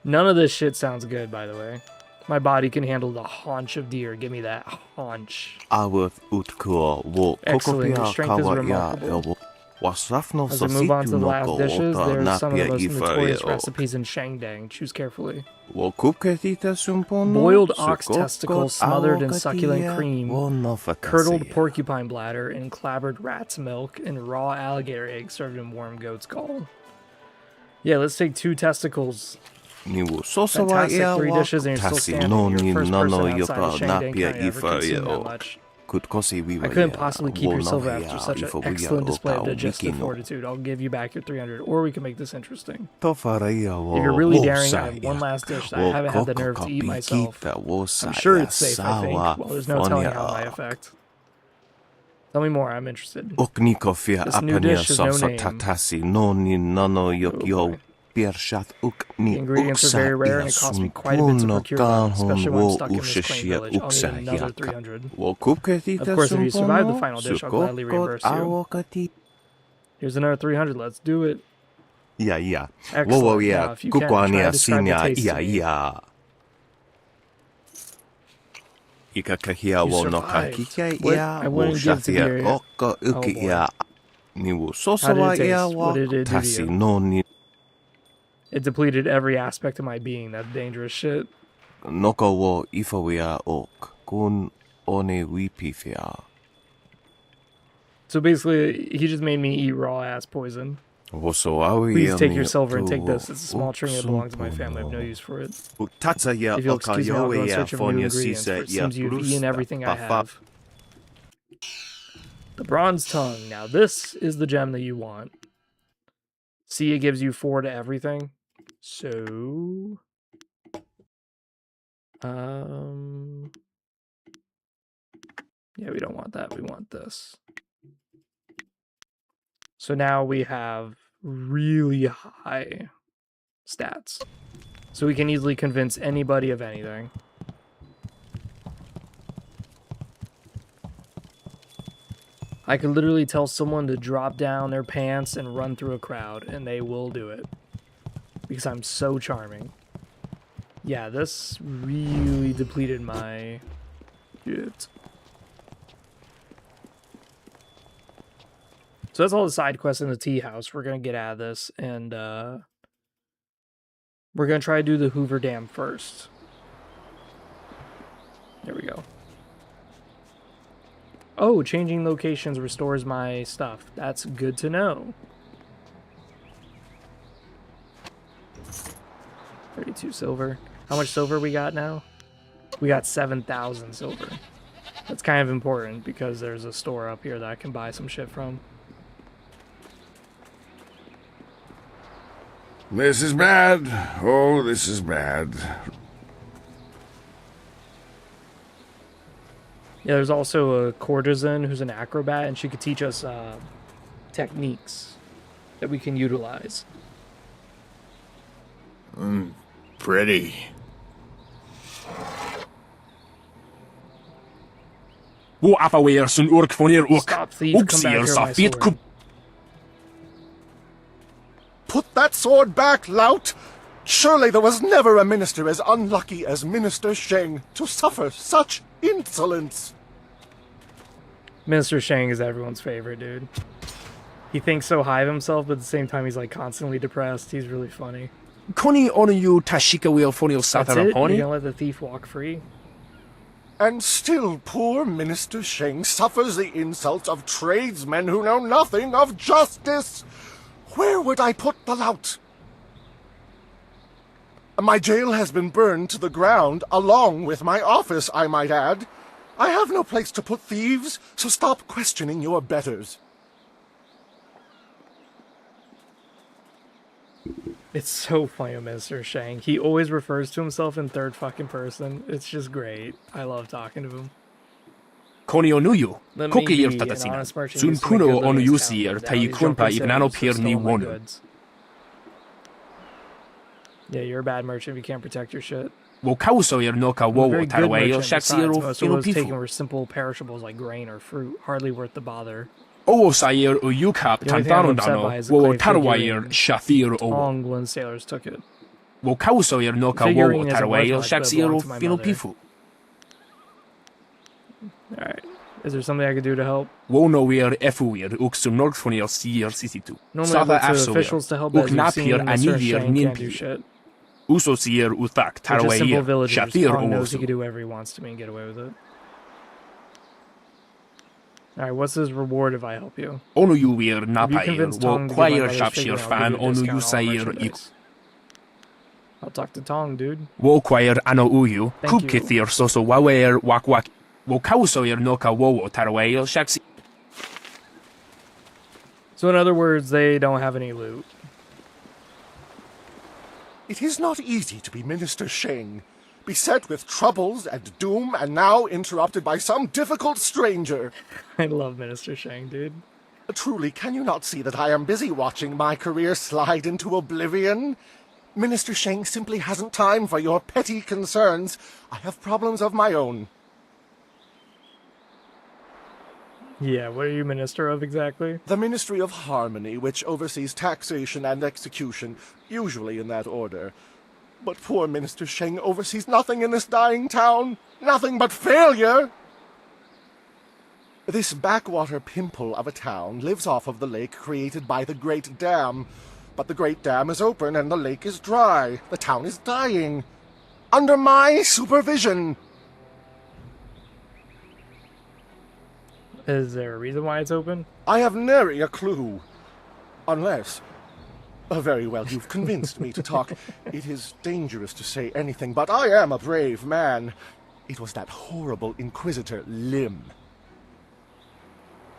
None of this shit sounds good, by the way. My body can handle the haunch of deer. Give me that haunch. Excellent. Your strength is remarkable. As we move on to the last dishes, there's some of the most notorious recipes in Shangdang. Choose carefully. Boiled ox testicle smothered in succulent cream, curdled porcupine bladder in clabbered rat's milk, and raw alligator egg served in warm goat's gall. Yeah, let's take 2 testicles. Fantastic 3 dishes and you're still standing. You're the first person outside of Shangdang County to ever consume that much. I couldn't possibly keep your silver after such an excellent display of digestive fortitude. I'll give you back your 300, or we can make this interesting. If you're really daring, I have one last dish that I haven't had the nerve to eat myself. I'm sure it's safe, I think. Well, there's no telling how it might affect. Tell me more, I'm interested. This new dish has no name. Oh, the ingredients are very rare and it costs me quite a bit to procure them, especially when I'm stuck in this quaint village. I'll need another 300. Of course, if you survive the final dish, I'll gladly reimburse you. Here's another 300, let's do it. Excellent. Now, if you can, try to describe the taste to me. You survived. What? I wouldn't give to hear it. Oh boy. How did it taste? What did it do to you? It depleted every aspect of my being. That's dangerous shit. So basically, he just made me eat raw ass poison. Please take your silver and take this. It's a small trinket that belongs to my family. I have no use for it. If you'll excuse me, I'll go in search of new ingredients, for it seems you've eaten everything I have. The bronze tongue. Now this is the gem that you want. See, it gives you 4 to everything. So... yeah, we don't want that. We want this. So now we have really high stats. So we can easily convince anybody of anything. I could literally tell someone to drop down their pants and run through a crowd, and they will do it. Because I'm so charming. Yeah, this really depleted my shit. So that's all the side quests in the tea house. We're going to get out of this, and we're going to try to do the Hoover Dam first. There we go. Oh, changing locations restores my stuff. That's good to know. 32 silver. How much silver we got now? We got 7,000 silver. That's kind of important because there's a store up here that I can buy some shit from. This is bad. Oh, this is bad. Yeah, there's also a courtesan who's an acrobat, and she could teach us techniques that we can utilize. Pretty. Stop, thief. Come back here, my sword. Put that sword back, lout! Surely there was never a minister as unlucky as Minister Sheng to suffer such insolence. Minister Sheng is everyone's favorite, dude. He thinks so high of himself, but at the same time he's like constantly depressed. He's really funny. That's it? You're gonna let the thief walk free? And still poor Minister Sheng suffers the insults of tradesmen who know nothing of justice. Where would I put the lout? My jail has been burned to the ground, along with my office, I might add. I have no place to put thieves, so stop questioning your betters. It's so funny, Mr. Shang. He always refers to himself in third fucking person. It's just great. I love talking to him. Let me be an honest merchant used to make good living in this town. Now these drunken sailors have stolen my goods. Yeah, you're a bad merchant if you can't protect your shit. I'm a very good merchant. Besides, most of what was taken were simple perishables like grain or fruit, hardly worth the bother. The only thing I'm upset by is the clay figurine. Tong when sailors took it. The figurine isn't worth much, but it belonged to my mother. Alright. Is there something I could do to help? Normally I go to officials to help, as you've seen, Mr. Shang can't do shit. We're just simple villagers. Tong knows he can do whatever he wants to me and get away with it. Alright, what's his reward if I help you? If you convince Tong to give my mother's figure, I'll give you a discount on all merchandise. I'll talk to Tong, dude. Thank you. So in other words, they don't have any loot. It is not easy to be Minister Sheng, beset with troubles and doom, and now interrupted by some difficult stranger. I love Minister Sheng, dude. Truly, can you not see that I am busy watching my career slide into oblivion? Minister Sheng simply hasn't time for your petty concerns. I have problems of my own. Yeah, what are you minister of exactly? The Ministry of Harmony, which oversees taxation and execution, usually in that order. But poor Minister Sheng oversees nothing in this dying town. Nothing but failure! This backwater pimple of a town lives off of the lake created by the Great Dam. But the Great Dam is open and the lake is dry. The town is dying. Under my supervision. Is there a reason why it's open? I have nary a clue. Unless... very well, you've convinced me to talk. It is dangerous to say anything, but I am a brave man. It was that horrible Inquisitor, Lim.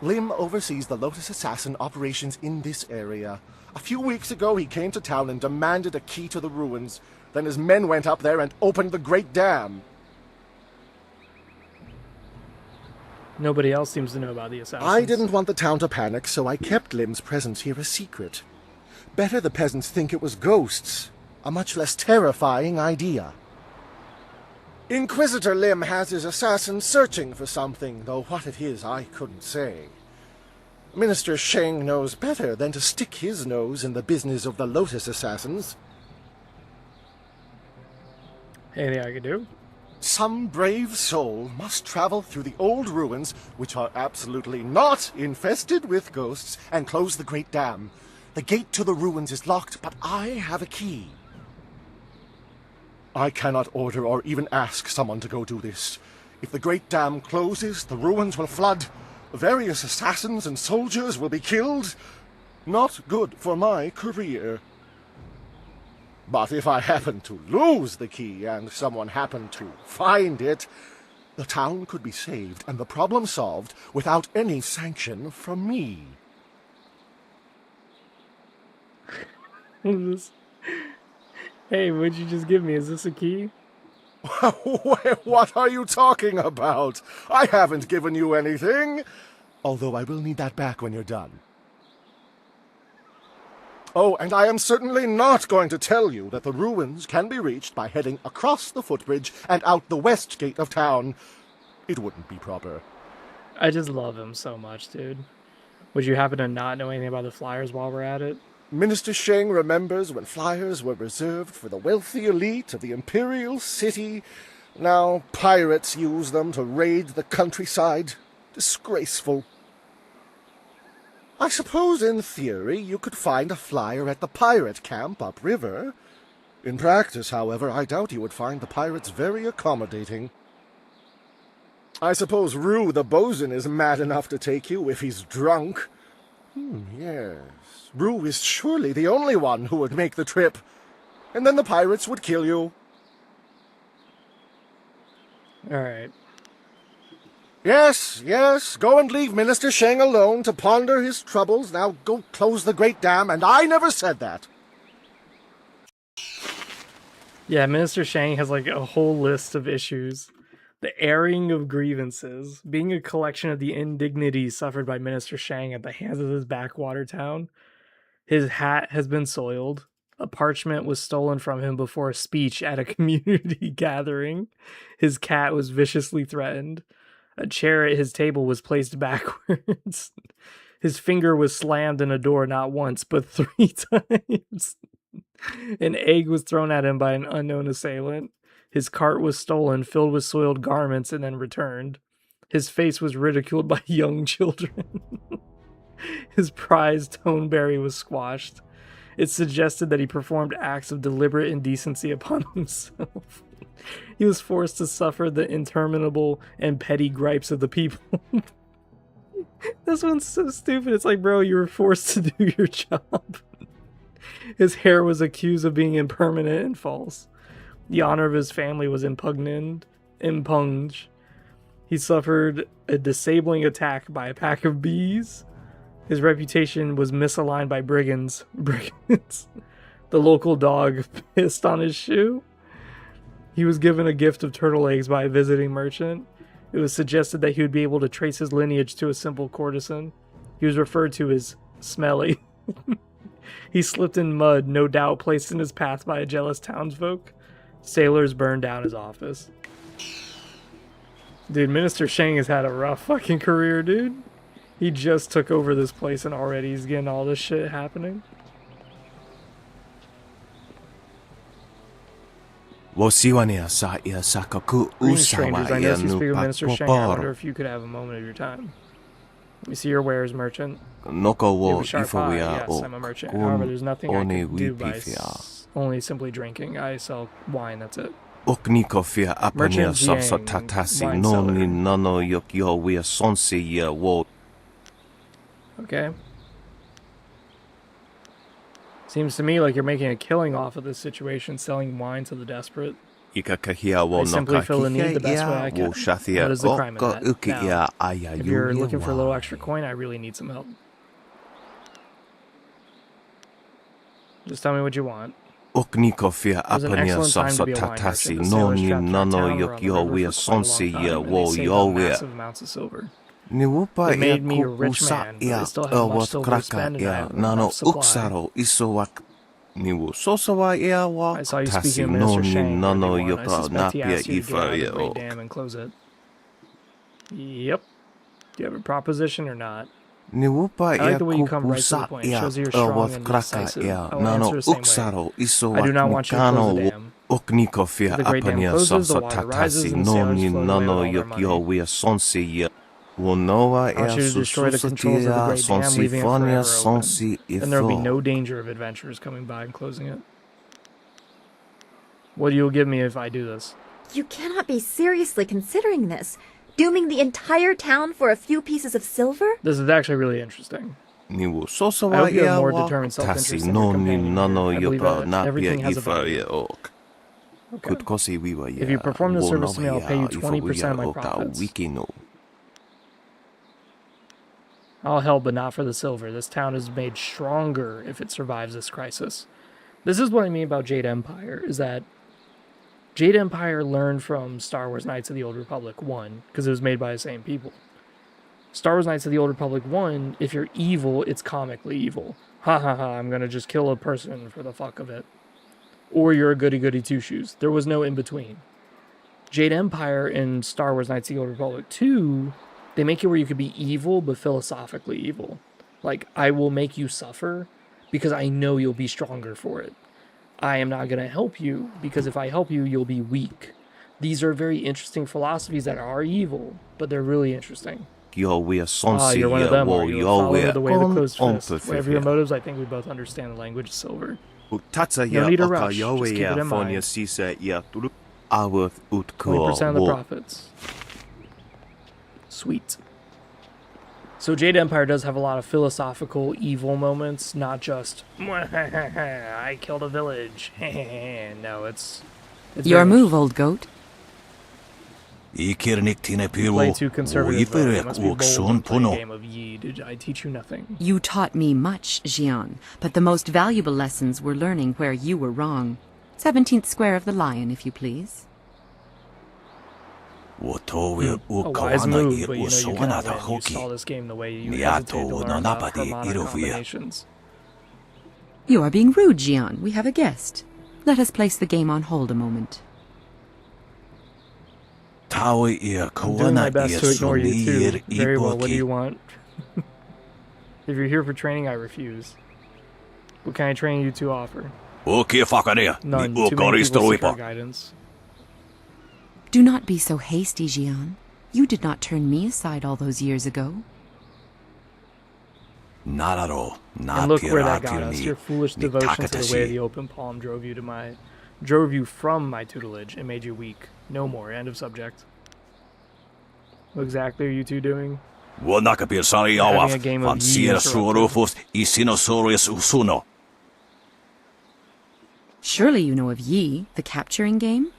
Lim oversees the Lotus Assassin operations in this area. A few weeks ago, he came to town and demanded a key to the ruins. Then his men went up there and opened the Great Dam. Nobody else seems to know about the assassins. I didn't want the town to panic, so I kept Lim's presence here a secret. Better the peasants think it was ghosts. A much less terrifying idea. Inquisitor Lim has his assassins searching for something, though what it is I couldn't say. Minister Sheng knows better than to stick his nose in the business of the Lotus Assassins. Anything I could do? Some brave soul must travel through the old ruins, which are absolutely not infested with ghosts, and close the Great Dam. The gate to the ruins is locked, but I have a key. I cannot order or even ask someone to go do this. If the Great Dam closes, the ruins will flood. Various assassins and soldiers will be killed. Not good for my career. But if I happen to lose the key and someone happened to find it, the town could be saved and the problem solved without any sanction from me. Hey, what'd you just give me? Is this a key? What are you talking about? I haven't given you anything. Although I will need that back when you're done. Oh, and I am certainly not going to tell you that the ruins can be reached by heading across the footbridge and out the west gate of town. It wouldn't be proper. I just love him so much, dude. Would you happen to not know anything about the flyers while we're at it? Minister Sheng remembers when flyers were reserved for the wealthy elite of the Imperial City. Now pirates use them to raid the countryside. Disgraceful. I suppose in theory you could find a flyer at the pirate camp upriver. In practice, however, I doubt you would find the pirates very accommodating. I suppose Rue the bosun is mad enough to take you if he's drunk. Yes. Rue is surely the only one who would make the trip. And then the pirates would kill you. Alright. Yes, yes, go and leave Minister Sheng alone to ponder his troubles. Now go close the Great Dam, and I never said that. Yeah, Minister Shang has like a whole list of issues. The airing of grievances, being a collection of the indignities suffered by Minister Shang at the hands of this backwater town. His hat has been soiled. A parchment was stolen from him before a speech at a community gathering. His cat was viciously threatened. A chair at his table was placed backwards. His finger was slammed in a door not once, but 3 times. An egg was thrown at him by an unknown assailant. His cart was stolen, filled with soiled garments, and then returned. His face was ridiculed by young children. His prized toneberry was squashed. It suggested that he performed acts of deliberate indecency upon himself. He was forced to suffer the interminable and petty gripes of the people. This one's so stupid. It's like, bro, you were forced to do your job. His hair was accused of being impermanent and false. The honor of his family was impugned. He suffered a disabling attack by a pack of bees. His reputation was misaligned by brigands. The local dog pissed on his shoe. He was given a gift of turtle eggs by a visiting merchant. It was suggested that he would be able to trace his lineage to a simple courtesan. He was referred to as Smelly. He slipped in mud, no doubt placed in his path by a jealous townsfolk. Sailors burned down his office. Dude, Minister Shang has had a rough fucking career, dude. He just took over this place and already he's getting all this shit happening. Greetings, Strangers, I know you speak with Minister Shang. I wonder if you could have a moment of your time. Let me see your wares, merchant. You have a sharp eye. Yes, I'm a merchant. However, there's nothing I can do by only simply drinking. I sell wine, that's it. Merchant Jiang, wine seller. Okay. Seems to me like you're making a killing off of this situation, selling wine to the desperate. I simply fill the need the best way I can. What is the crime in that? Now, if you're looking for a little extra coin, I really need some help. Just tell me what you want. There's an excellent time to be a wine merchant. The sailors trapped our town were on the river for quite a long time, and they saved up massive amounts of silver. They made me a rich man, but I still have much silver to spend, and I have enough supply. I saw you speaking of Minister Shang. I suspect he asked you to get out of the Great Dam and close it. Yep. Do you have a proposition or not? I like the way you come right to the point. It shows that you're strong and decisive. I'll answer the same way. I do not want you to close the dam. If the Great Dam closes, the water rises and sailors float away with all their money. I want you to destroy the controls of the Great Dam, leaving it forever open. Then there will be no danger of adventurers coming by and closing it. What do you give me if I do this? You cannot be seriously considering this. Dooming the entire town for a few pieces of silver? This is actually really interesting. I hope you have more determined self-interest in your companion here. I believe that everything has a value. Okay. If you perform the service to me, I'll pay you 20% of my profits. All hell, but not for the silver. This town is made stronger if it survives this crisis. This is what I mean about Jade Empire, is that Jade Empire learned from Star Wars Knights of the Old Republic 1, because it was made by the same people. Star Wars Knights of the Old Republic 1, if you're evil, it's comically evil. Ha ha ha, I'm gonna just kill a person for the fuck of it. Or you're a goody-goody two-shoes. There was no in-between. Jade Empire in Star Wars Knights of the Old Republic 2... they make it where you could be evil, but philosophically evil. Like, I will make you suffer because I know you'll be stronger for it. I am not going to help you because if I help you, you'll be weak. These are very interesting philosophies that are evil, but they're really interesting. You're one of them, where you follow the way of the closed fist. Whatever your motives, I think we both understand the language of silver. No need to rush, just keep it in mind. 20% of the profits. Sweet. So Jade Empire does have a lot of philosophical evil moments, not just I killed a village. No, it's your move, old goat. Play too conservative. It must be bold and play a game of Yi. Did I teach you nothing? You taught me much, Jian, but the most valuable lessons were learning where you were wrong. 17th square of the Lion, if you please. A wise move, but you know you cannot win. You saw this game the way you hesitated to learn about harmonic combinations. You are being rude, Jian. We have a guest. Let us place the game on hold a moment. I'm doing my best to ignore you too. Very well, what do you want? If you're here for training, I refuse. What kind of training you two offer? None. Too many people seek our guidance. Do not be so hasty, Jian. You did not turn me aside all those years ago. Not at all. And look where that got us. Your foolish devotion to the way of the open palm drove you from my tutelage and made you weak. No more. End of subject. What exactly are you two doing? Having a game of Surely you know of Yi, the capturing game?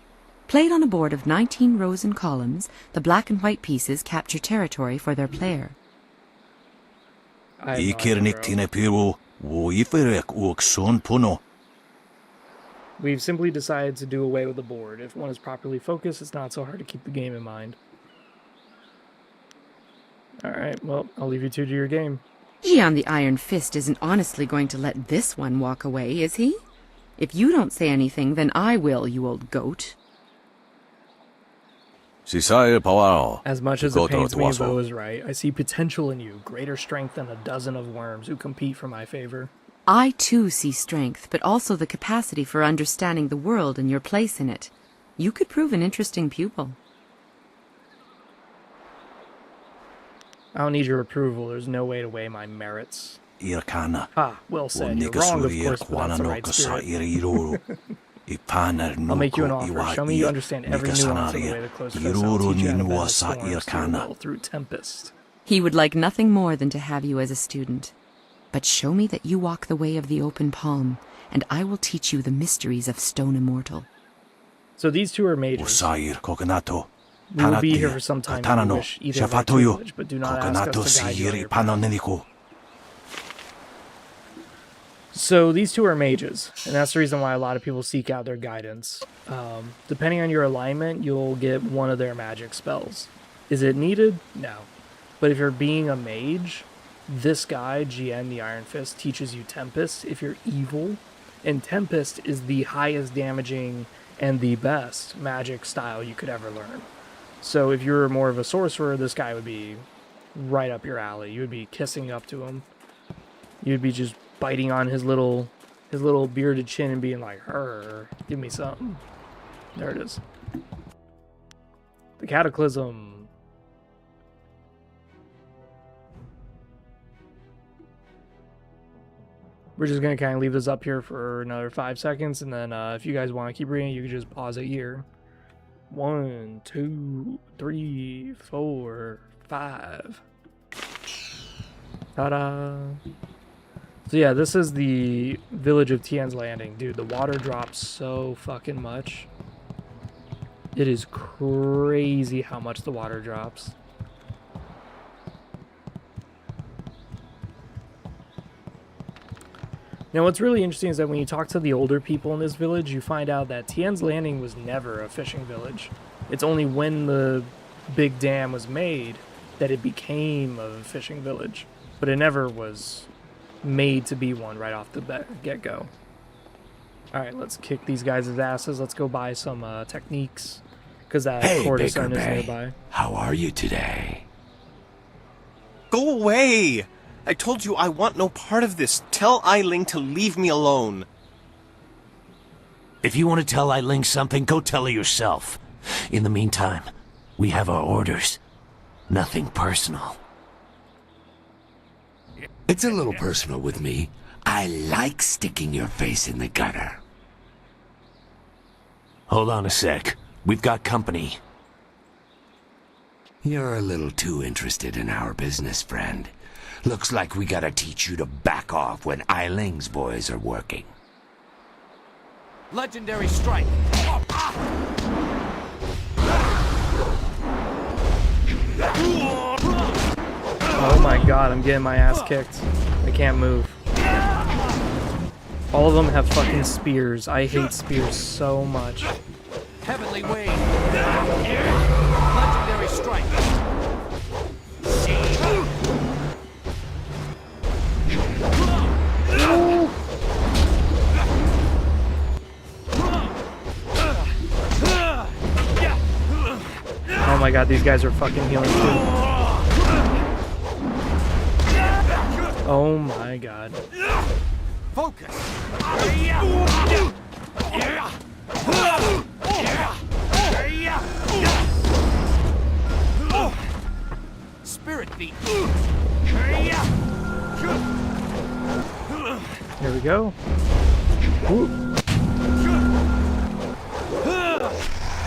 Played on a board of 19 rows and columns, the black and white pieces capture territory for their player. We've simply decided to do away with the board. If one is properly focused, it's not so hard to keep the game in mind. Alright, well, I'll leave you two to your game. Jian the Iron Fist isn't honestly going to let this one walk away, is he? If you don't say anything, then I will, you old goat. As much as it pains me, Vo is right. I see potential in you, greater strength than a dozen of worms who compete for my favor. I too see strength, but also the capacity for understanding the world and your place in it. You could prove an interesting pupil. I don't need your approval. There's no way to weigh my merits. Ah, well said. You're wrong, of course, but that's the right spirit. I'll make you an offer. Show me you understand every nuance of the way the close fist. I'll teach you how to bend storms through Tempest. He would like nothing more than to have you as a student. But show me that you walk the way of the open palm, and I will teach you the mysteries of Stone Immortal. So these two are mages. We will be here for some time if you wish either of our tutelage, but do not ask us to guide you on your path. So these two are mages, and that's the reason why a lot of people seek out their guidance. Depending on your alignment, you'll get one of their magic spells. Is it needed? No. But if you're being a mage, this guy, GN the Iron Fist, teaches you Tempest if you're evil, and Tempest is the highest damaging and the best magic style you could ever learn. So if you're more of a sorcerer, this guy would be right up your alley. You would be kissing up to him. You'd be just biting on his little bearded chin and being like, give me something. There it is. The Cataclysm. We're just going to kind of leave this up here for another 5 seconds, and then if you guys want to keep reading, you can just pause it here. 1, 2, 3, 4, 5. Ta-da! So yeah, this is the village of Tian's Landing. Dude, the water drops so fucking much. It is crazy how much the water drops. Now, what's really interesting is that when you talk to the older people in this village, you find out that Tian's Landing was never a fishing village. It's only when the big dam was made that it became a fishing village. But it never was made to be one right off the get-go. Alright, let's kick these guys' asses. Let's go buy some techniques. Because that courtesan is nearby. How are you today? Go away! I told you I want no part of this. Tell Ailing to leave me alone. If you want to tell Ailing something, go tell her yourself. In the meantime, we have our orders. Nothing personal. It's a little personal with me. I like sticking your face in the gutter. Hold on a sec. We've got company. You're a little too interested in our business, friend. Looks like we gotta teach you to back off when Ailing's boys are working. Legendary strike! Oh my god, I'm getting my ass kicked. I can't move. All of them have fucking spears. I hate spears so much. Heavenly wave! Legendary strike! Oh my god, these guys are fucking healing too. Oh my god. Focus! we go. Ooh.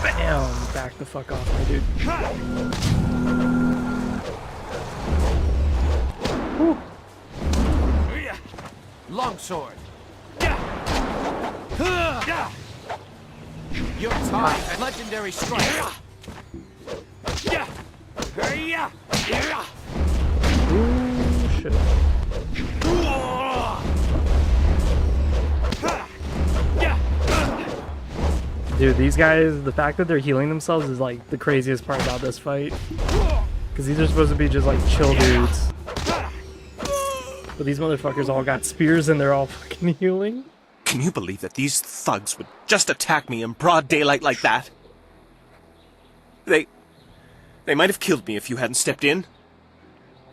Bam! Back the fuck off me, dude. Woo. Longsword. Your time, legendary strike. Ooh, shit. Dude, these guys, the fact that they're healing themselves is like the craziest part about this fight. Because these are supposed to be just like chill dudes. But these motherfuckers all got spears and they're all fucking healing. Can you believe that these thugs would just attack me in broad daylight like that? They might have killed me if you hadn't stepped in.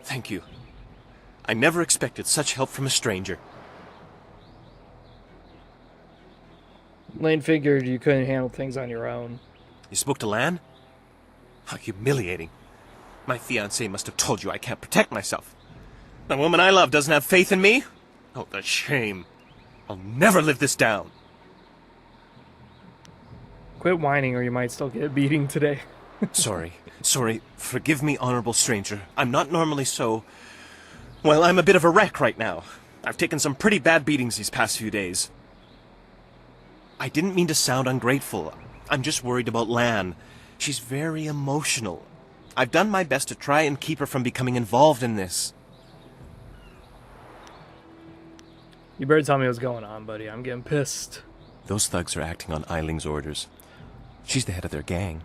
Thank you. I never expected such help from a stranger. Lane figured you couldn't handle things on your own. You spoke to Lan? How humiliating. My fiancé must have told you I can't protect myself. The woman I love doesn't have faith in me? Oh, the shame. I'll never live this down. Quit whining or you might still get a beating today. Sorry. Forgive me, honorable stranger. I'm not normally so... Well, I'm a bit of a wreck right now. I've taken some pretty bad beatings these past few days. I didn't mean to sound ungrateful. I'm just worried about Lan. She's very emotional. I've done my best to try and keep her from becoming involved in this. You better tell me what's going on, buddy. I'm getting pissed. Those thugs are acting on Eiling's orders. She's the head of their gang.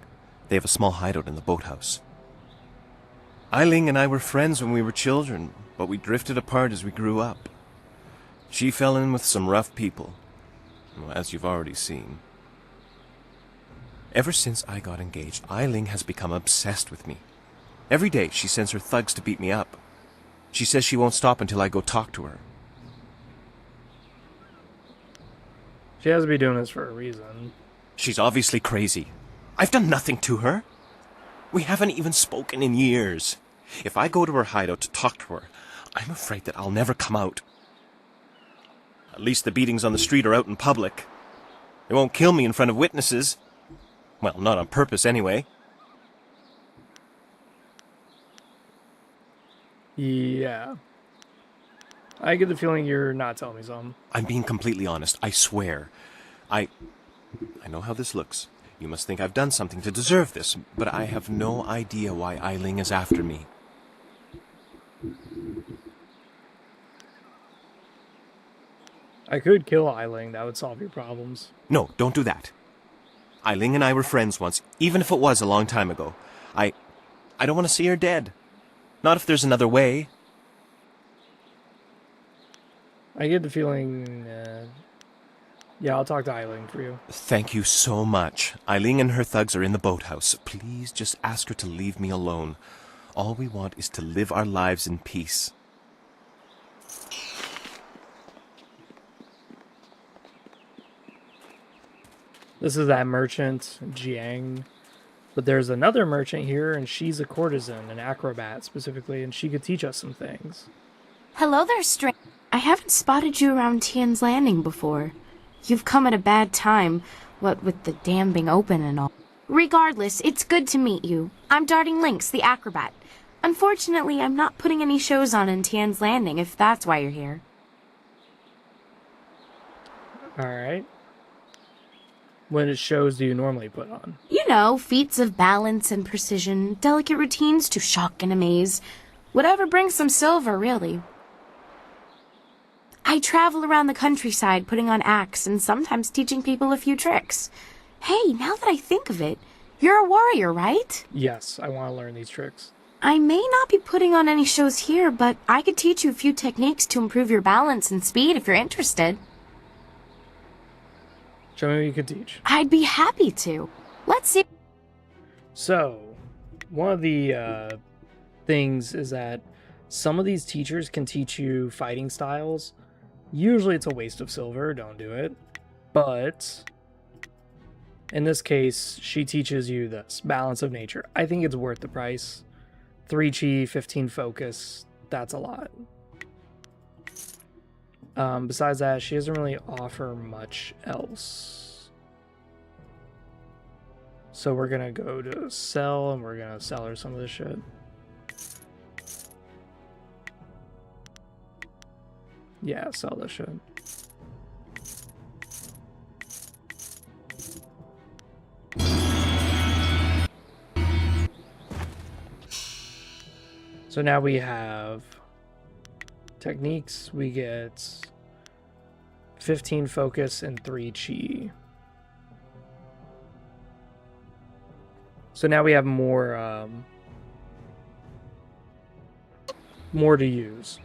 They have a small hideout in the boathouse. Eiling and I were friends when we were children, but we drifted apart as we grew up. She fell in with some rough people, as you've already seen. Ever since I got engaged, Eiling has become obsessed with me. Every day she sends her thugs to beat me up. She says she won't stop until I go talk to her. She has to be doing this for a reason. She's obviously crazy. I've done nothing to her. We haven't even spoken in years. If I go to her hideout to talk to her, I'm afraid that I'll never come out. At least the beatings on the street are out in public. They won't kill me in front of witnesses. Well, not on purpose anyway. Yeah. I get the feeling you're not telling me something. I'm being completely honest, I swear. I know how this looks. You must think I've done something to deserve this, but I have no idea why Eiling is after me. I could kill Eiling. That would solve your problems. No, don't do that. Eiling and I were friends once, even if it was a long time ago. I don't want to see her dead. Not if there's another way. I get the feeling... Yeah, I'll talk to Eiling for you. Thank you so much. Eiling and her thugs are in the boathouse. Please just ask her to leave me alone. All we want is to live our lives in peace. This is that merchant, Jiang. But there's another merchant here, and she's a courtesan, an acrobat specifically, and she could teach us some things. Hello there, stranger. I haven't spotted you around Tian's Landing before. You've come at a bad time, what with the dam being open and all. Regardless, it's good to meet you. I'm Darting Lynx, the acrobat. Unfortunately, I'm not putting any shows on in Tian's Landing, if that's why you're here. Alright. What shows do you normally put on? You know, feats of balance and precision, delicate routines to shock and amaze. Whatever brings some silver, really. I travel around the countryside putting on acts and sometimes teaching people a few tricks. Hey, now that I think of it, you're a warrior, right? Yes, I want to learn these tricks. I may not be putting on any shows here, but I could teach you a few techniques to improve your balance and speed if you're interested. Show me what you could teach. I'd be happy to. Let's see. So, one of the things is that some of these teachers can teach you fighting styles. Usually it's a waste of silver, don't do it. But in this case, she teaches you this, balance of nature. I think it's worth the price. 3 chi, 15 focus, that's a lot. Besides that, she doesn't really offer much else. So we're gonna go to sell, and we're gonna sell her some of this shit. Yeah, sell this shit. So now we have techniques. We get 15 focus and 3 chi. So now we have more to use.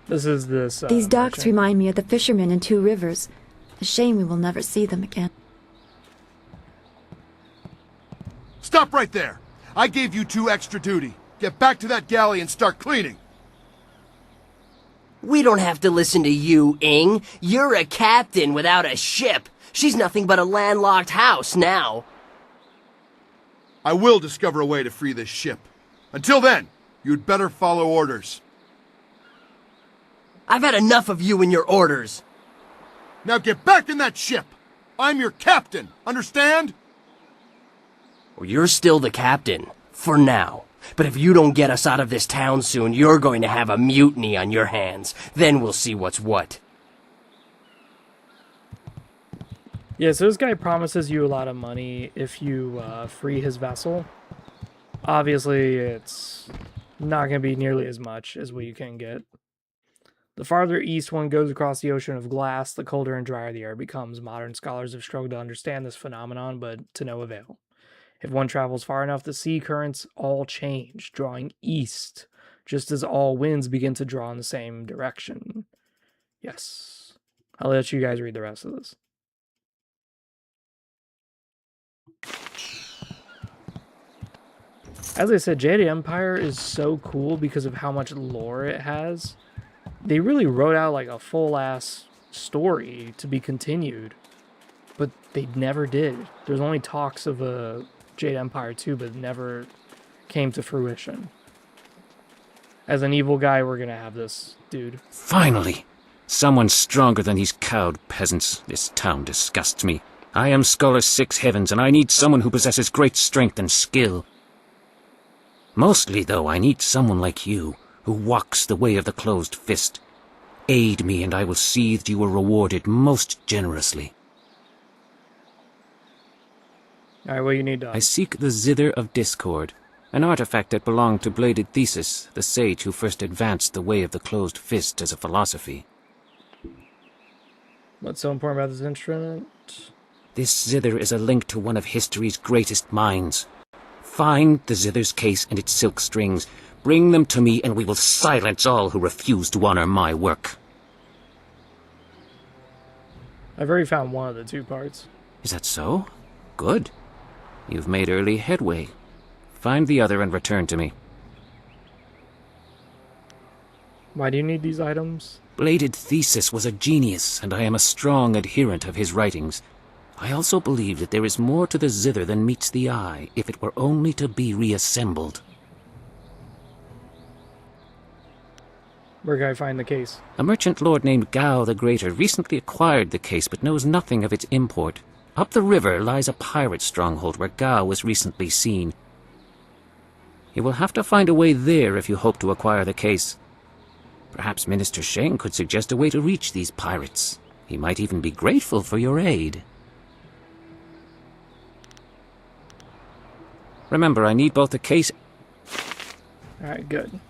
This is this. These docks merchant. remind me of the fishermen in Two Rivers. A shame we will never see them again. Stop right there! I gave you 2 extra duty. Get back to that galley and start cleaning. We don't have to listen to you, Ing. You're a captain without a ship. She's nothing but a landlocked house now. I will discover a way to free this ship. Until then, you'd better follow orders. I've had enough of you and your orders. Now get back in that ship! I'm your captain, understand? Well, you're still the captain, for now. But if you don't get us out of this town soon, you're going to have a mutiny on your hands. Then we'll see what's what. Yeah, so this guy promises you a lot of money if you free his vessel. Obviously, it's not going to be nearly as much as what you can get. The farther east one goes across the ocean of glass, the colder and drier the air becomes. Modern scholars have struggled to understand this phenomenon, but to no avail. If one travels far enough, the sea currents all change, drawing east, just as all winds begin to draw in the same direction. Yes. I'll let you guys read the rest of this. As I said, Jade Empire is so cool because of how much lore it has. They really wrote out like a full-ass story to be continued, but they never did. There's only talks of a Jade Empire 2, but it never came to fruition. As an evil guy, we're gonna have this dude. Finally! Someone stronger than these cowed peasants. This town disgusts me. I am Scholar Six Heavens, and I need someone who possesses great strength and skill. Mostly, though, I need someone like you, who walks the way of the closed fist. Aid me, and I will see that you are rewarded most generously. Alright, what you need done? I seek the Zither of Discord, an artifact that belonged to Bladed Thesis, the sage who first advanced the way of the closed fist as a philosophy. What's so important about this instrument? This Zither is a link to one of history's greatest minds. Find the Zither's case and its silk strings. Bring them to me, and we will silence all who refuse to honor my work. I've already found one of the 2 parts. Is that so? Good. You've made early headway. Find the other and return to me. Why do you need these items? Bladed Thesis was a genius, and I am a strong adherent of his writings. I also believe that there is more to the Zither than meets the eye, if it were only to be reassembled. Where can I find the case? A merchant lord named Gao the Greater recently acquired the case, but knows nothing of its import. Up the river lies a pirate stronghold where Gao was recently seen. You will have to find a way there if you hope to acquire the case. Perhaps Minister Sheng could suggest a way to reach these pirates. He might even be grateful for your aid. Remember, I need both the case... Alright, good.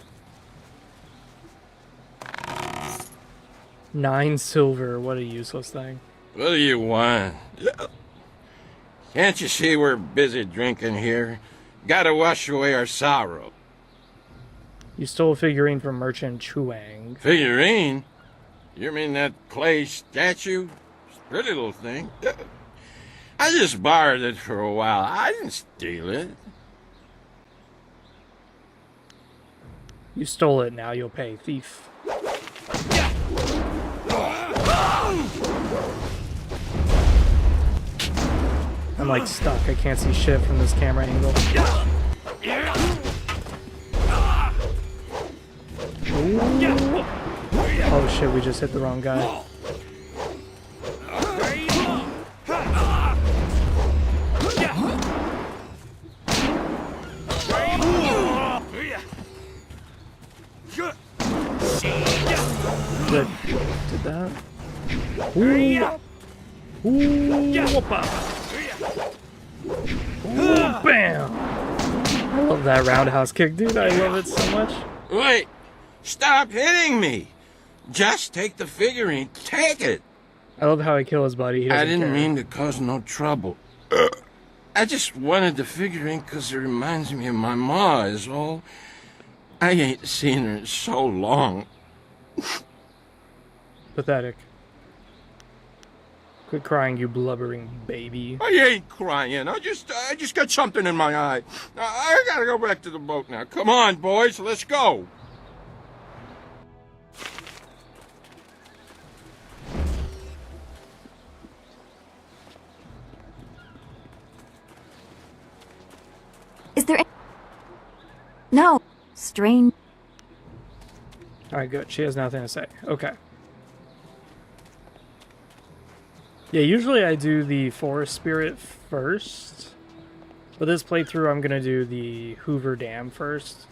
9 silver, what a useless thing. What do you want? Can't you see we're busy drinking here? Gotta wash away our sorrow. You stole a figurine from Merchant Chuang. Figurine? You mean that clay statue? It's a pretty little thing. I just borrowed it for a while. I didn't steal it. You stole it, now you'll pay, thief. I'm like stuck, I can't see shit from this camera angle. Ooh. Oh shit, we just hit the wrong guy. Good. Did that. Ooh. Ooh. Whoopa. Ooh, bam. I love that roundhouse kick, dude. I love it so much. Wait! Stop hitting me! Just take the figurine. Take it! I love how I kill his buddy. He I doesn't didn't care. mean to cause no trouble. I just wanted the figurine because it reminds me of my ma is all. I ain't seen her in so long. Pathetic. Quit crying, you blubbering baby. I ain't crying. I just got something in my eye. I gotta go back to the boat now. Come on, boys, let's go. Is there No. Strange. Alright, good. She has nothing to say. Okay. Yeah, usually I do the forest spirit first. But this playthrough, I'm going to do the Hoover Dam first.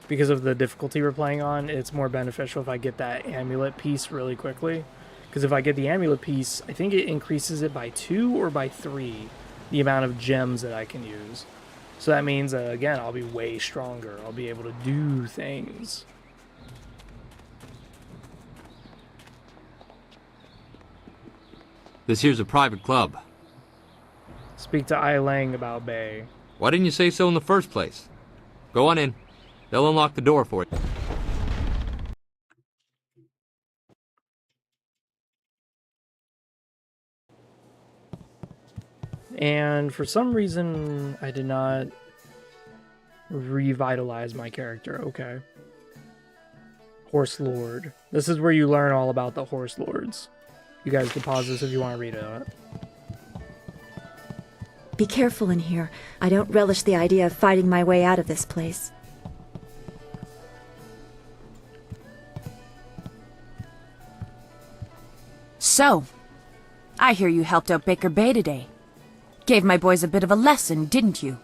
Because of the difficulty we're playing on, it's more beneficial if I get that amulet piece really quickly. Because if I get the amulet piece, I think it increases it by 2 or by 3, the amount of gems that I can use. So that means, again, I'll be way stronger. I'll be able to do things. This here's a private club. Speak to Ai Lang about Bay. Why didn't you say so in the first place? Go on in. They'll unlock the door for you. And for some reason, I did not revitalize my character. Okay. Horse Lord. This is where you learn all about the Horse Lords. You guys can pause this if you want to read it. Be careful in here. I don't relish the idea of fighting my way out of this place. So, I hear you helped out Baker Bay today. Gave my boys a bit of a lesson, didn't you?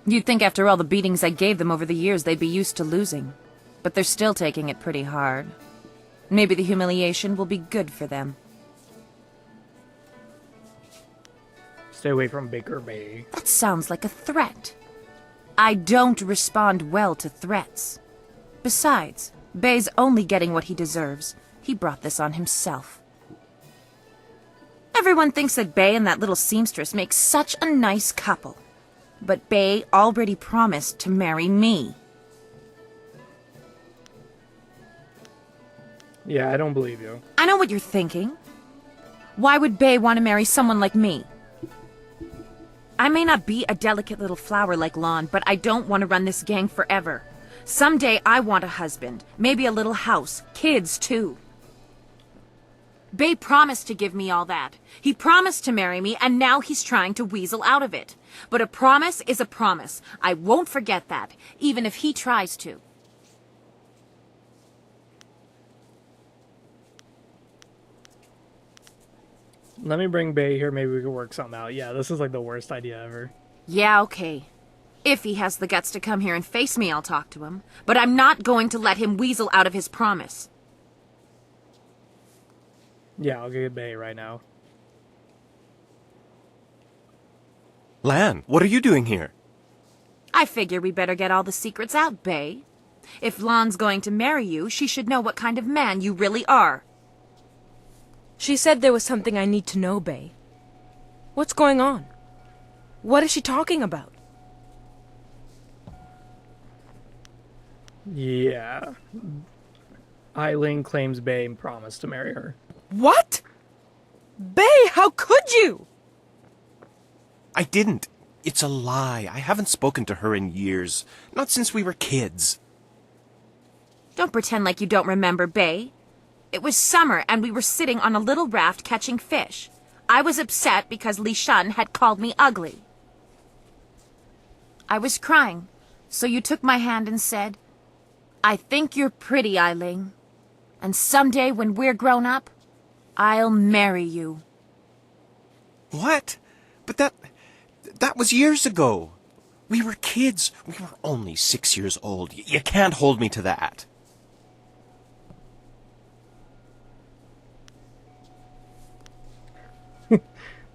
You'd think after all the beatings I gave them over the years they'd be used to losing. But they're still taking it pretty hard. Maybe the humiliation will be good for them. Stay away from Baker Bay. That sounds like a threat. I don't respond well to threats. Besides, Bay's only getting what he deserves. He brought this on himself. Everyone thinks that Bay and that little seamstress make such a nice couple. But Bay already promised to marry me. Yeah, I don't believe you. I know what you're thinking. Why would Bay want to marry someone like me? I may not be a delicate little flower like Lon, but I don't want to run this gang forever. Someday I want a husband, maybe a little house, kids too. Bay promised to give me all that. He promised to marry me, and now he's trying to weasel out of it. But a promise is a promise. I won't forget that, even if he tries to. Let me bring Bay here. Maybe we can work something out. Yeah, this is like the worst idea ever. Yeah, okay. If he has the guts to come here and face me, I'll talk to him. But I'm not going to let him weasel out of his promise. Yeah, I'll get Bay right now. Lan, what are you doing here? I figure we better get all the secrets out, Bay. If Lon's going to marry you, she should know what kind of man you really are. She said there was something I need to know, Bay. What's going on? What is she talking about? Yeah. Ai Ling claims Bay promised to marry her. What? Bay, how could you? I didn't. It's a lie. I haven't spoken to her in years. Not since we were kids. Don't pretend like you don't remember, Bay. It was summer, and we were sitting on a little raft catching fish. I was upset because Li Shan had called me ugly. I was crying, so you took my hand and said, I think you're pretty, Eiling. And someday when we're grown up, I'll marry you. What? But that was years ago. We were kids. We were only 6 years old. You can't hold me to that.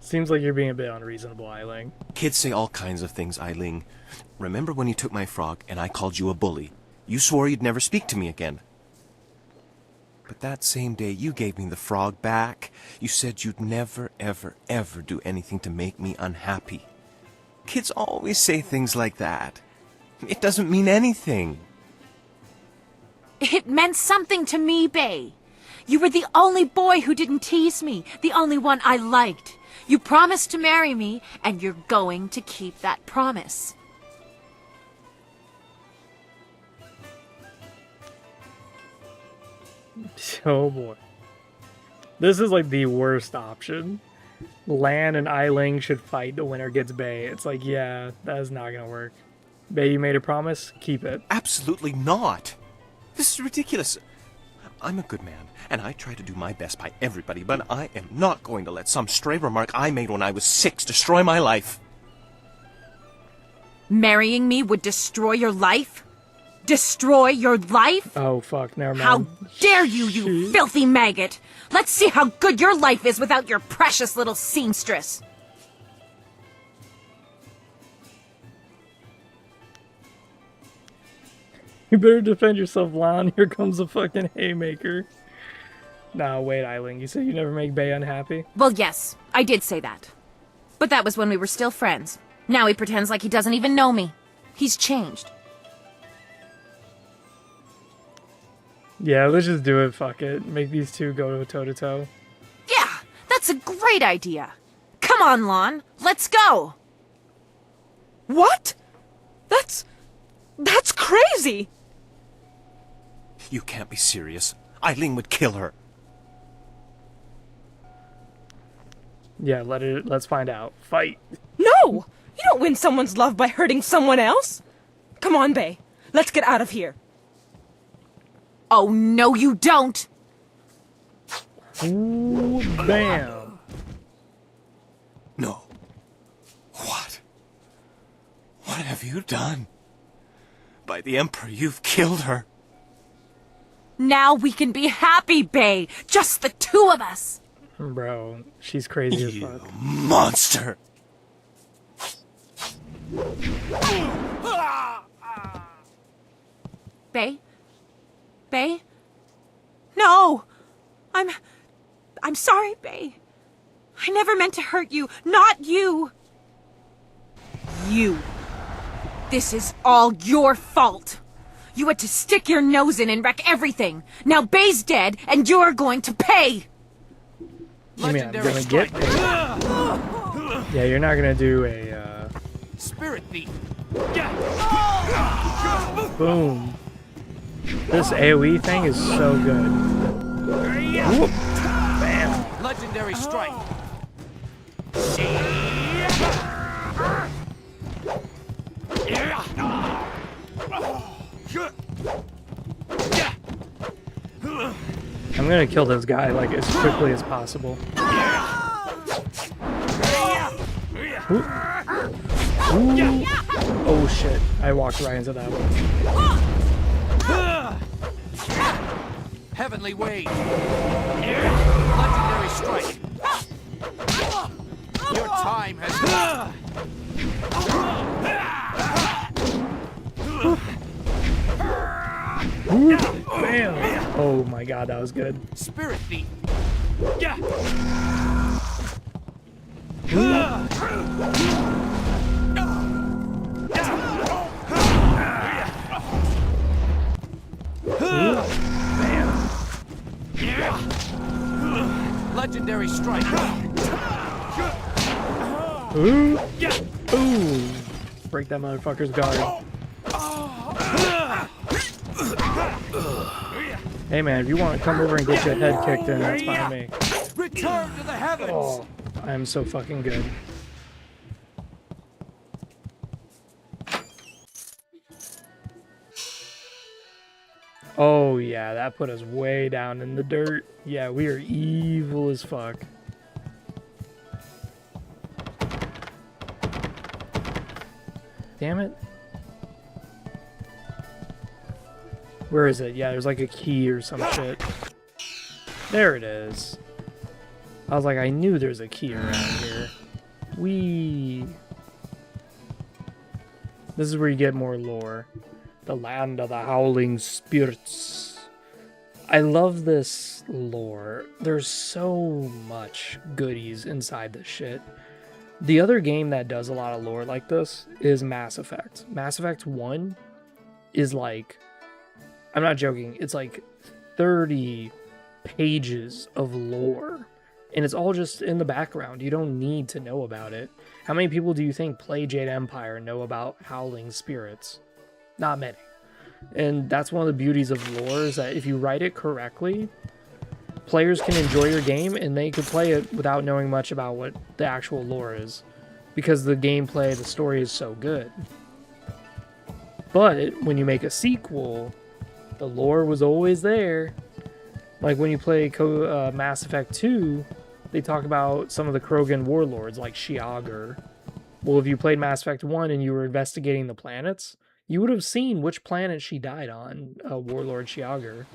Seems like you're being a bit unreasonable, Eiling. Kids say all kinds of things, Eiling. Remember when you took my frog and I called you a bully? You swore you'd never speak to me again. But that same day you gave me the frog back. You said you'd never, ever, ever do anything to make me unhappy. Kids always say things like that. It doesn't mean anything. It meant something to me, Bay. You were the only boy who didn't tease me, the only one I liked. You promised to marry me, and you're going to keep that promise. Oh boy. This is like the worst option. Lan and Eiling should fight. The winner gets Bay. It's like, yeah, that is not gonna work. Bay, you made a promise. Keep it. Absolutely not. This is ridiculous. I'm a good man, and I try to do my best by everybody, but I am not going to let some stray remark I made when I was 6 destroy my life. Marrying me would destroy your life? Destroy your life? Oh, fuck, never mind. How dare you, you filthy maggot! Let's see how good your life is without your precious little seamstress! You better defend yourself, Lan. Here comes a fucking haymaker. Nah, wait, Eiling. You said you never make Bay unhappy? Well, yes, I did say that. But that was when we were still friends. Now he pretends like he doesn't even know me. He's changed. Yeah, let's just do it. Fuck it. Make these two go toe-to-toe. Yeah, that's a great idea. Come on, Lon. Let's go. What? That's crazy. You can't be serious. Eileen would kill her. Yeah, let's find out. Fight. No! You don't win someone's love by hurting someone else. Come on, Bay. Let's get out of here. Oh, no you don't! Ooh, bam. No. What? What have you done? By the Emperor, you've killed her. Now we can be happy, Bay. Just the two of us. Bro, she's crazy as fuck. Monster. Bay? Bay? No! I'm sorry, Bay. I never meant to hurt you. Not you! You. This is all your fault. You had to stick your nose in and wreck everything. Now Bay's dead, and you're going to pay! You mean I'm gonna get paid? Yeah, you're not gonna do a, Spirit thief. Boom. This AoE thing is so good. Whoop. Bam. Legendary strike. I'm gonna kill this guy like as quickly as possible. Ooh. Ooh. Oh shit, I walked right into that one. Heavenly wave. Legendary strike. Your time has come. Ooh. Bam. Oh my god, that was good. Spirit thief. Legendary strike. Ooh. Ooh. Break that motherfucker's guard. Hey man, if you want to come over and get your head kicked in, that's fine with me. Return to the heavens. Oh, I am so fucking good. Oh yeah, that put us way down in the dirt. Yeah, we are evil as fuck. Damn it. Where is it? Yeah, there's like a key or some shit. There it is. I was like, I knew there's a key around here. Whee! This is where you get more lore. The land of the howling spirits. I love this lore. There's so much goodies inside this shit. The other game that does a lot of lore like this is Mass Effect. Mass Effect 1 is like, I'm not joking, it's like 30 pages of lore. And it's all just in the background. You don't need to know about it. How many people do you think play Jade Empire and know about howling spirits? Not many. And that's one of the beauties of lore, is that if you write it correctly, players can enjoy your game and they could play it without knowing much about what the actual lore is. Because the gameplay, the story is so good. But when you make a sequel, the lore was always there. Like when you play Mass Effect 2, they talk about some of the Krogan warlords like Shiagar. Well, if you played Mass Effect 1 and you were investigating the planets, you would have seen which planet she died on, Warlord Shiagar.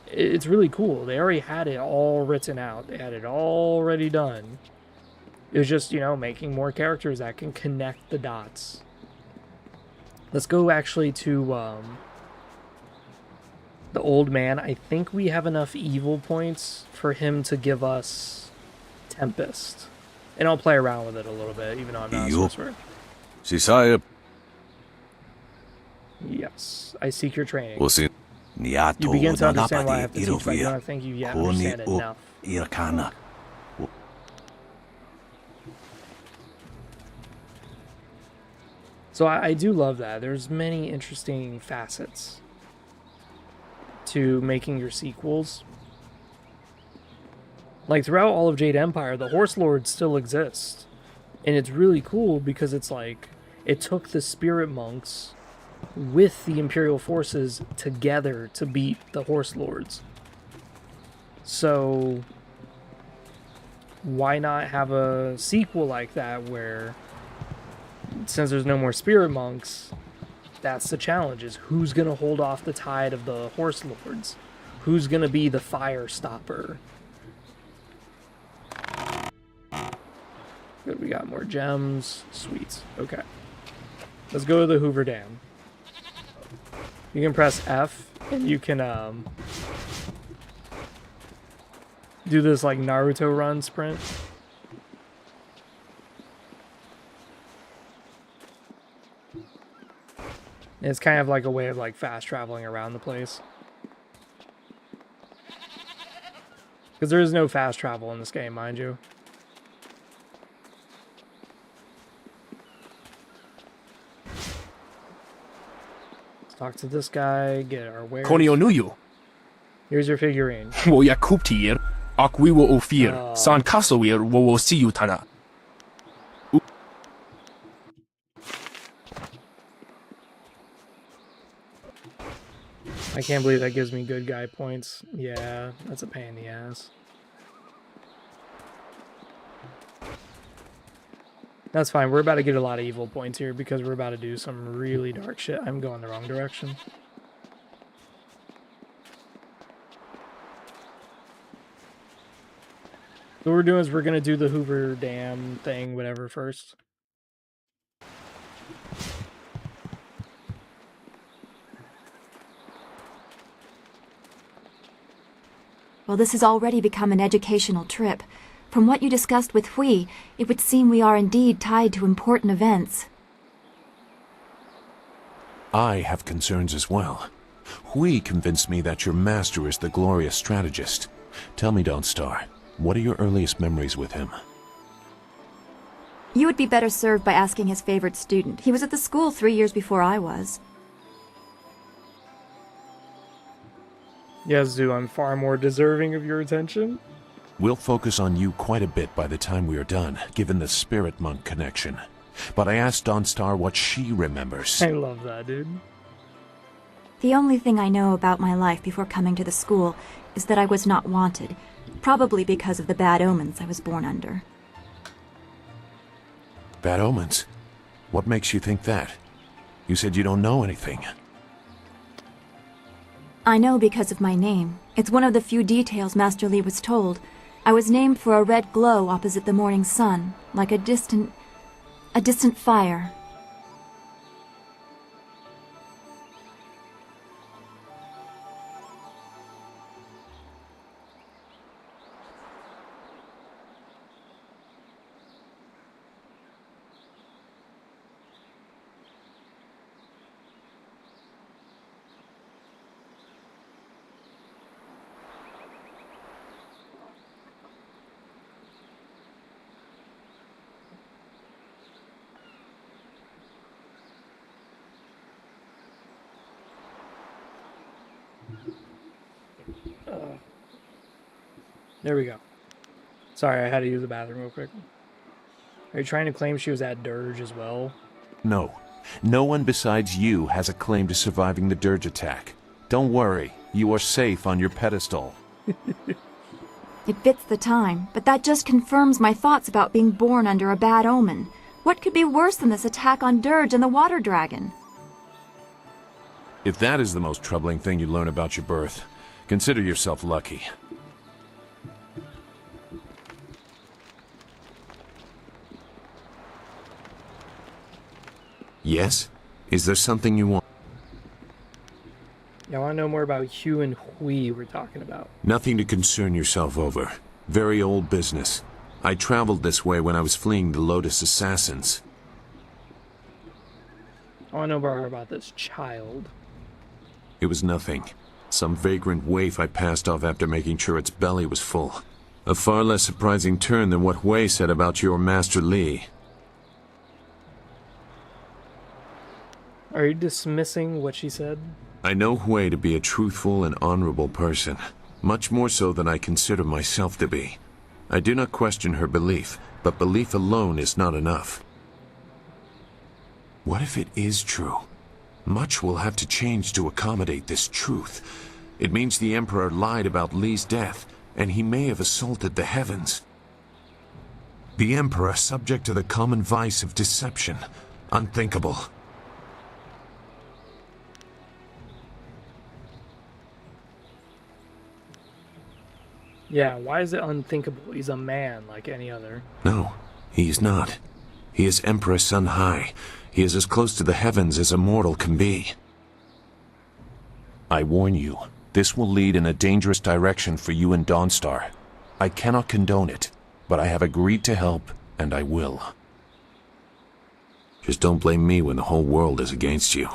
It's really cool. They already had it all written out. They had it already done. It was just, you know, making more characters that can connect the dots. Let's go actually to the old man. I think we have enough evil points for him to give us Tempest. And I'll play around with it a little bit, even though I'm not a sorcerer. Yes, I seek your training. You begin to understand what I have to teach, but I don't think you yet understand enough. So I do love that. There's many interesting facets to making your sequels. Like throughout all of Jade Empire, the Horse Lords still exist. And it's really cool because it's like, it took the Spirit Monks with the Imperial forces together to beat the Horse Lords. So why not have a sequel like that where, since there's no more Spirit Monks, that's the challenge, is who's going to hold off the tide of the Horse Lords? Who's going to be the fire stopper? Good, we got more gems. Sweet. Okay. Let's go to the Hoover Dam. You can press F, and you can do this like Naruto run sprint. And it's kind of like a way of like fast traveling around the place. Because there is no fast travel in this game, mind you. Let's talk to this guy, get our wares. Here's your figurine. I can't believe that gives me good guy points. Yeah, that's a pain in the ass. That's fine. We're about to get a lot of evil points here because we're about to do some really dark shit. I'm going the wrong direction. So what we're doing is we're going to do the Hoover Dam thing, whatever, first. Well, this has already become an educational trip. From what you discussed with Hui, it would seem we are indeed tied to important events. I have concerns as well. Hui convinced me that your master is the glorious strategist. Tell me, Dawnstar, what are your earliest memories with him? You would be better served by asking his favorite student. He was at the school 3 years before I was. Yes, Zoo, I'm far more deserving of your attention. We'll focus on you quite a bit by the time we are done, given the Spirit Monk connection. But I asked Dawnstar what she remembers. I love that, dude. The only thing I know about my life before coming to the school is that I was not wanted, probably because of the bad omens I was born under. Bad omens? What makes you think that? You said you don't know anything. I know because of my name. It's one of the few details Master Li was told. I was named for a red glow opposite the morning sun, like a distant fire. There we go. Sorry, I had to use the bathroom real quick. Are you trying to claim she was at Dirge as well? No. No one besides you has a claim to surviving the dirge attack. Don't worry, you are safe on your pedestal. It fits the time, but that just confirms my thoughts about being born under a bad omen. What could be worse than this attack on Dirge and the Water Dragon? If that is the most troubling thing you learn about your birth, consider yourself lucky. Yes? Is there something you want? Yeah, I want to know more about Hugh and Hui we're talking about. Nothing to concern yourself over. Very old business. I traveled this way when I was fleeing the Lotus Assassins. I want to know more about this child. It was nothing. Some vagrant waif I passed off after making sure its belly was full. A far less surprising turn than what Hui said about your Master Li. Are you dismissing what she said? I know Hui to be a truthful and honorable person, much more so than I consider myself to be. I do not question her belief, but belief alone is not enough. What if it is true? Much will have to change to accommodate this truth. It means the Emperor lied about Li's death, and he may have assaulted the heavens. The Emperor subject to the common vice of deception. Unthinkable. Yeah, why is it unthinkable? He's a man like any other. No, he is not. He is Emperor Sun High. He is as close to the heavens as a mortal can be. I warn you, this will lead in a dangerous direction for you and Dawnstar. I cannot condone it, but I have agreed to help, and I will. Just don't blame me when the whole world is against you.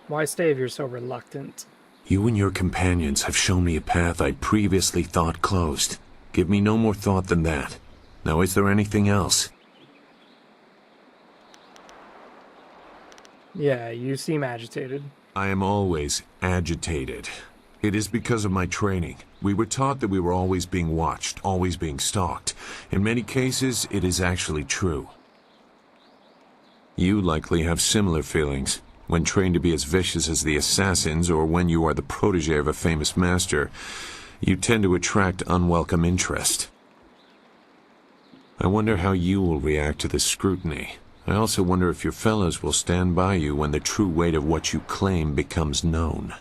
Why stay if you're so reluctant? You and your companions have shown me a path I previously thought closed. Give me no more thought than that. Now, is there anything else? Yeah, you seem agitated. I am always agitated. It is because of my training. We were taught that we were always being watched, always being stalked. In many cases, it is actually true. You likely have similar feelings. When trained to be as vicious as the assassins, or when you are the protege of a famous master, you tend to attract unwelcome interest. I wonder how you will react to this scrutiny. I also wonder if your fellows will stand by you when the true weight of what you claim becomes known.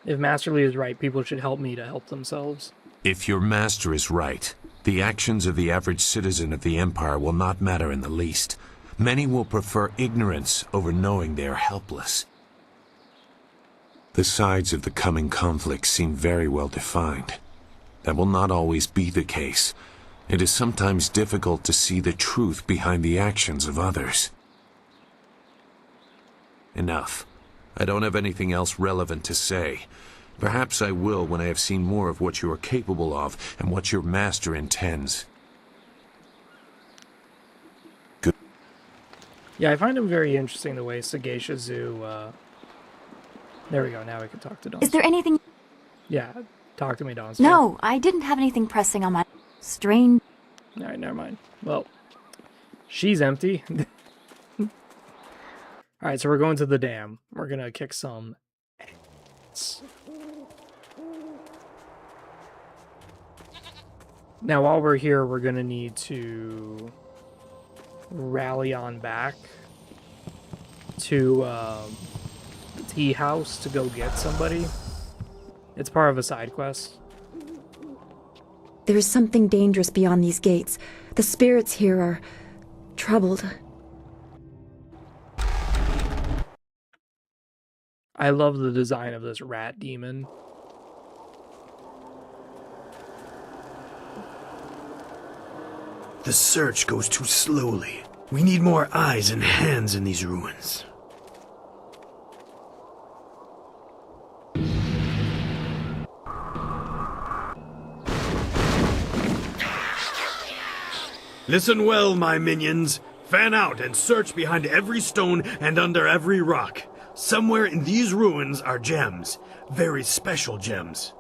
If Master Li is right, people should help me to help themselves. If your master is right, the actions of the average citizen of the Empire will not matter in the least. Many will prefer ignorance over knowing they are helpless. The sides of the coming conflict seem very well defined. That will not always be the case. It is sometimes difficult to see the truth behind the actions of others. Enough. I don't have anything else relevant to say. Perhaps I will when I have seen more of what you are capable of and what your master intends. Good. Yeah, I find him very interesting the way Sagacia Zoo There we go. Now we can talk to Dawn. Is there anything... Yeah, talk to me, Dawn. No, I didn't have anything pressing on my... Strange... Alright, never mind. Well, she's empty. Alright, so we're going to the dam. We're gonna kick some ass. Now, while we're here, we're gonna need to rally on back to the tea house to go get somebody. It's part of a side quest. There is something dangerous beyond these gates. The spirits here are troubled. I love the design of this rat demon. The search goes too slowly. We need more eyes and hands in these ruins. Listen well, my minions. Fan out and search behind every stone and under every rock. Somewhere in these ruins are gems. Very special gems.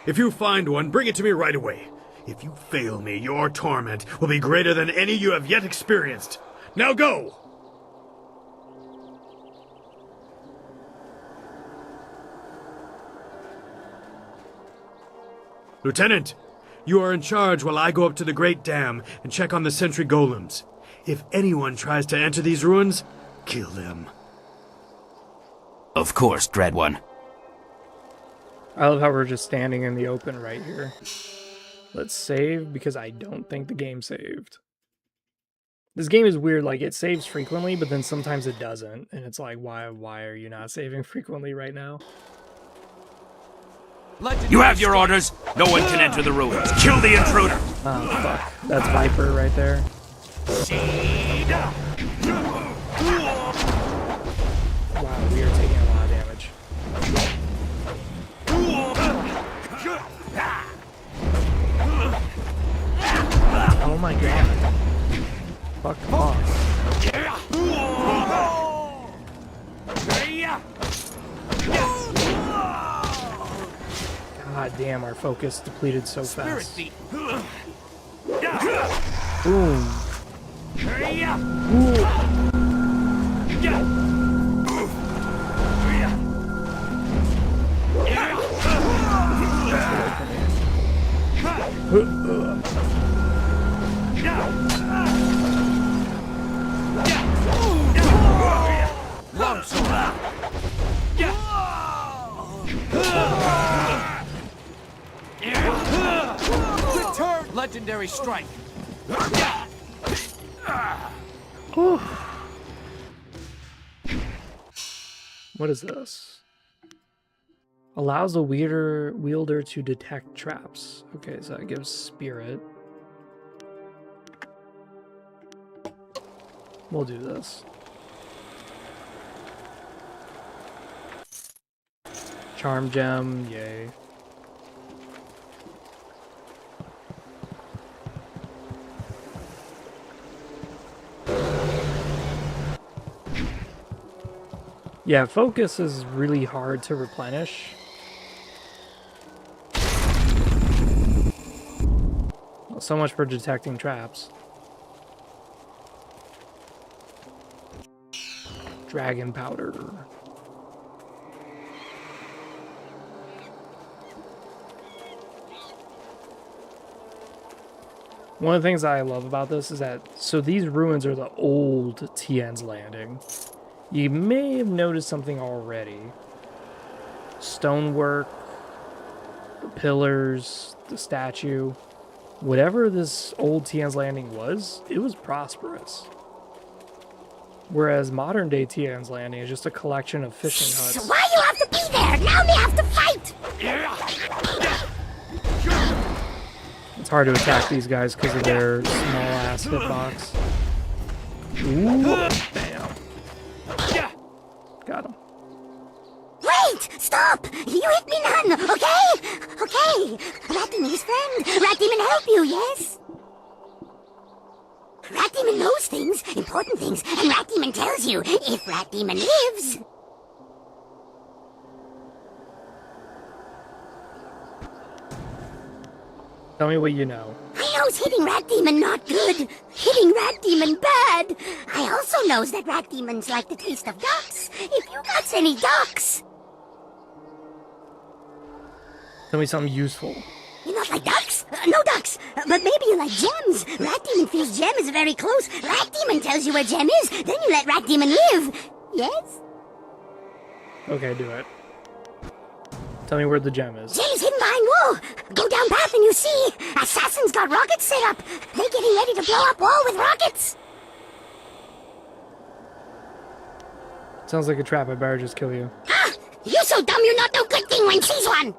If you find one, bring it to me right away. If you fail me, your torment will be greater than any you have yet experienced. Now go! Lieutenant, you are in charge while I go up to the Great Dam and check on the sentry golems. If anyone tries to enter these ruins, kill them. Of course, Dread One. I love how we're just standing in the open right here. Let's save, because I don't think the game saved. This game is weird, like, it saves frequently, but then sometimes it doesn't. And it's like, why are you not saving frequently right now? You have your orders. No one can enter the ruins. Kill the intruder. Oh, fuck. That's Viper right there. Wow, we are taking a lot of damage. Oh my god. Fuck off. God damn, our focus depleted so fast. Boom. Return! Legendary strike! What is this? Allows the wielder to detect traps. Okay, so that gives spirit. We'll do this. Charm gem, yay. Yeah, focus is really hard to replenish. Well, so much for detecting traps. Dragon powder. One of the things I love about this is that, so these ruins are the old Tien's Landing. You may have noticed something already. Stonework, the pillars, the statue. Whatever this old Tien's Landing was, it was prosperous. Whereas modern day Tien's Landing is just a collection of fishing huts. So why you have to be there? Now we have to fight! It's hard to attack these guys because of their small ass hitbox. Ooh, bam. Got him. Wait! Stop! You hit me none, okay? Okay. Rat Demon's friend. Rat Demon help you, yes? Rat Demon knows things, important things, and Rat Demon tells you if Rat Demon lives. Tell me what you know. I knows hitting rat demon not good. Hitting rat demon bad. I also knows that rat demons like the taste of ducks. If you got any ducks. Tell me something useful. You not like ducks? No ducks. But maybe you like gems. Rat demon feels gem is very close. Rat demon tells you where gem is. Then you let rat demon live. Yes? Okay, do it. Tell me where the gem is. Gem is hidden behind wall. Go down path and you see. Assassins got rockets set up. They getting ready to blow up wall with rockets. Sounds like a trap. I better just kill you. Ah! You so dumb you not know good thing when sees one.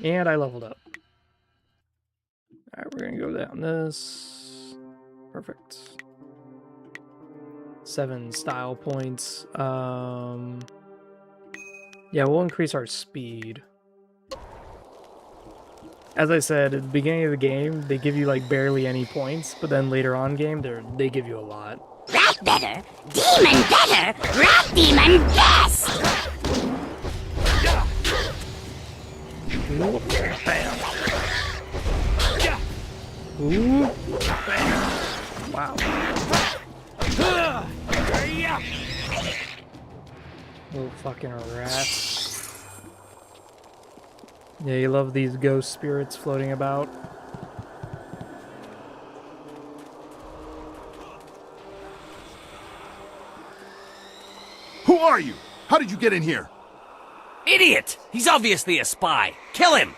And I leveled up. Alright, we're gonna go down this. Perfect. 7 style points. Yeah, we'll increase our speed. As I said, at the beginning of the game, they give you like barely any points, but then later on game, they give you a lot. Rat better, demon better, rat demon best! Ooh, bam. Ooh, bam. Wow. Little fucking rats. Yeah, you love these ghost spirits floating about. Who are you? How did you get in here? Idiot! He's obviously a spy. Kill him!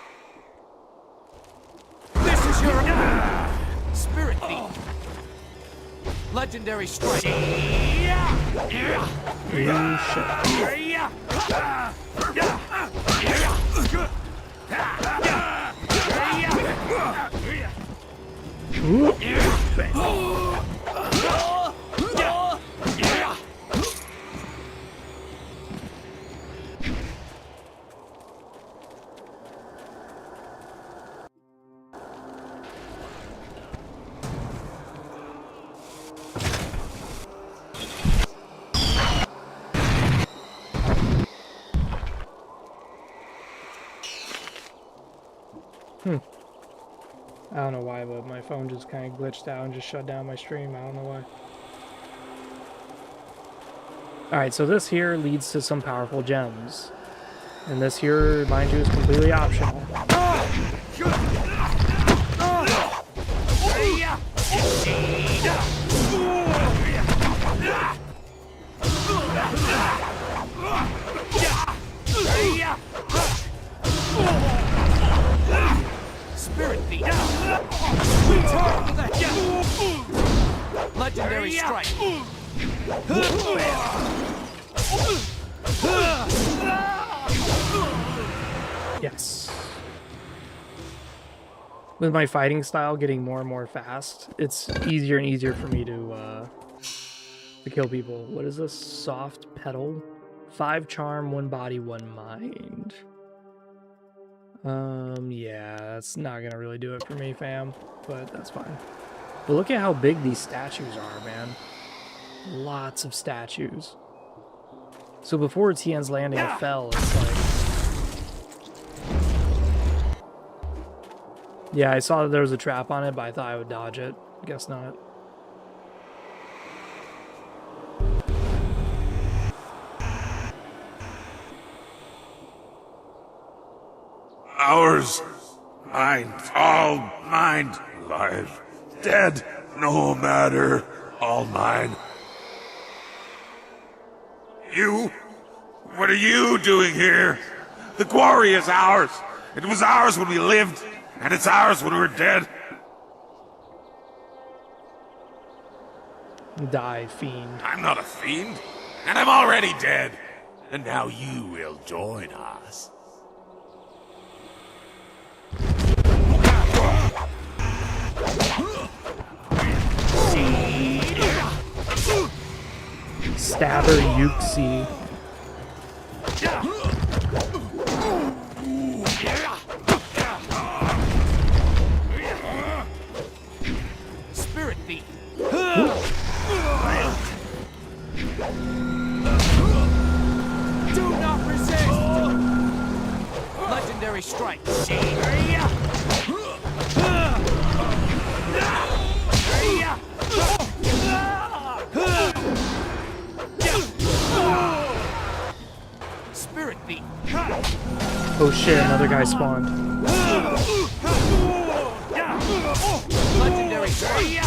This is your spirit thief. Legendary strike. I don't know why, but my phone just kind of glitched out and just shut down my stream. I don't know why. Alright, so this here leads to some powerful gems. And this here, mind you, is completely optional. Spirit thief. Legendary strike. Yes. With my fighting style getting more and more fast, it's easier and easier for me to kill people. What is this? Soft petal? 5 charm, 1 body, 1 mind. Yeah, that's not gonna really do it for me, fam, but that's fine. But look at how big these statues are, man. Lots of statues. So before Tien's Landing fell, it's like... Yeah, I saw that there was a trap on it, but I thought I would dodge it. Guess not. Ours, mine, all mine, alive, dead, no matter, all mine. You? What are you doing here? The quarry is ours. It was ours when we lived, and it's ours when we're dead. Die, fiend. I'm not a fiend, and I'm already dead. And now you will join us. Stabber Yuxi. Spirit thief. Do not Legendary strike. Spirit thief. Oh shit, another guy spawned. Legendary strike.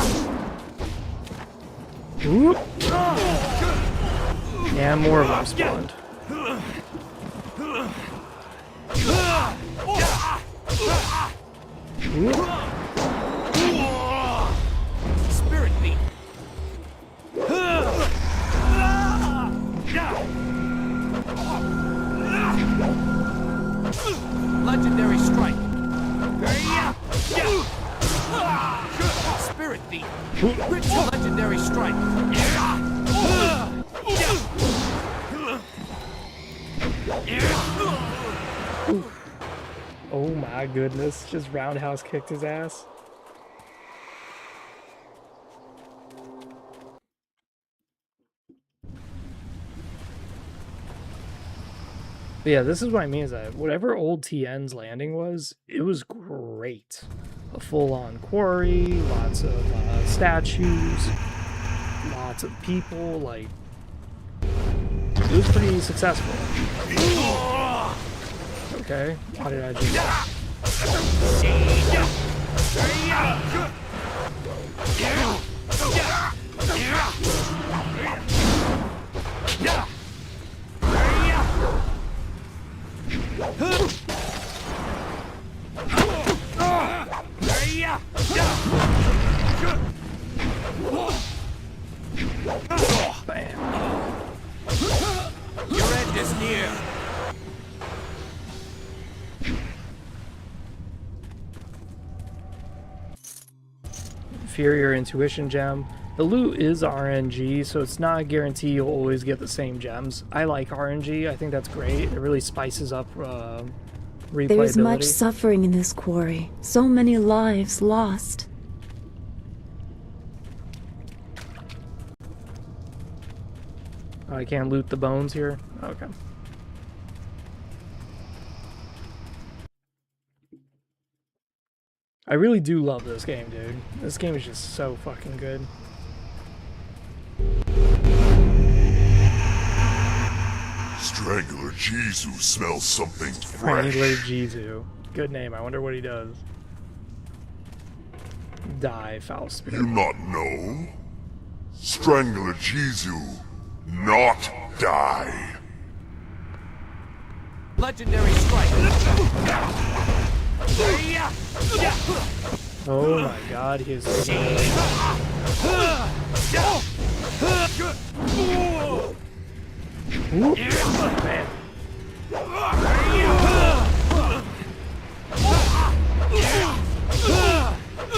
Whoop. Yeah, more of them spawned. Whoop. Spirit thief. Legendary strike. Spirit thief. Legendary strike. Oh my goodness, just roundhouse kicked his ass. But yeah, this is what I mean is that whatever old TN's landing was, it was great. A full-on quarry, lots of statues, lots of people, like, it was pretty successful. Okay, why did I just... Bam. Your end is near. Inferior intuition gem. The loot is RNG, so it's not a guarantee you'll always get the same gems. I like RNG. I think that's great. It really spices up replayability. There is much suffering in this quarry. So many lives lost. Oh, I can't loot the bones here? Okay. I really do love this game, dude. This game is just so fucking good. Strangler Jesus smells something Strangler fresh. Jesus. Good name. I wonder what he does. Die, foul spirit. You not know? Strangler Jesus, not die. Legendary strike. Oh my god, he is so Ooh, man. You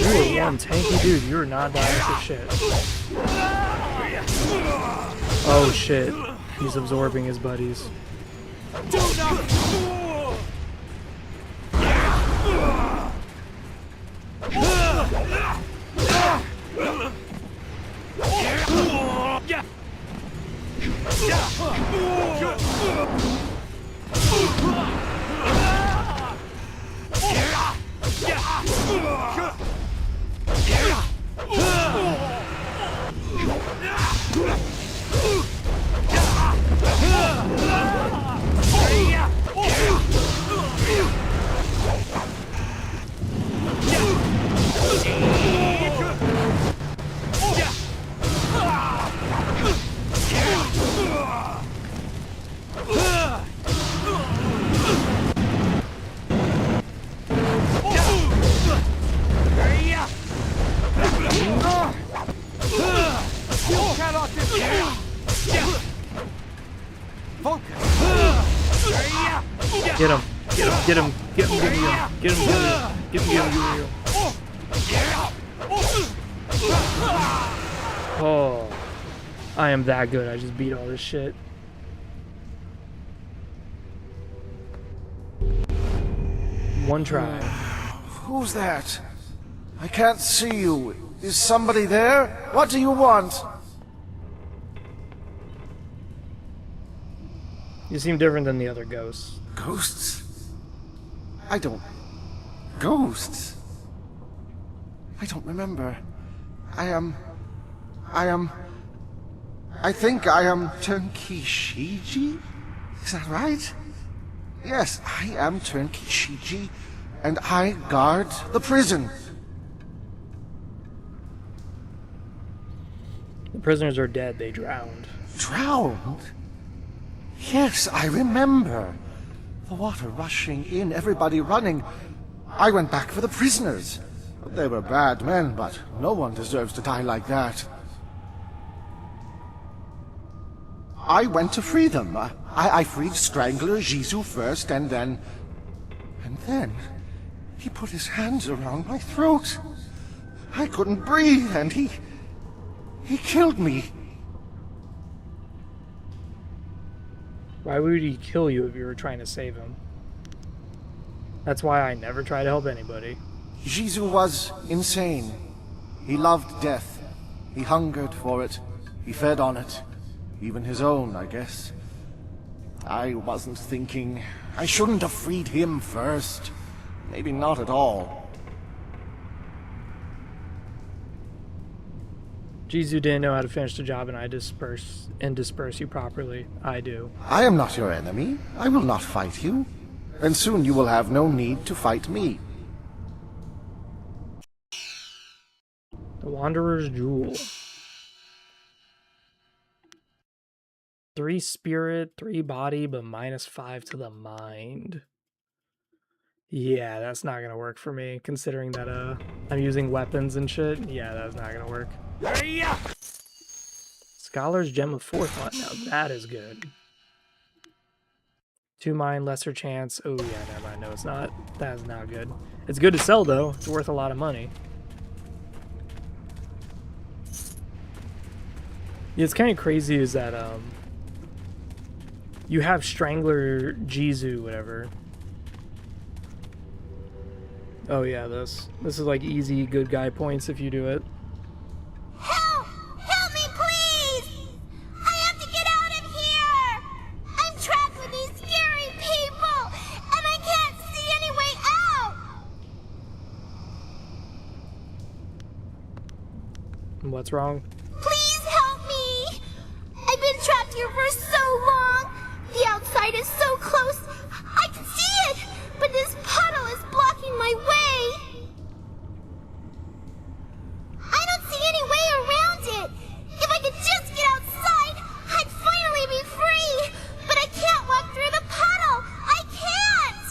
are one tanky dude, you are not dying for shit. Oh shit, he's absorbing his buddies. Get him. Get him. Get him. Get him. Get him. Get him. Get him. Get him. Get him. Oh. I am that good. I just beat all this shit. One try. Who's that? I can't see you. Is somebody there? What do you want? You seem different than the other ghosts. Ghosts? I don't... Ghosts? I don't remember. I think I am Turnkey Shiji? Is that right? Yes, I am Turnkey Shiji, and I guard the prison. The prisoners are dead. They drowned. Drowned? Yes, I remember. The water rushing in, everybody running. I went back for the prisoners. They were bad men, but no one deserves to die like that. I went to free them. I freed Strangler Jizu first, and then... And then... he put his hands around my throat. I couldn't breathe, and he killed me. Why would he kill you if you were trying to save him? That's why I never try to help anybody. Jizu was insane. He loved death. He hungered for it. He fed on it. Even his own, I guess. I wasn't thinking. I shouldn't have freed him first. Maybe not at all. Jizu didn't know how to finish the job, and I disperse you properly. I do. I am not your enemy. I will not fight you. And soon you will have no need to fight me. The Wanderer's Jewel. 3 spirit, 3 body, but -5 to the mind. Yeah, that's not gonna work for me, considering that I'm using weapons and shit. Yeah, that's not gonna work. Scholar's Gem of Forethought. Now that is good. 2 mind, lesser chance. Oh yeah, never mind. No, it's not. That is not good. It's good to sell though. It's worth a lot of money. Yeah, it's kind of crazy is that you have Strangler Jizu, whatever. Oh yeah, this is like easy good guy points if you do it. Help! Help me, please! I have to get out of here! I'm trapped with these scary people, and I can't see any way out! What's wrong? Please help me! I've been trapped here for so long! The outside is so close! I can see it! But this puddle is blocking my way! I don't see any way around it! If I could just get outside, I'd finally be free! But I can't walk through the puddle! I can't!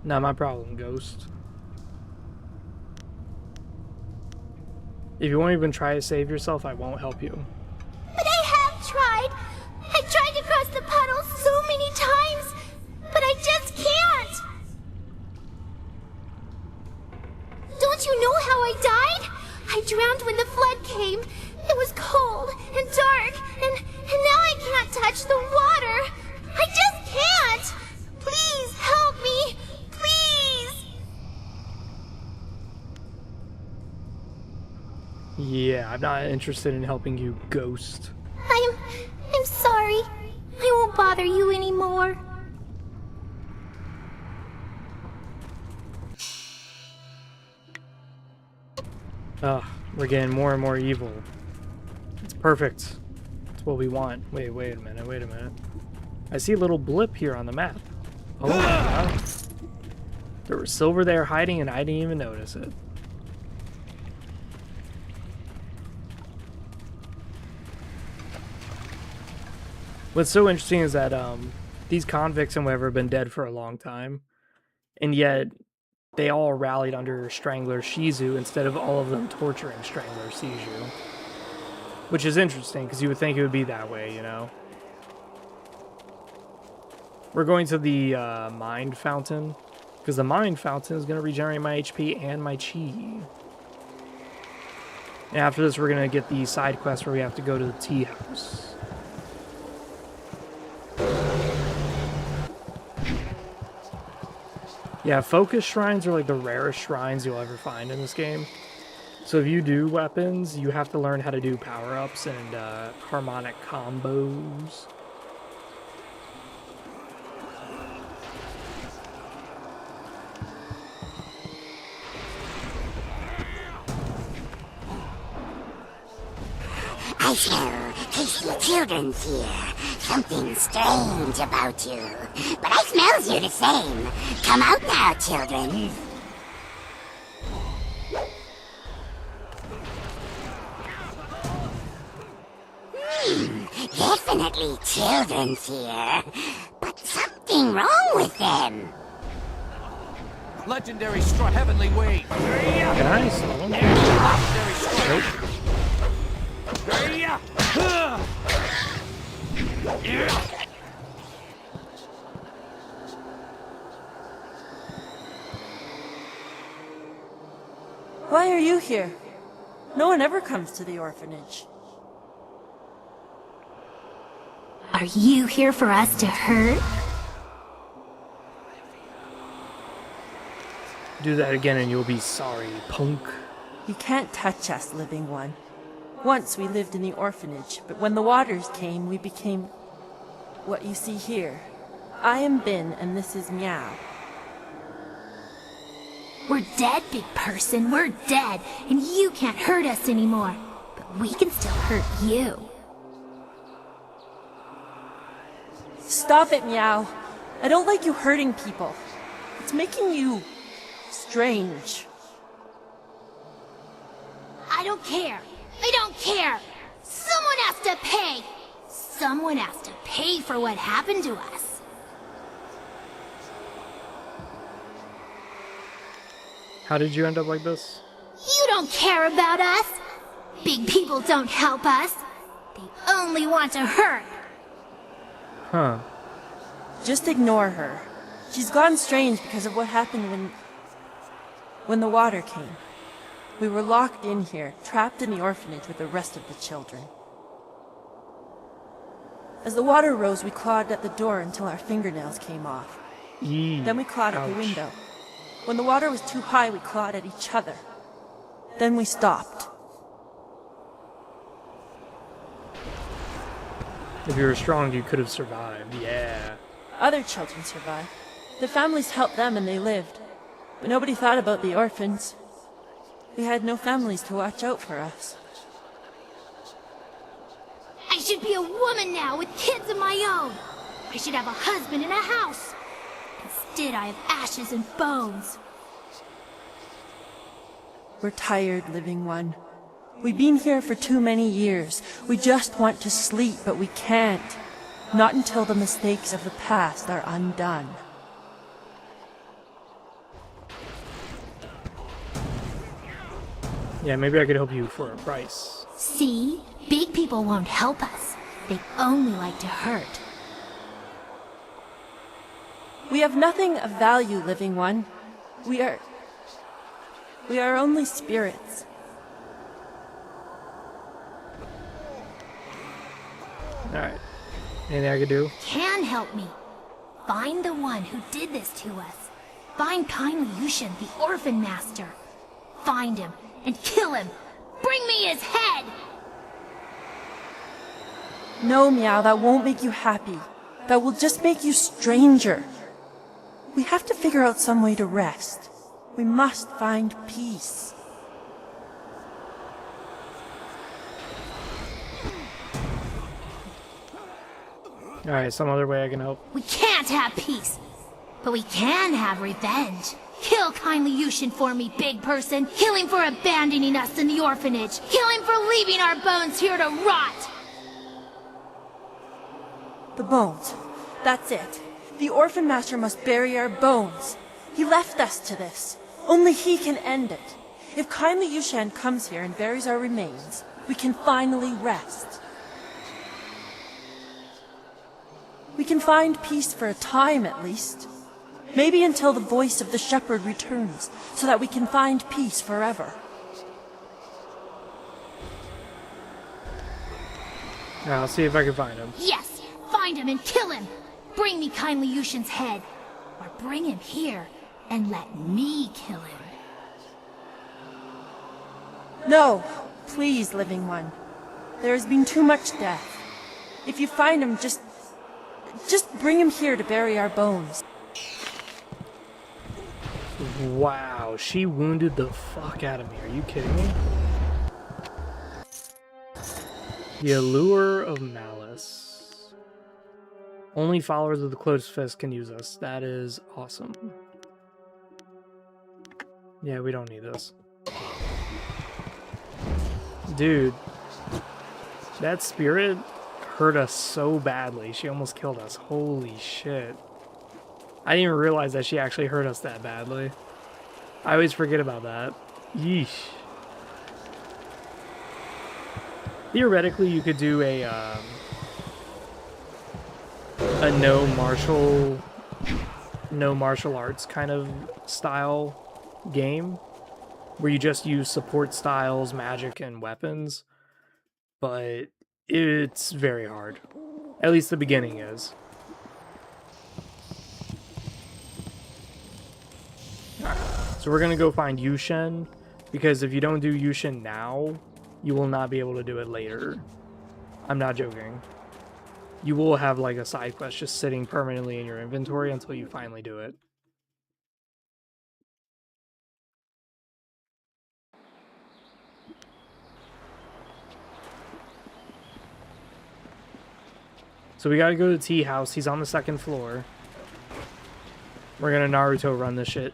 Not my problem, Ghost. If you won't even try to save yourself, I won't help you. But I have tried! I tried to cross the puddle so many times, but I just can't! Don't you know how I died? I drowned when the flood came. It was cold and dark, and now I can't touch the water. I just can't! Please help me! Please! Yeah, I'm not interested in helping you, Ghost. I'm sorry. I won't bother you anymore. Ugh, we're getting more and more evil. It's perfect. It's what we want. Wait a minute. I see a little blip here on the map. Oh my god. There was silver there hiding and I didn't even notice it. What's so interesting is that these convicts and whatever have been dead for a long time, and yet they all rallied under Strangler Shizu instead of all of them torturing Strangler Shizu. Which is interesting, because you would think it would be that way, you know? We're going to the Mind Fountain, because the Mind Fountain is going to regenerate my HP and my Chi. And after this, we're going to get the side quest where we have to go to the tea house. Yeah, focus shrines are like the rarest shrines you'll ever find in this game. So if you do weapons, you have to learn how to do power-ups and harmonic combos. I smell tasty children's here. Something strange about you. But I smells you the same. Come out now, children. Definitely children's here. But something wrong with them. Legendary strike. Heavenly wave. Can I slow him? Legendary strike. Why are you here? No one ever comes to the orphanage. Are you here for us to hurt? Do that again and you'll be sorry, punk. You can't touch us, living one. Once we lived in the orphanage, but when the waters came, we became what you see here. I am Bin, and this is Meow. We're dead, big person. We're dead, and you can't hurt us anymore. But we can still hurt you. Stop it, Meow. I don't like you hurting people. It's making you strange. I don't care. I don't care. Someone has to pay. Someone has to pay for what happened to us. How did you end up like this? You don't care about us. Big people don't help us. They only want to hurt. Huh. Just ignore her. She's gone strange because of what happened when the water came. We were locked in here, trapped in the orphanage with the rest of the children. As the water rose, we clawed at the door until our fingernails came off. Then we clawed at the window. When the water was too high, we clawed at each other. Then we stopped. If you were strong, you could have survived. Yeah. Other children survived. Their families helped them and they lived. But nobody thought about the orphans. We had no families to watch out for us. I should be a woman now with kids of my own. I should have a husband and a house. Instead, I have ashes and bones. We're tired, living one. We've been here for too many years. We just want to sleep, but we can't. Not until the mistakes of the past are undone. Yeah, maybe I could help you for a price. See? Big people won't help us. They only like to hurt. We have nothing of value, living one. We are only spirits. Alright. Anything I could do? Can help me. Find the one who did this to us. Find kindly Yushin, the orphan master. Find him and kill him. Bring me his head! No, Meow, that won't make you happy. That will just make you stranger. We have to figure out some way to rest. We must find peace. Alright, some other way I can help. We can't have peace, but we can have revenge. Kill kindly Yushin for me, big person. Kill him for abandoning us in the orphanage. Kill him for leaving our bones here to rot. The bones. That's it. The orphan master must bury our bones. He left us to this. Only he can end it. If kindly Yushan comes here and buries our remains, we can finally rest. We can find peace for a time, at least. Maybe until the voice of the shepherd returns, so that we can find peace forever. Now, I'll see if I can find him. Yes, find him and kill him. Bring me kindly Yushin's head. Or bring him here and let me kill him. No, please, living one. There has been too much death. If you find him, just bring him here to bury our bones. Wow, she wounded the fuck out of me. Are you kidding me? The Allure of Malice. Only followers of the Closed Fist can use this. That is awesome. Yeah, we don't need this. Dude, that spirit hurt us so badly. She almost killed us. Holy shit. I didn't even realize that she actually hurt us that badly. I always forget about that. Yeesh. Theoretically, you could do a no martial arts kind of style game where you just use support styles, magic, and weapons, but it's very hard. At least the beginning is. Alright, so we're gonna go find Yushen, because if you don't do Yushen now, you will not be able to do it later. I'm not joking. You will have like a side quest just sitting permanently in your inventory until you finally do it. So we gotta go to the tea house. He's on the 2nd floor. We're gonna Naruto run this shit.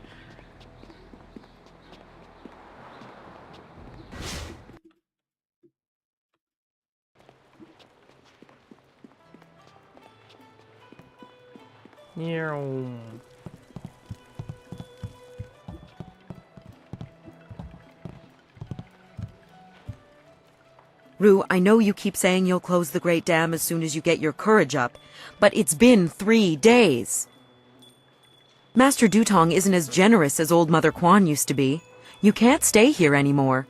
Rue, I know you keep saying you'll close the Great Dam as soon as you get your courage up, but it's been 3 days. Master Dutong isn't as generous as old Mother Quan used to be. You can't stay here anymore.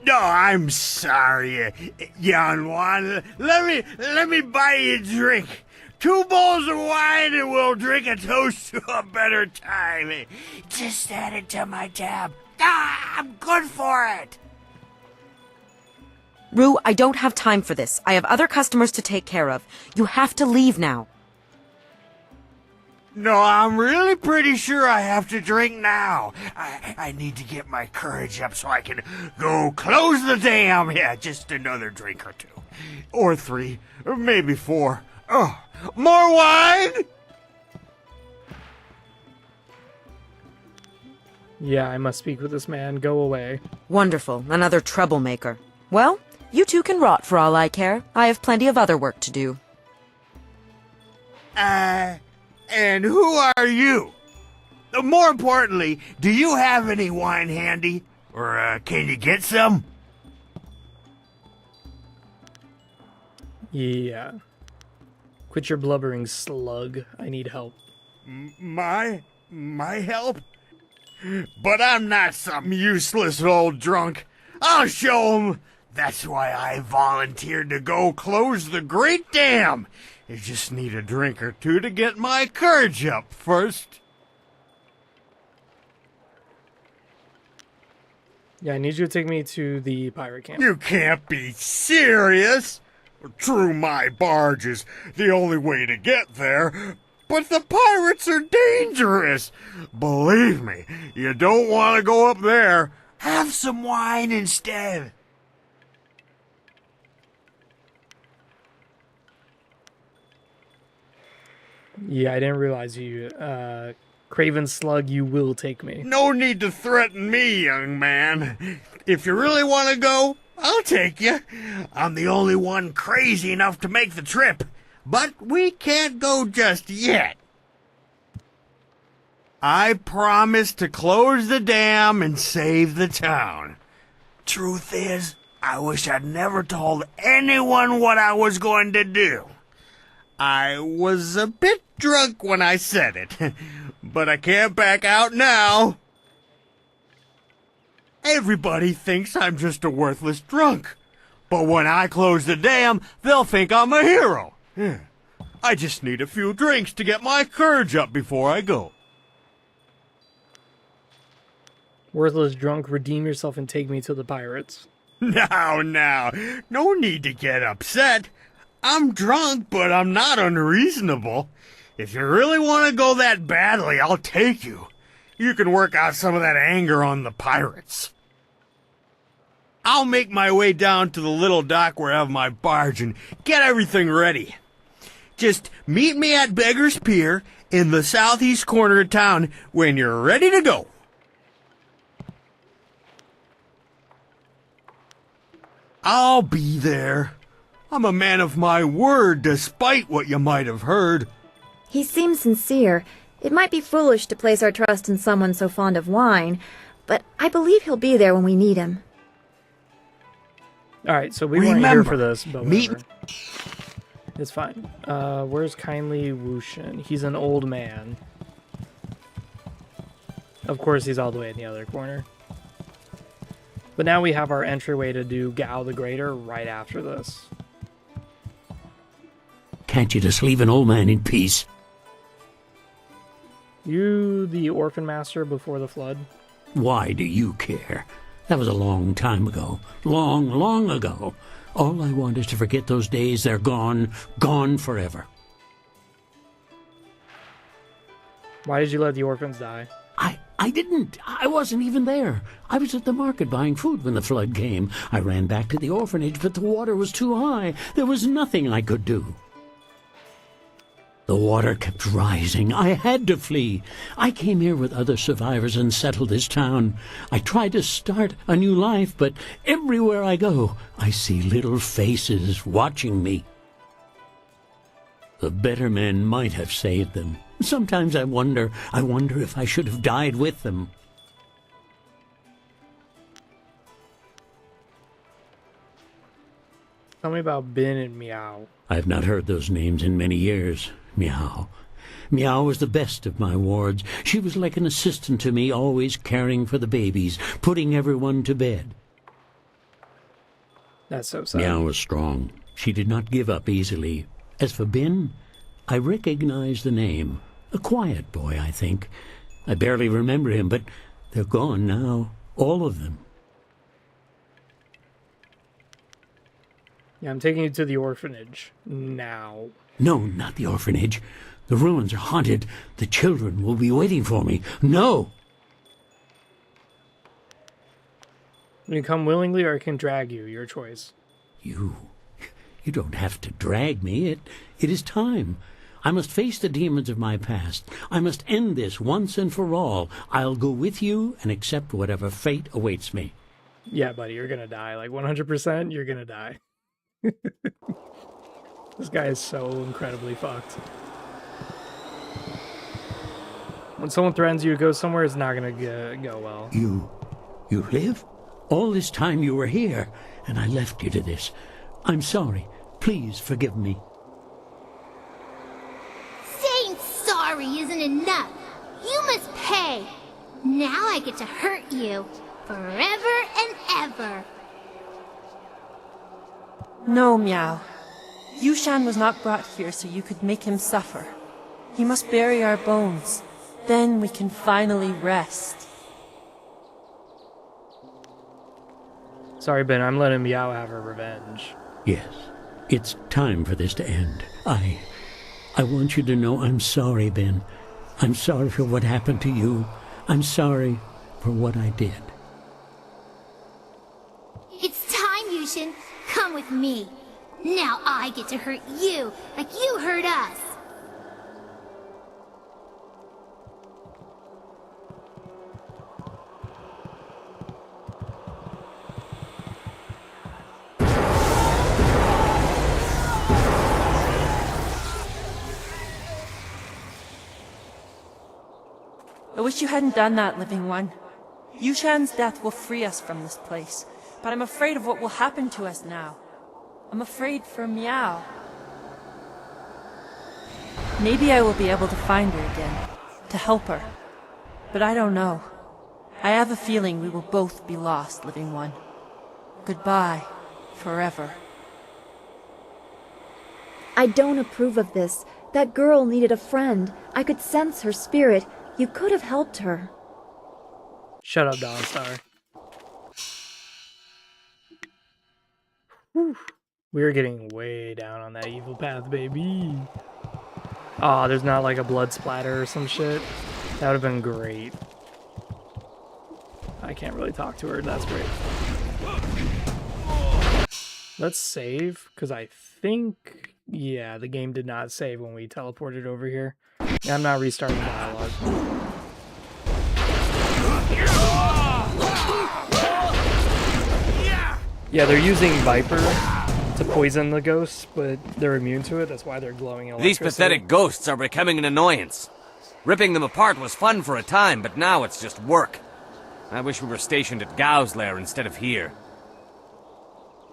No, I'm sorry, young one. Let me buy you a drink. 2 bowls of wine and we'll drink a toast to a better time. Just add it to my tab. I'm good for it. Rue, I don't have time for this. I have other customers to take care of. You have to leave now. No, I'm really pretty sure I have to drink now. I need to get my courage up so I can go close the dam. Yeah, just another drink or 2. Or 3. Or maybe 4. Oh, more wine? Yeah, I must speak with this man. Go away. Wonderful. Another troublemaker. Well, you two can rot for all I care. I have plenty of other work to do. And who are you? More importantly, do you have any wine handy? Or, can you get some? Yeah. Quit your blubbering, slug. I need help. My help? But I'm not some useless old drunk. I'll show 'em. That's why I volunteered to go close the Great Dam. I just need a drink or 2 to get my courage up first. Yeah, I need you to take me to the pirate camp. You can't be serious. True, my barge is the only way to get there, but the pirates are dangerous. Believe me, you don't want to go up there. Have some wine instead. Yeah, I didn't realize you. Craven Slug, you will take me. No need to threaten me, young man. If you really want to go, I'll take you. I'm the only one crazy enough to make the trip. But we can't go just yet. I promise to close the dam and save the town. Truth is, I wish I'd never told anyone what I was going to do. I was a bit drunk when I said it, but I can't back out now. Everybody thinks I'm just a worthless drunk, but when I close the dam, they'll think I'm a hero. I just need a few drinks to get my courage up before I go. Worthless drunk, redeem yourself and take me to the pirates. Now, no need to get upset. I'm drunk, but I'm not unreasonable. If you really want to go that badly, I'll take you. You can work out some of that anger on the pirates. I'll make my way down to the little dock where I have my barge and get everything ready. Just meet me at Beggar's Pier in the southeast corner of town when you're ready to go. I'll be there. I'm a man of my word, despite what you might have heard. He seems sincere. It might be foolish to place our trust in someone so fond of wine, but I believe he'll be there when we need him. Alright, so we weren't here for this, but whatever. It's fine. Where's Kindly Wushin? He's an old man. Of course, he's all the way in the other corner. But now we have our entryway to do Gao the Greater right after this. Can't you just leave an old man in peace? You the orphan master before the flood? Why do you care? That was a long time ago. Long, long ago. All I want is to forget those days. They're gone. Gone forever. Why did you let the orphans die? I didn't. I wasn't even there. I was at the market buying food when the flood came. I ran back to the orphanage, but the water was too high. There was nothing I could do. The water kept rising. I had to flee. I came here with other survivors and settled this town. I tried to start a new life, but everywhere I go, I see little faces watching me. The better men might have saved them. Sometimes I wonder if I should have died with them. Tell me about Bin and Meow. I've not heard those names in many years. Meow. Meow was the best of my wards. She was like an assistant to me, always caring for the babies, putting everyone to bed. That's so sad. Meow was strong. She did not give up easily. As for Bin, I recognize the name. A quiet boy, I think. I barely remember him, but they're gone now. All of them. Yeah, I'm taking you to the orphanage now. No, not the orphanage. The ruins are haunted. The children will be waiting for me. No! You can come willingly or I can drag you. Your choice. You don't have to drag me. It is time. I must face the demons of my past. I must end this once and for all. I'll go with you and accept whatever fate awaits me. Yeah, buddy, you're gonna die. Like 100%, you're gonna die. This guy is so incredibly fucked. When someone threatens you to go somewhere, it's not gonna go well. You live? All this time you were here, and I left you to this. I'm sorry. Please forgive me. Saying sorry isn't enough. You must pay. Now I get to hurt you forever and ever. No, Meow. Yushan was not brought here so you could make him suffer. He must bury our bones. Then we can finally rest. Sorry, Ben, I'm letting Meow have her revenge. Yes, it's time for this to end. I want you to know I'm sorry, Ben. I'm sorry for what happened to you. I'm sorry for what I did. It's time, Yushin. Come with me. Now I get to hurt you like you hurt us. I wish you hadn't done that, living one. Yushan's death will free us from this place, but I'm afraid of what will happen to us now. I'm afraid for Meow. Maybe I will be able to find her again, to help her. But I don't know. I have a feeling we will both be lost, living one. Goodbye, forever. I don't approve of this. That girl needed a friend. I could sense her spirit. You could have helped her. Shut up, Dawnstar. Whew. We're getting way down on that evil path, baby. Aw, there's not like a blood splatter or some shit. That would have been great. I can't really talk to her, that's great. Let's save, because I think, yeah, the game did not save when we teleported over here. Yeah, I'm not restarting dialogue. Yeah, they're using Viper to poison the ghosts, but they're immune to it. That's why they're glowing electricity. These pathetic ghosts are becoming an annoyance. Ripping them apart was fun for a time, but now it's just work. I wish we were stationed at Gao's lair instead of here.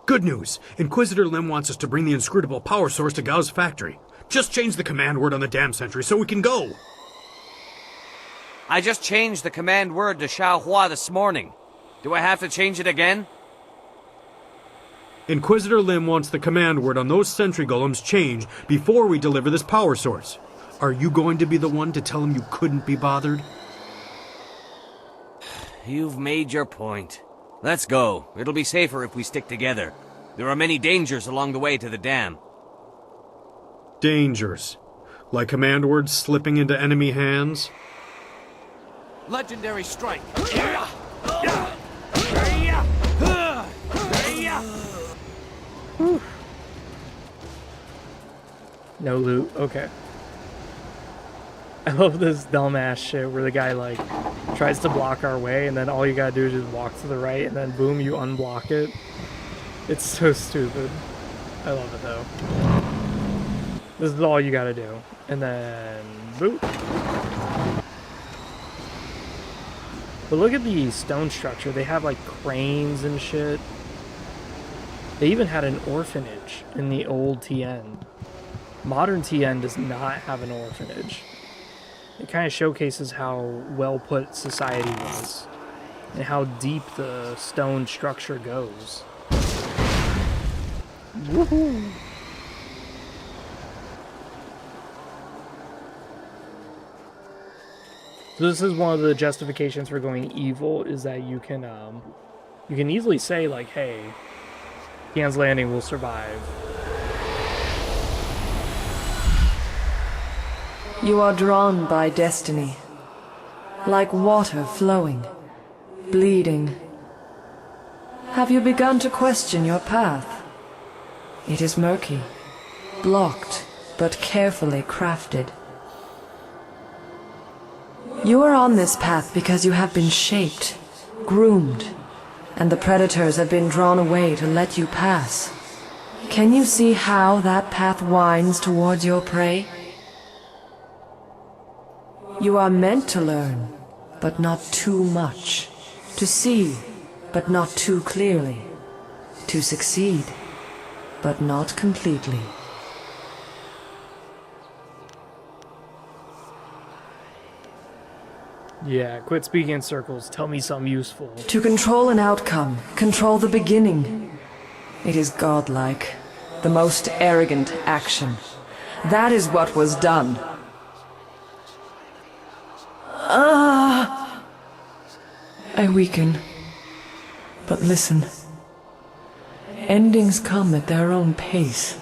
Good news! Inquisitor Lim wants us to bring the inscrutable power source to Gao's factory. Just change the command word on the dam sentry so we can go! I just changed the command word to Xiaohua this morning. Do I have to change it again? Inquisitor Lim wants the command word on those sentry golems changed before we deliver this power source. Are you going to be the one to tell him you couldn't be bothered? You've made your point. Let's go. It'll be safer if we stick together. There are many dangers along the way to the dam. Dangers? Like command words slipping into enemy hands? Legendary strike. No loot. Okay. I love this dumbass shit where the guy like tries to block our way and then all you gotta do is just walk to the right and then boom, you unblock it. It's so stupid. I love it though. This is all you gotta do. And then boop. But look at the stone structure. They have like cranes and shit. They even had an orphanage in the old TN. Modern TN does not have an orphanage. It kind of showcases how well put society was and how deep the stone structure goes. Woohoo! So this is one of the justifications for going evil, is that you can easily say like, hey, Tian's Landing will survive. You are drawn by destiny, like water flowing, bleeding. Have you begun to question your path? It is murky, blocked, but carefully crafted. You are on this path because you have been shaped, groomed, and the predators have been drawn away to let you pass. Can you see how that path winds towards your prey? You are meant to learn, but not too much. To see, but not too clearly. To succeed, but not completely. Yeah, quit speaking in circles. Tell me something useful. To control an outcome, control the beginning. It is godlike, the most arrogant action. That is what was done. I weaken. But listen. Endings come at their own pace.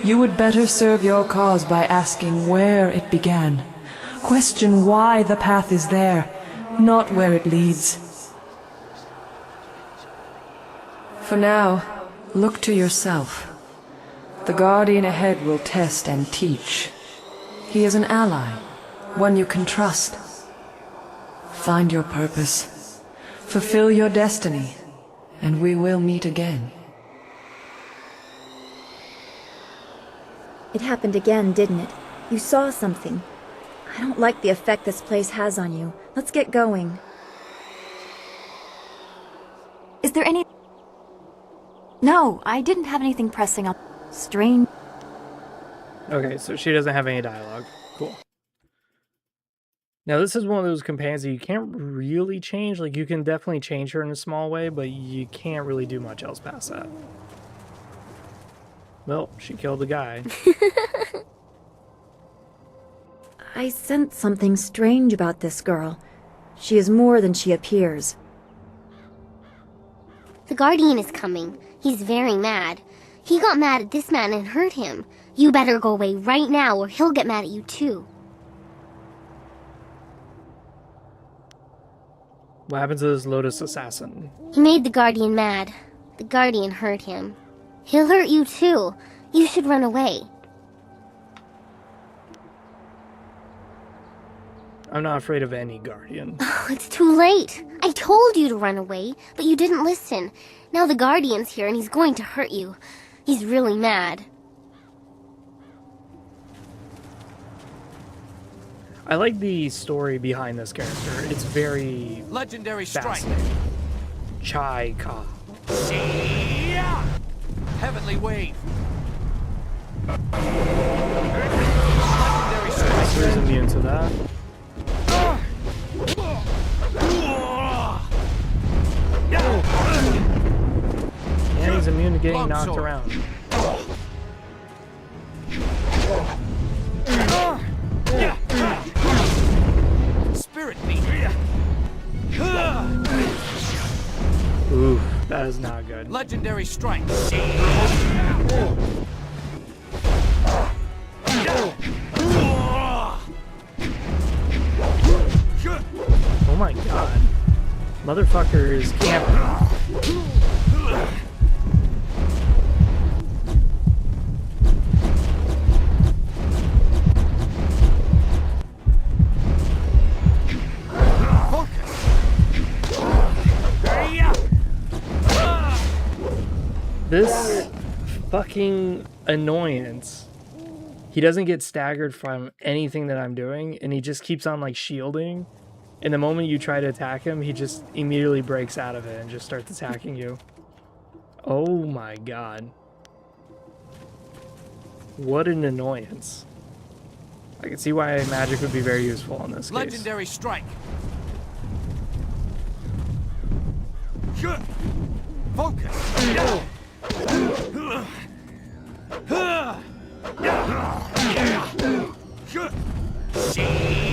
You would better serve your cause by asking where it began. Question why the path is there, not where it leads. For now, look to yourself. The guardian ahead will test and teach. He is an ally, one you can trust. Find your purpose, fulfill your destiny, and we will meet again. It happened again, didn't it? You saw something. I don't like the effect this place has on you. Let's get going. Is there any... No, I didn't have anything pressing up. Strange. Okay, so she doesn't have any dialogue. Cool. Now, this is one of those companions that you can't really change. Like, you can definitely change her in a small way, but you can't really do much else past that. Well, she killed the guy. I sense something strange about this girl. She is more than she appears. The Guardian is coming. He's very mad. He got mad at this man and hurt him. You better go away right now or he'll get mad at you too. What happens to this Lotus assassin? He made the Guardian mad. The Guardian hurt him. He'll hurt you too. You should run away. I'm not afraid of any Guardian. Oh, it's too late. I told you to run away, but you didn't listen. Now the Guardian's here and he's going to hurt you. He's really mad. I like the story behind this character. It's very legendary strike. Chai Ka. Heavenly wave. Master's immune to that. And he's immune to getting knocked around. Spirit beat. Ooh, that is not good. Legendary strike. Oh my god. Motherfucker is camping. This fucking annoyance. He doesn't get staggered from anything that I'm doing, and he just keeps on like shielding. And the moment you try to attack him, he just immediately breaks out of it and just starts attacking you. Oh my god. What an annoyance. I can see why magic would be very useful in this case. Legendary strike. Focus.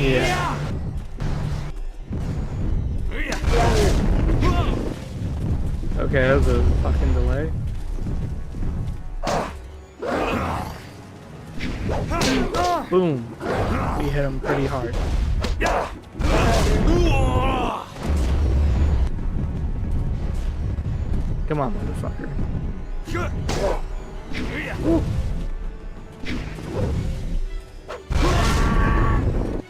Yeah. Okay, that was a fucking delay. Boom. We hit him pretty hard. Come on, motherfucker.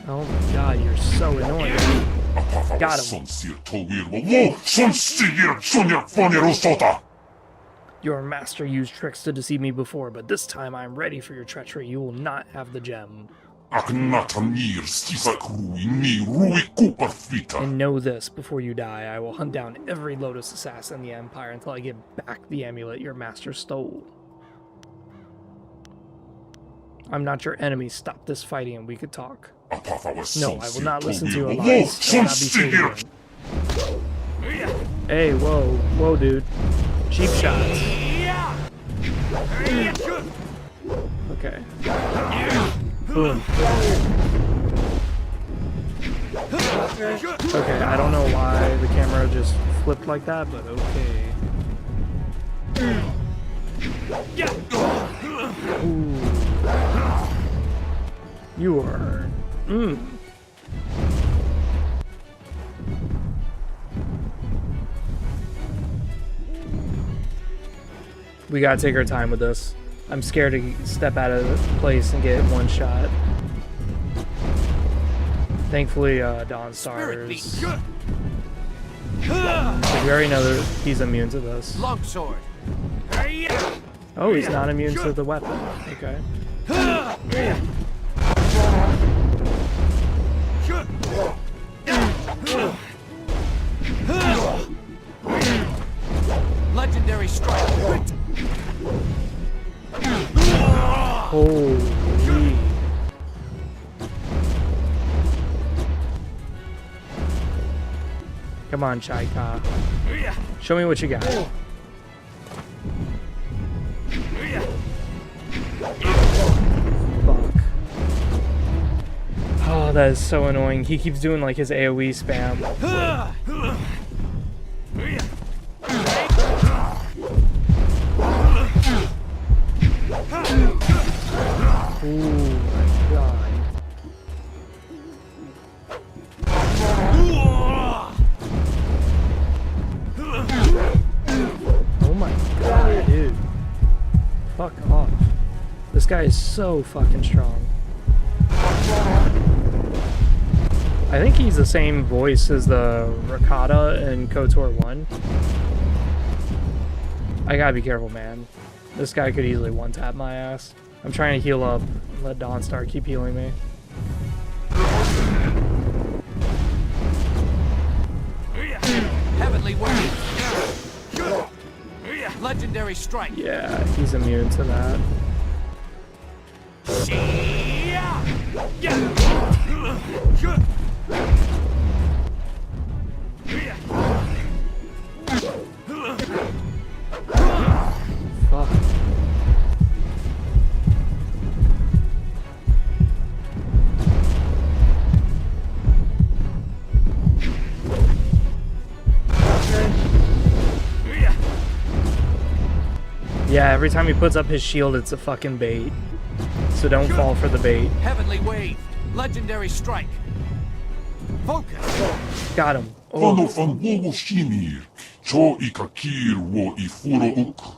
Oh my god, you're so annoying. Got him. Your master used tricks to deceive me before, but this time I'm ready for your treachery. You will not have the gem. And know this, before you die, I will hunt down every Lotus assassin in the Empire until I get back the amulet your master stole. I'm not your enemy. Stop this fighting and we could talk. No, I will not listen to your lies. I will not be fooled again. Hey, whoa. Whoa, dude. Cheap shots. Okay. Boom. Okay, I don't know why the camera just flipped like that, but okay. Ooh. You are... We gotta take our time with this. I'm scared to step out of place and get one shot. Thankfully, Dawnstar's... We already know that he's immune to this. Longsword. Oh, he's not immune to the weapon. Okay. Legendary strike. Holy. Come on, Chaika. Show me what you got. Fuck. Oh, that is so annoying. He keeps doing like his AoE spam. Oh my god. Oh my This guy is so fucking strong. I think he's the same voice as the Rakata in KOTOR 1. I gotta be careful, man. This guy could easily one-tap my ass. I'm trying to heal up. Let Dawnstar keep healing me. Heavenly wave. Legendary strike. Yeah, he's immune to that. Fuck. Yeah, every time he puts up his shield, it's a fucking bait. So don't fall for the bait. Heavenly wave. Legendary strike. Focus. Got him. Fano fan wowo shinir, cho ikakir wo ifuro uk.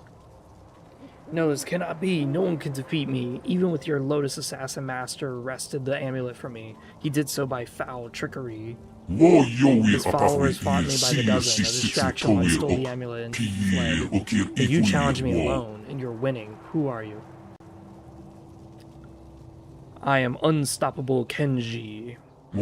No, this cannot be. No one can defeat me. Even with your Lotus Assassin Master wrested the amulet from me. He did so by foul trickery. His followers fought me by the dozen. A distraction while I stole the amulet and fled. But you challenged me alone, and you're winning. Who are you? I am Unstoppable Kenji. Are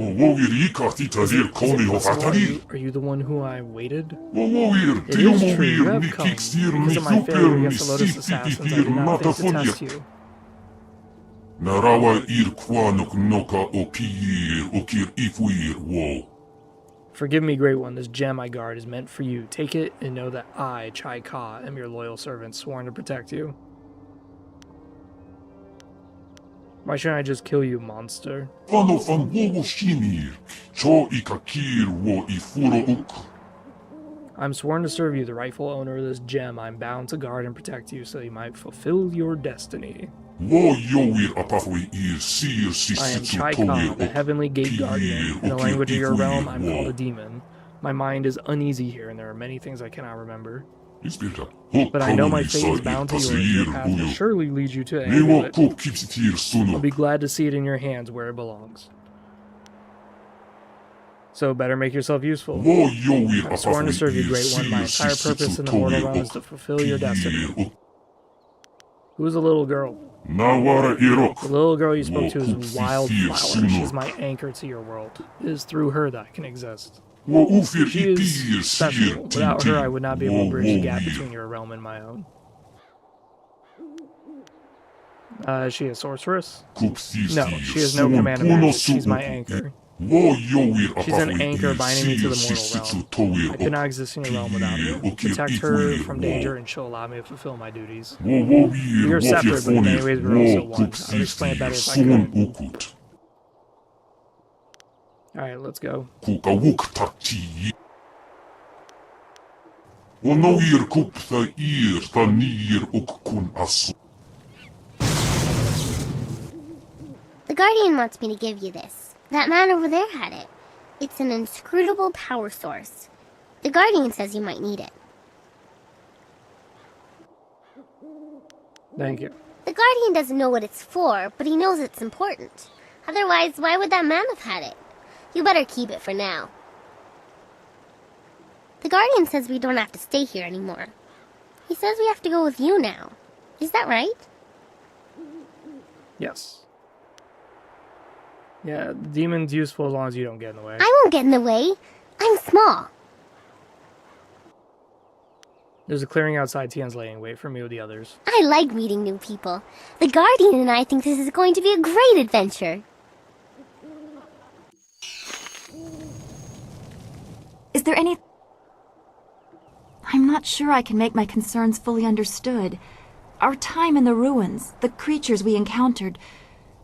you the one who I waited? It is true, you have come. Because of my failure against the Lotus Assassins, I did not think to test you. Forgive me, Great One, this gem I guard is meant for you. Take it and know that I, Chai Ka, am your loyal servant, sworn to protect you. Why shouldn't I just kill you, monster? I'm sworn to serve you, the rightful owner of this gem. I'm bound to guard and protect you so you might fulfill your destiny. I am Chai Ka, the heavenly gate guardian. In the language of your realm, I'm called a demon. My mind is uneasy here, and there are many things I cannot remember. But I know my fate is bound to yours. Your path will surely lead you to an amulet. I'll be glad to see it in your hands where it belongs. So better make yourself useful. I'm sworn to serve you, Great One. My entire purpose in the mortal realm is to fulfill your destiny. Who's the little girl? The little girl you spoke to is Wildflower. She's my anchor to your world. It is through her that I can exist. She is special. Without her, I would not be able to bridge the gap between your realm and my own. Is she a sorceress? No, she has no command of magic. She's my anchor. She's an anchor binding me to the mortal realm. I could not exist in your realm without her. Protect her from danger and she'll allow me to fulfill my duties. We are separate, but in many ways we're also one. I would explain it better if I could. Alright, let's go. The Guardian wants me to give you this. That man over there had it. It's an inscrutable power source. The Guardian says you might need it. Thank you. The Guardian doesn't know what it's for, but he knows it's important. Otherwise, why would that man have had it? You better keep it for now. The Guardian says we don't have to stay here anymore. He says we have to go with you now. Is that right? Yes. Yeah, the demon's useful as long as you don't get in the way. I won't get in the way. I'm small. There's a clearing outside Tian's Landing. Wait for me with the others. I like meeting new people. The Guardian and I think this is going to be a great adventure. Is there any... I'm not sure I can make my concerns fully understood. Our time in the ruins, the creatures we encountered,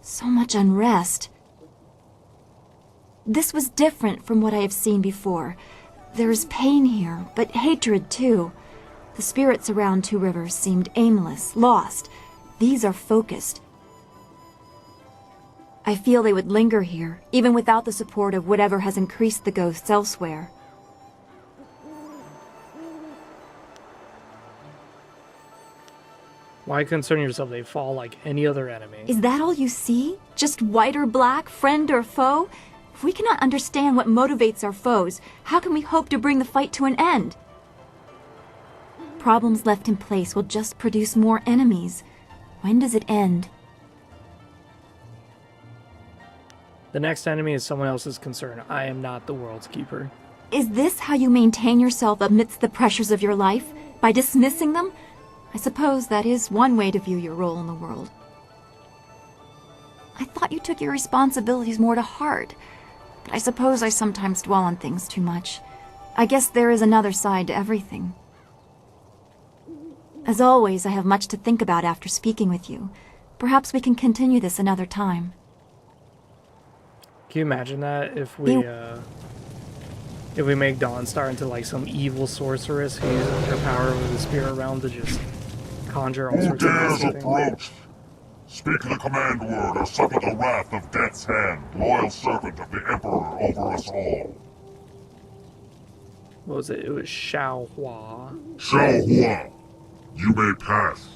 so much unrest. This was different from what I have seen before. There is pain here, but hatred too. The spirits around Two Rivers seemed aimless, lost. These are focused. I feel they would linger here, even without the support of whatever has increased the ghosts elsewhere. Why concern yourself? They fall like any other enemy. Is that all you see? Just white or black, friend or foe? If we cannot understand what motivates our foes, how can we hope to bring the fight to an end? Problems left in place will just produce more enemies. When does it end? The next enemy is someone else's concern. I am not the world's keeper. Is this how you maintain yourself amidst the pressures of your life? By dismissing them? I suppose that is one way to view your role in the world. I thought you took your responsibilities more to heart, but I suppose I sometimes dwell on things too much. I guess there is another side to everything. As always, I have much to think about after speaking with you. Perhaps we can continue this another time. Can you imagine that if we make Dawnstar into like some evil sorceress who uses her power over the spirit realm to just conjure all Who sorts of dares things? approach? Speak the command word or suffer the wrath of Death's Hand, loyal servant of the Emperor over us all. What was it? It was Xiao Hua. Xiao Hua, you may pass.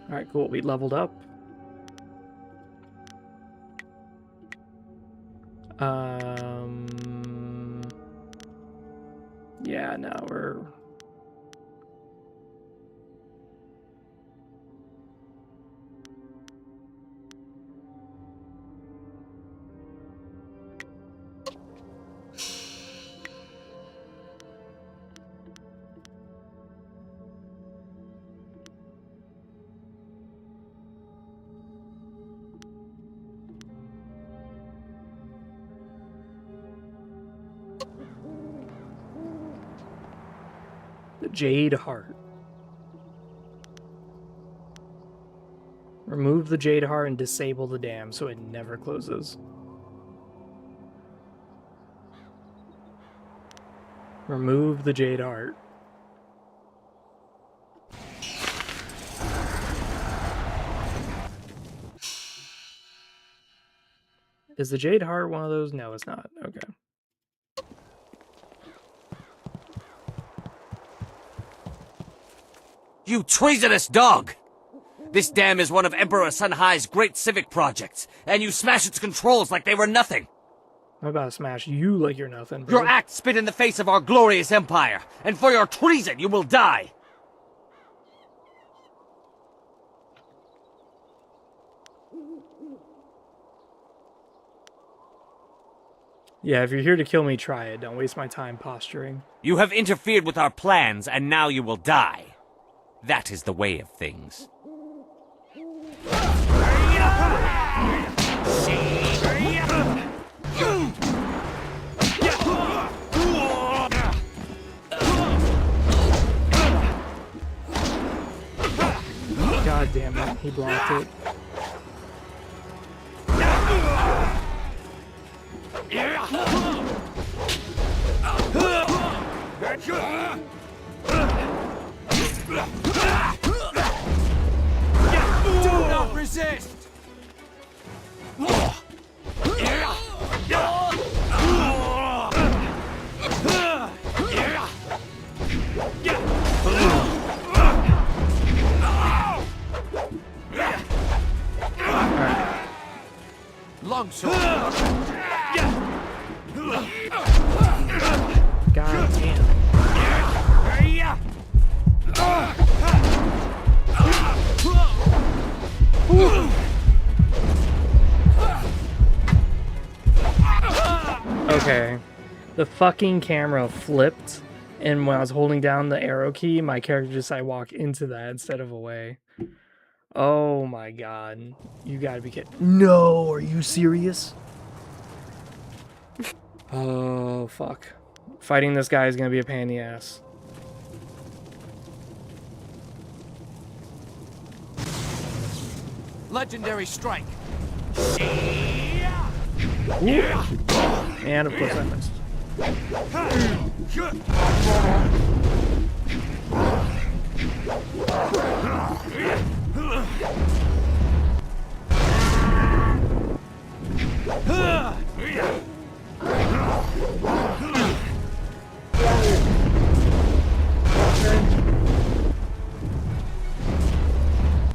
Alright, cool. We leveled up. Yeah, no, we're... The Jade Heart. Remove the Jade Heart and disable the dam so it never closes. Remove the Jade Heart. Is the Jade Heart one of those? No, it's not. Okay. You treasonous dog! This dam is one of Emperor Sunhai's great civic projects, and you smash its controls like they were nothing. I'm about to smash you like you're nothing, bro. Your act spit in the face of our glorious empire, and for your treason you will die! Yeah, if you're here to kill me, try it. Don't waste my time posturing. You have interfered with our plans, and now you will die. That is the way of things. God damn it, he blocked it. Do not resist! Longsword! God damn. Okay. The fucking camera flipped, and when I was holding down the arrow key, my character decided to walk into that instead of away. Oh my god. You gotta be kidding. No, are you serious? Oh, fuck. Fighting this guy is gonna be a pain in the ass. Legendary strike! And of course I missed.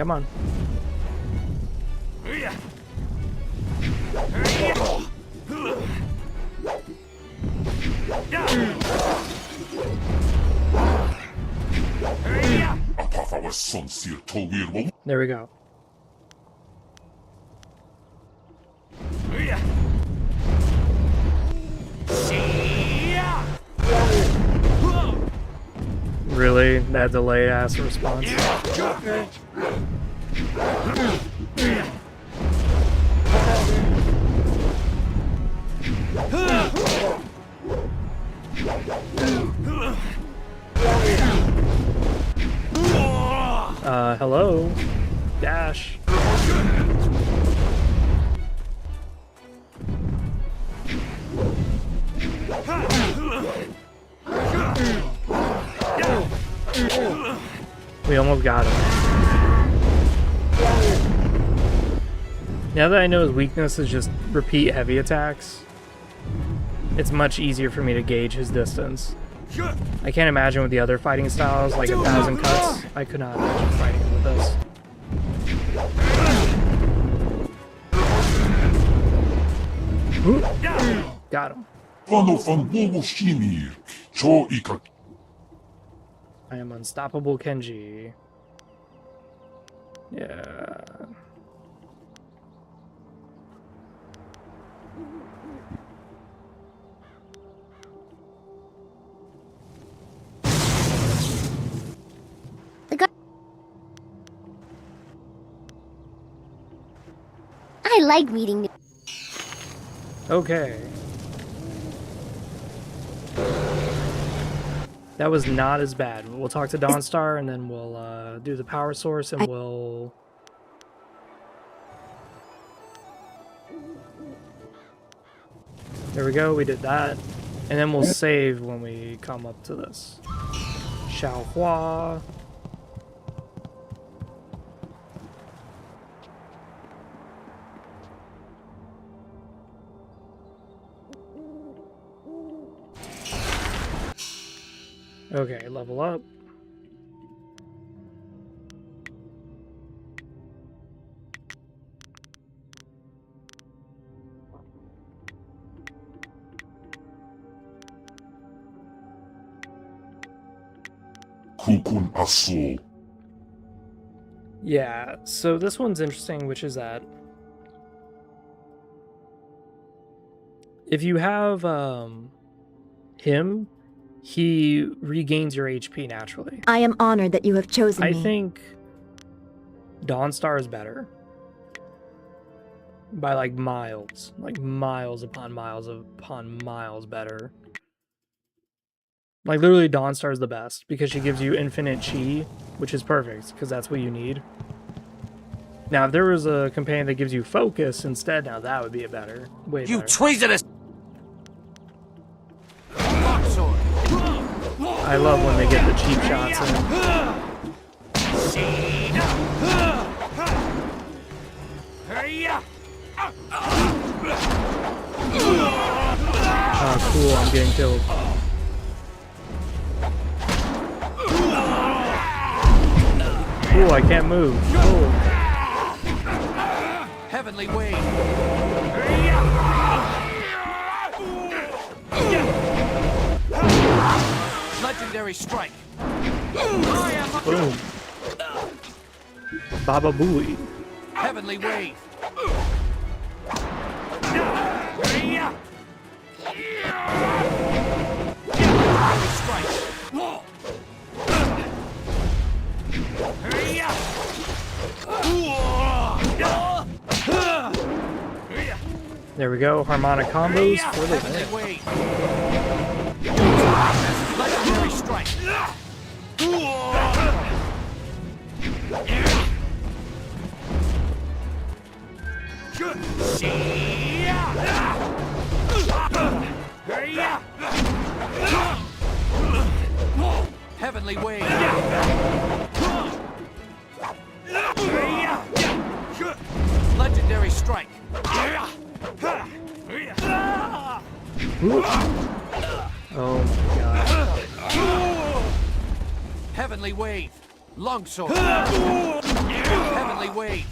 come on. There we go. Really? That delayed ass response? Hello? Dash. We almost got him. Now that I know his weakness is just repeat heavy attacks, it's much easier for me to gauge his distance. I can't imagine with the other fighting styles, like 1,000 cuts. I could not imagine fighting him with this. Ooh. Got him. I am unstoppable, Kenji. Yeah. I like meeting. Okay. That was not as bad. We'll talk to Dawnstar and then we'll do the power source and we'll... There we go, we did that. And then we'll save when we come up to this. Xiaohua. Okay, level up. Yeah, so this one's interesting, which is that if you have him, he regains your HP naturally. I am honored that you have chosen me. I think Dawnstar is better. By like miles upon miles better. Like literally Dawnstar is the best because she gives you infinite chi, which is perfect because that's what you need. Now if there was a companion that gives you focus instead, now that would be a better, way better. You treasonous! I love when they get the cheap shots in. Oh, cool, I'm getting killed. Cool, I can't move. Cool. Heavenly wave. Legendary strike. Boom. Baba Booey. Heavenly wave. There we go, harmonic combos for the win. Legendary strike. Heavenly wave. Legendary strike. Oh my god. Heavenly wave. Longsword. Heavenly wave.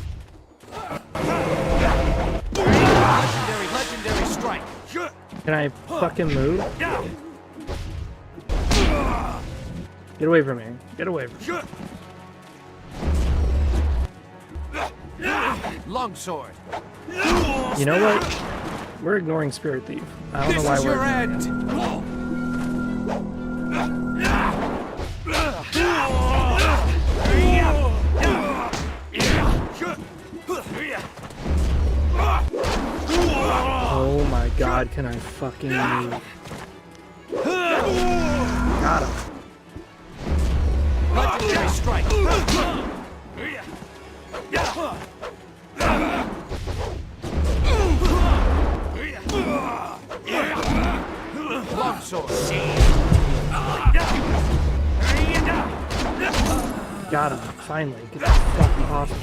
Legendary strike. Can I fucking move? Get away from me. Get away from me. Longsword. You know what? We're ignoring Spirit Thief. I don't know why we're ignoring it. Oh my god, can I fucking move? Got him. Legendary strike. Longsword. Got him. Finally. Get the fuck off me.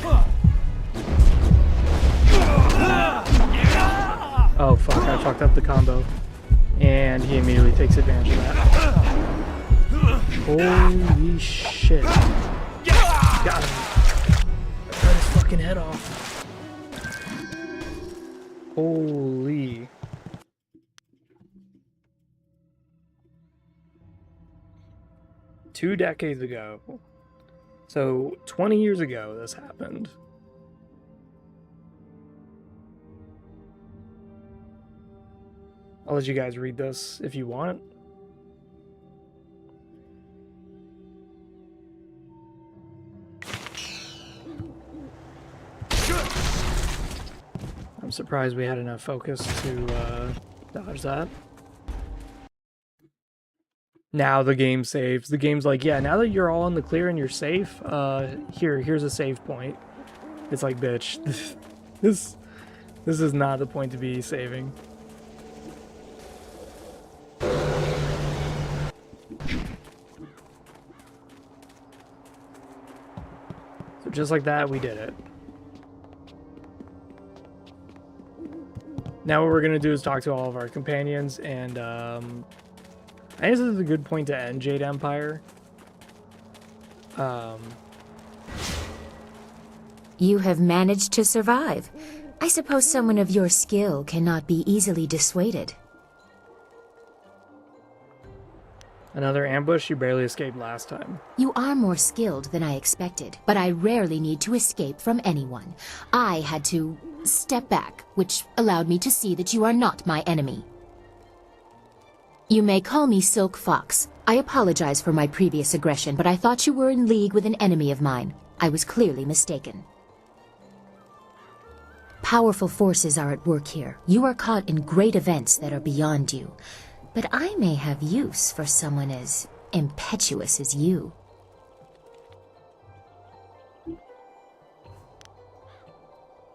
Oh fuck, I fucked up the combo. And he immediately takes advantage of that. Holy shit. Got him. Cut his fucking head off. Holy. Two decades ago. So 20 years ago this happened. I'll let you guys read this if you want. I'm surprised we had enough focus to dodge that. Now the game saves. The game's like, yeah, now that you're all in the clear and you're safe, here's a save point. It's like, bitch, this is not the point to be saving. So just like that, we did it. Now what we're gonna do is talk to all of our companions, and I think this is a good point to end Jade Empire. You have managed to survive. I suppose someone of your skill cannot be easily dissuaded. Another ambush? You barely escaped last time. You are more skilled than I expected, but I rarely need to escape from anyone. I had to step back, which allowed me to see that you are not my enemy. You may call me Silk Fox. I apologize for my previous aggression, but I thought you were in league with an enemy of mine. I was clearly mistaken. Powerful forces are at work here. You are caught in great events that are beyond you. But I may have use for someone as impetuous as you.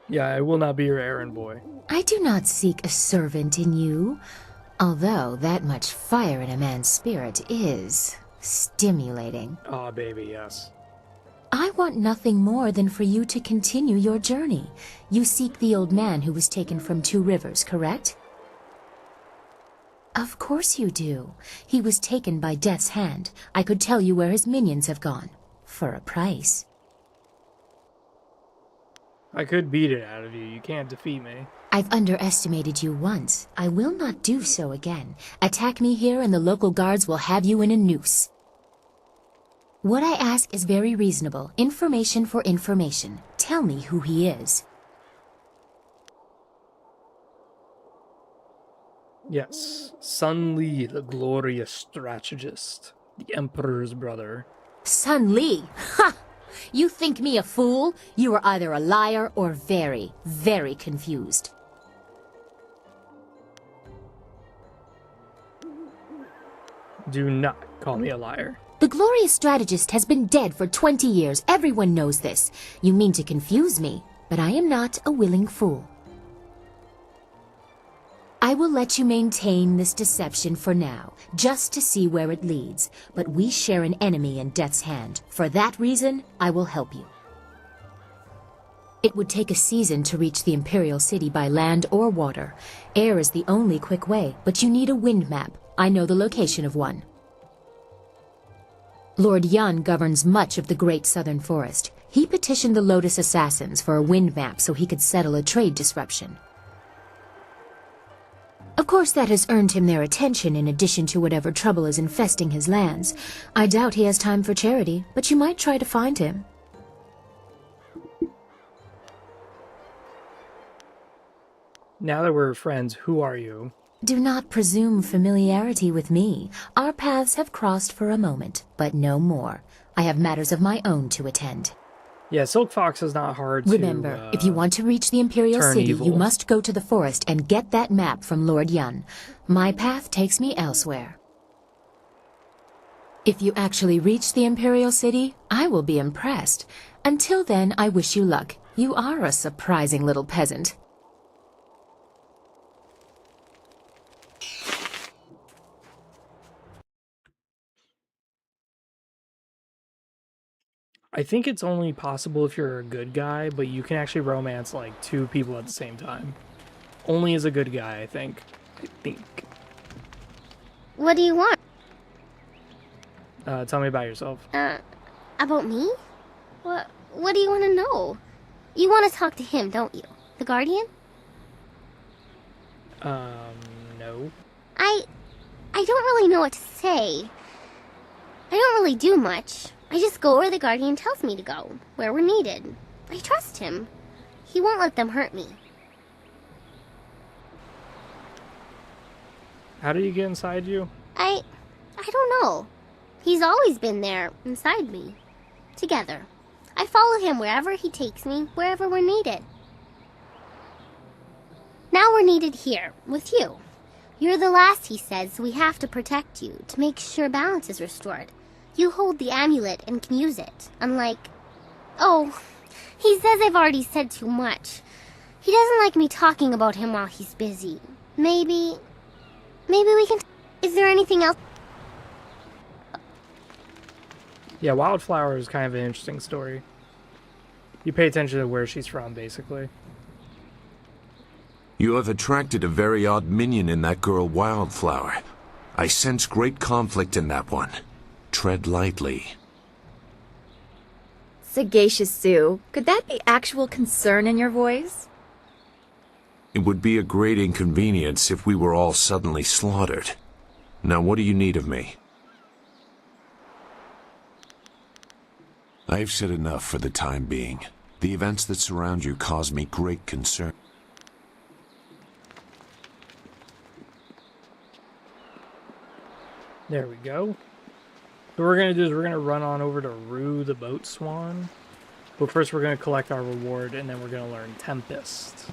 Yeah, I will not be your errand boy. I do not seek a servant in you, although that much fire in a man's spirit is stimulating. Aw, baby, yes. I want nothing more than for you to continue your journey. You seek the old man who was taken from Two Rivers, correct? Of course you do. He was taken by Death's hand. I could tell you where his minions have gone. For a price. I could beat it out of you. You can't defeat me. I've underestimated you once. I will not do so again. Attack me here and the local guards will have you in a noose. What I ask is very reasonable. Information for information. Tell me who he is. Yes, Sun Li, the glorious strategist, the Emperor's brother. Sun Li? Ha! You think me a fool? You are either a liar or very, very confused. Do not call me a liar. The glorious strategist has been dead for 20 years. Everyone knows this. You mean to confuse me, but I am not a willing fool. I will let you maintain this deception for now, just to see where it leads, but we share an enemy in Death's hand. For that reason, I will help you. It would take a season to reach the Imperial City by land or water. Air is the only quick way, but you need a wind map. I know the location of one. Lord Yan governs much of the Great Southern Forest. He petitioned the Lotus Assassins for a wind map so he could settle a trade disruption. Of course, that has earned him their attention in addition to whatever trouble is infesting his lands. I doubt he has time for charity, but you might try to find him. Now that we're friends, who are you? Do not presume familiarity with me. Our paths have crossed for a moment, but no more. I have matters of my own to attend. Yeah, Silk Fox is not hard Remember, to, if you want to reach the Imperial City, evil. you must go to the forest and get that map from Lord Yun. My path takes me elsewhere. If you actually reach the Imperial City, I will be impressed. Until then, I wish you luck. You are a surprising little peasant. I think it's only possible if you're a good guy, but you can actually romance like 2 people at the same time. Only as a good guy, I think. What do you want? Tell me about yourself. About me? What do you want to know? You want to talk to him, don't you? The Guardian? No. I don't really know what to say. I don't really do much. I just go where the Guardian tells me to go, where we're needed. I trust him. He won't let them hurt me. How did he get inside you? I don't know. He's always been there, inside me. Together. I follow him wherever he takes me, wherever we're needed. Now we're needed here, with you. You're the last, he says, so we have to protect you, to make sure balance is restored. You hold the amulet and can use it, unlike... Oh, he says I've already said too much. He doesn't like me talking about him while he's busy. Maybe we can... Is there anything else? Yeah, Wildflower is kind of an interesting story. You pay attention to where she's from, basically. You have attracted a very odd minion in that girl Wildflower. I sense great conflict in that one. Tread lightly. Sagacious Sue, could that be actual concern in your voice? It would be a great inconvenience if we were all suddenly slaughtered. Now what do you need of me? I've said enough for the time being. The events that surround you cause me great concern. There we go. So what we're going to do is we're going to run on over to Rue the Boat Swan. But first we're going to collect our reward, and then we're going to learn Tempest.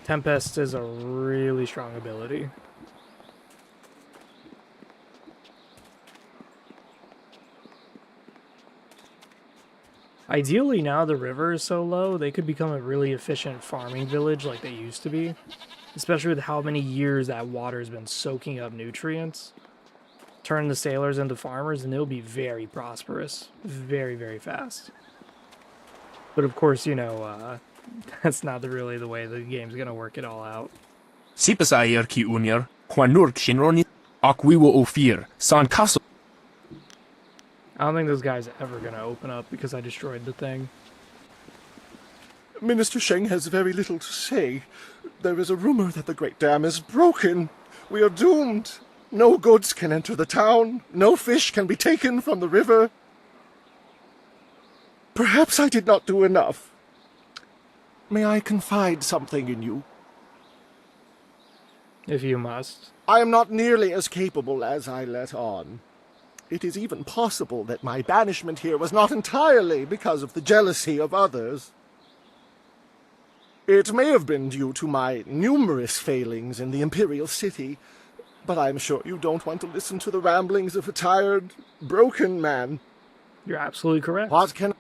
Tempest is a really strong ability. Ideally, now the river is so low, they could become a really efficient farming village like they used to be. Especially with how many years that water has been soaking up nutrients. Turn the sailors into farmers and they'll be very prosperous. Very, very fast. But of course, you know, that's not really the way the game's gonna work it all out. Sipasayer ki unir, Quanurk Shinroni, Akwiwo Ophir, San Castle. I don't think those guys are ever gonna open up because I destroyed the thing. Minister Sheng has very little to say. There is a rumor that the Great Dam is broken. We are doomed. No goods can enter the town. No fish can be taken from the river. Perhaps I did not do enough. May I confide something in you? If you must. I am not nearly as capable as I let on. It is even possible that my banishment here was not entirely because of the jealousy of others. It may have been due to my numerous failings in the Imperial City, but I'm sure you don't want to listen to the ramblings of a tired, broken man. You're absolutely correct. What can...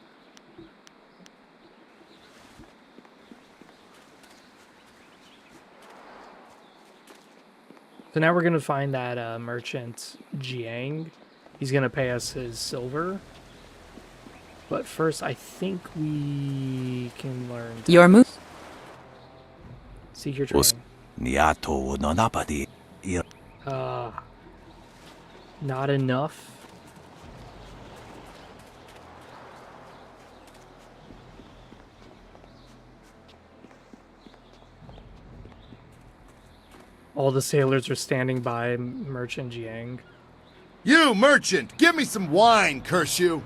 So now we're going to find that merchant, Jiang. He's going to pay us his silver. But first, I think we can learn... Your move. Seek your train. Not enough. All the sailors are standing by Merchant Jiang. You, merchant! Give me some wine, curse you!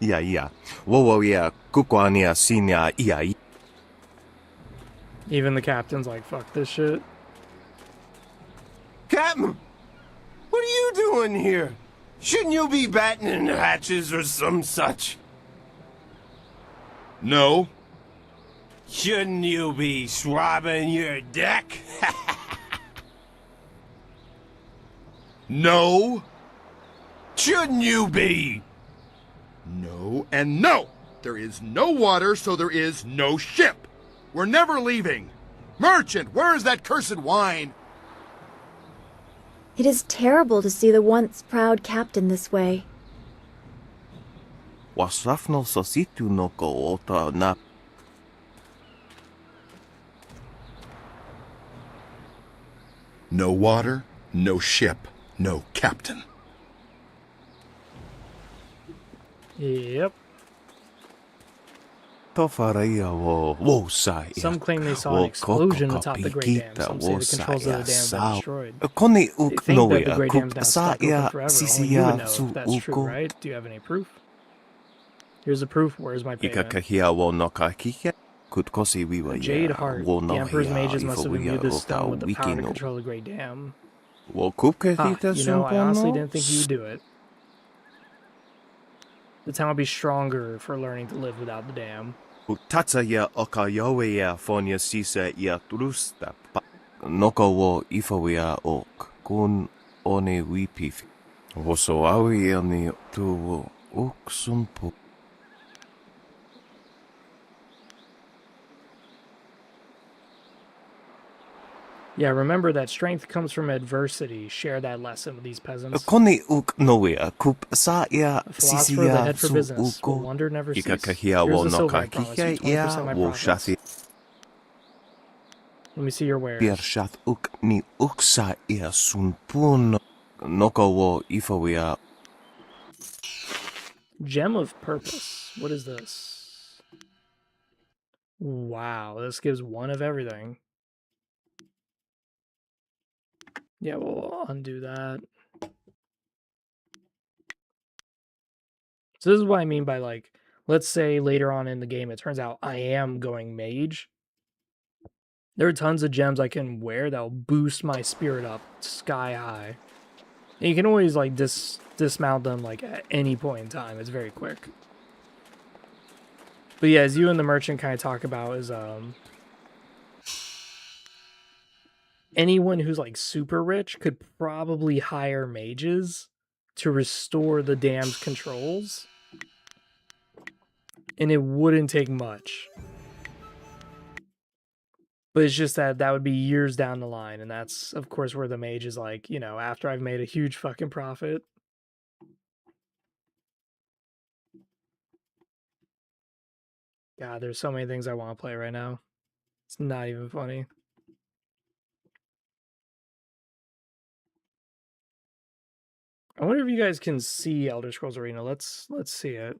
Yeah. Whoa, yeah. Kukwania sinya iya. Even the captain's like, fuck this shit. Captain, what are you doing here? Shouldn't you be battening the hatches or some such? No. Shouldn't you be swabbing your deck? No. Shouldn't you be? No and no! There is no water, so there is no ship! We're never leaving! Merchant, where is that cursed wine? It is terrible to see the once proud captain this way. Wasrafno sositu no ko ota na. No water, no ship, no captain. Yep. Some claim they saw an explosion atop the Great Dam. Some say the controls of the dam got destroyed. They think that the Great Dam's now stuck open forever. Only you would know if that's true, right? Do you have any proof? Here's the proof. Where's my payment? Jade Heart. The Emperor's mages must have imbued this stone with the power to control the Great Dam. I honestly didn't think you'd do it. The town would be stronger for learning to live without the dam. Tatsaya okayoweya fonya sisa ya trusta noko wo ifawea ok kun one wipifi. Voso awi ani tu wo ok sumpu. Yeah, remember that strength comes from adversity. Share that lesson with these peasants. Koni uk nowea kup sa ya Philosopher the head for business. Will wonder never cease. Here's the silver, I promise you. 20% my profits. Let me see your wares. Piershat uk ni uksa ya sunpun noko wo ifawea. Gem of Purpose. What is this? Wow, this gives one of everything. Yeah, we'll undo that. So this is what I mean by, like, let's say later on in the game, it turns out I am going mage. There are tons of gems I can wear that will boost my spirit up sky high. And you can always, like, dismount them, like, at any point in time. It's very quick. But yeah, as you and the merchant kind of talk about is, anyone who's, like, super rich could probably hire mages to restore the dam's controls. And it wouldn't take much. But it's just that would be years down the line. And that's, of course, where the mage is like, after I've made a huge fucking profit. God, there's so many things I want to play right now. It's not even funny. I wonder if you guys can see Elder Scrolls Arena. Let's see it.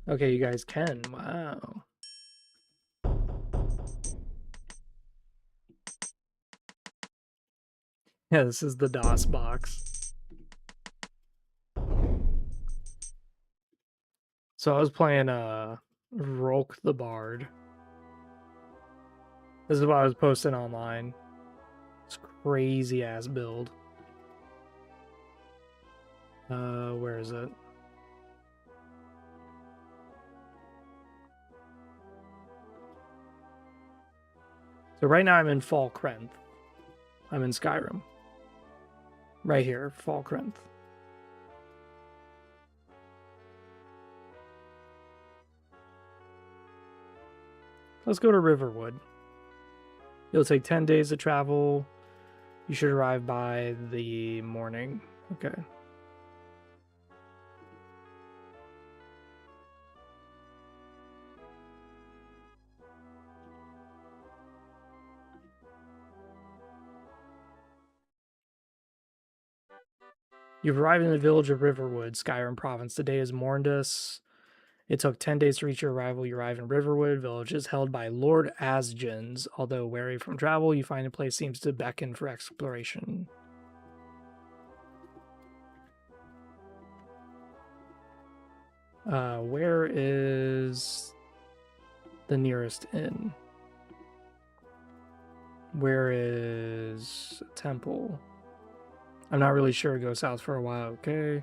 Okay, you guys can. Wow. Yeah, this is the DOS box. So I was playing Rolk the Bard. This is what I was posting online. It's crazy ass build. Where is it? So right now I'm in Falkrenth. I'm in Skyrim. Right here, Falkrenth. Let's go to Riverwood. It'll take 10 days to travel. You should arrive by the morning. Okay. You've arrived in the village of Riverwood, Skyrim Province. Today is Morndus. It took 10 days to reach your arrival. You arrive in Riverwood. Village is held by Lord Asgens. Although wary from travel, you find the place seems to beckon for exploration. Where is the nearest inn? Where is a temple? I'm not really sure. Go south for a while. Okay.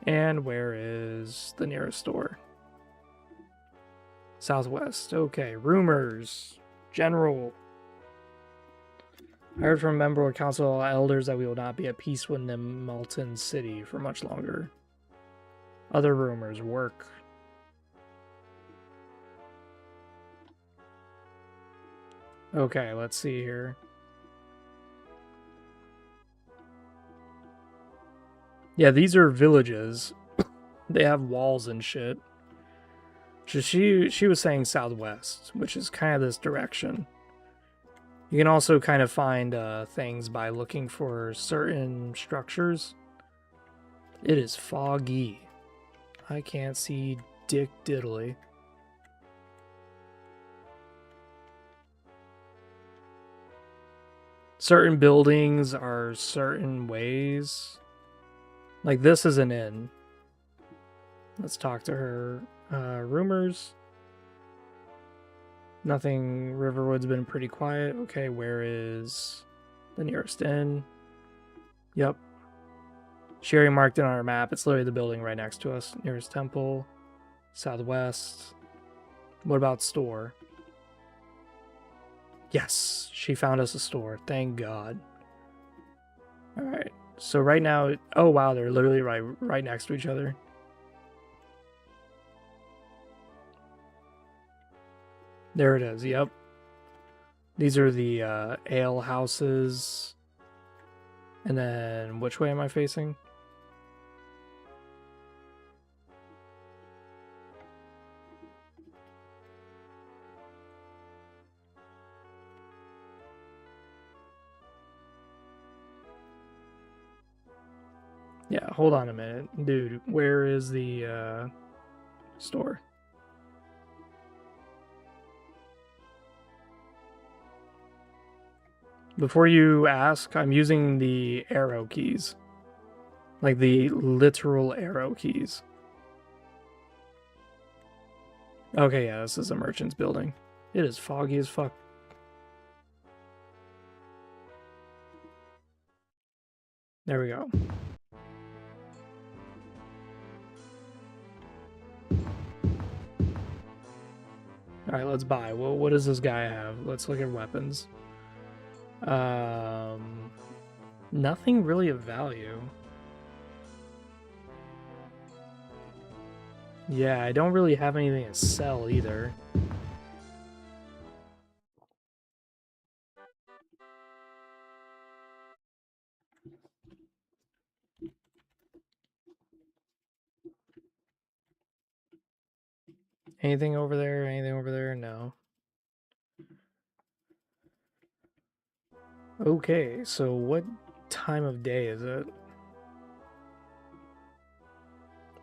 And where is the nearest store? Southwest. Okay. Rumors. General. I heard from a member of council elders that we will not be at peace with Malton City for much longer. Other rumors. Work. Okay, let's see here. Yeah, these are villages. They have walls and shit. She was saying southwest, which is kind of this direction. You can also kind of find things by looking for certain structures. It is foggy. I can't see dick diddly. Certain buildings are certain ways. Like this is an inn. Let's talk to her. Rumors. Nothing. Riverwood's been pretty quiet. Okay, where is the nearest inn? Yep. She already marked it on her map. It's literally the building right next to us. Nearest temple. Southwest. What about store? Yes, she found us a store. Thank God. Alright. So right now... Oh, wow. They're literally right next to each other. There it is. Yep. These are the ale houses. And then which way am I facing? Yeah, hold on a minute. Dude, where is the store? Before you ask, I'm using the arrow keys. Like the literal arrow keys. Okay, yeah, this is a merchant's building. It is foggy as fuck. There we go. Alright, let's buy. Well, what does this guy have? Let's look at weapons. Nothing really of value. Yeah, I don't really have anything to sell either. Anything over there? Anything over there? No. Okay, so what time of day is it?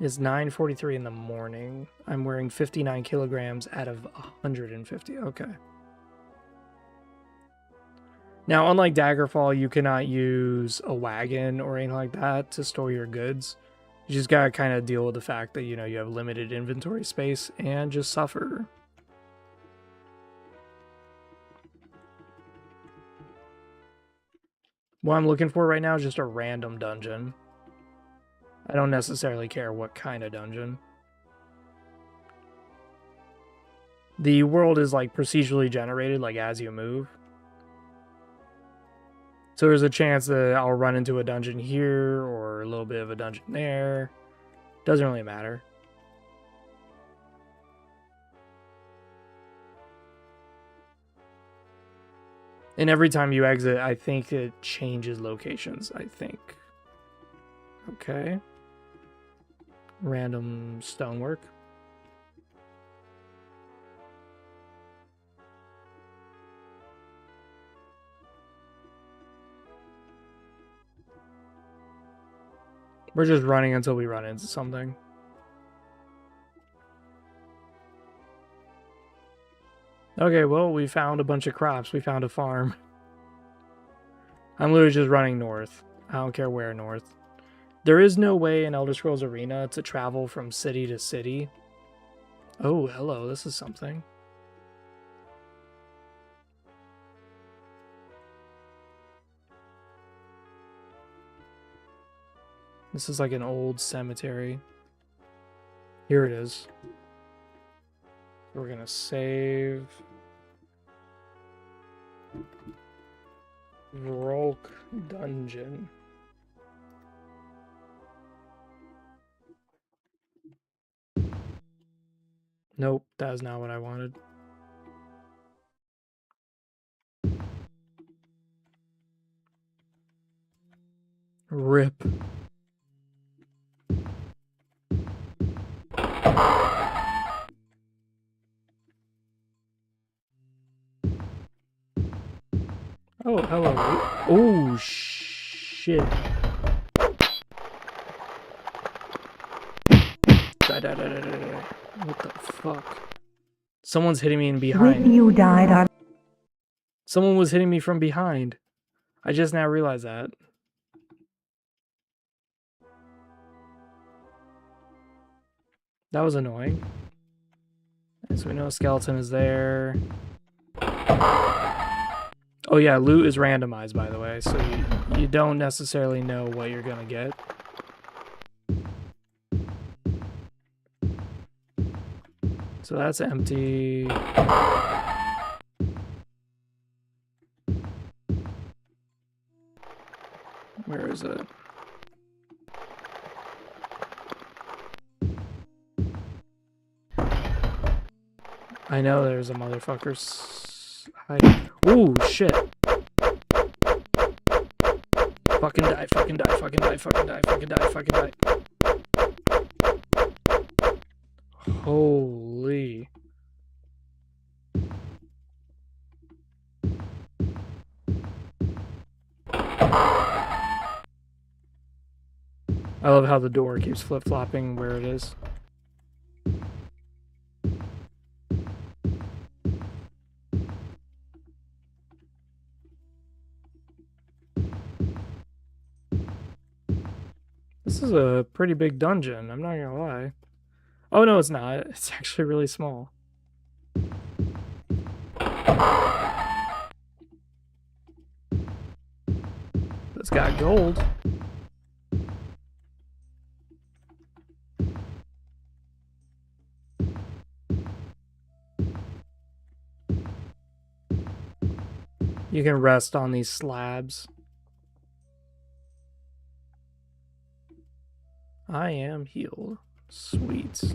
It's 9:43 in the morning. I'm wearing 59 kilograms out of 150. Okay. Now, unlike Daggerfall, you cannot use a wagon or anything like that to store your goods. You just gotta kind of deal with the fact that, you know, you have limited inventory space and just suffer. What I'm looking for right now is just a random dungeon. I don't necessarily care what kind of dungeon. The world is like procedurally generated, like as you move. So there's a chance that I'll run into a dungeon here or a little bit of a dungeon there. Doesn't really matter. And every time you exit, I think it changes locations, I think. Okay. Random stonework. We're just running until we run into something. Okay, well, we found a bunch of crops. We found a farm. I'm literally just running north. I don't care where north. There is no way in Elder Scrolls Arena to travel from city to city. Oh, hello, this is something. This is like an old cemetery. Here it is. We're gonna save. Vrolk Dungeon. Nope, that is not what I wanted. RIP. Oh, hello. Oh, shit. Die. What the fuck? Someone's hitting me in behind. When you died, Someone was hitting me from behind. I just now realized that. That was annoying. So we know a skeleton is there. Oh yeah, loot is randomized, by the way, so you don't necessarily know what you're gonna get. So that's empty. Where is it? I know there's a motherfucker hiding. Ooh, shit. Fucking die, fucking die, fucking die, fucking die, fucking die, fucking die. Holy. I love how the door keeps flip-flopping where it is. This is a pretty big dungeon, I'm not gonna lie. Oh no, it's not. It's actually really small. It's got gold. You can rest on these slabs. I am healed. Sweet.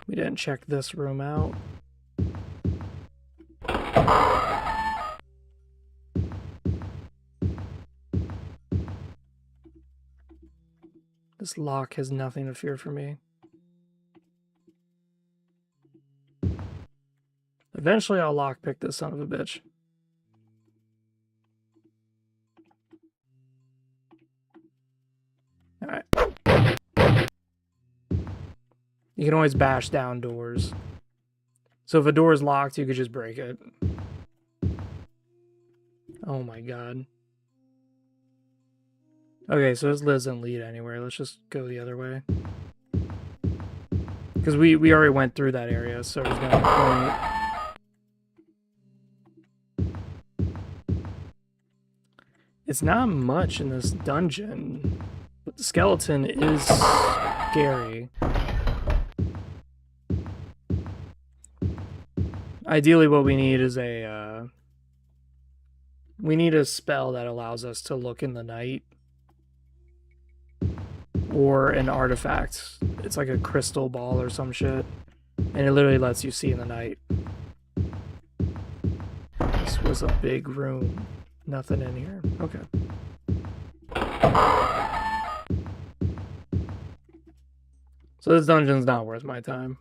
We didn't check this room out. This lock has nothing to fear for me. Eventually I'll lockpick this son of a bitch. Alright. You can always bash down doors. So if a door is locked, you could just break it. Oh my god. Okay, so this doesn't lead anywhere. Let's just go the other way. Because we already went through that area, so there's no point. It's not much in this dungeon, but the skeleton is scary. Ideally, what we need is we need a spell that allows us to look in the night. Or an artifact. It's like a crystal ball or some shit. And it literally lets you see in the night. This was a big room. Nothing in here. Okay. So this dungeon's not worth my time.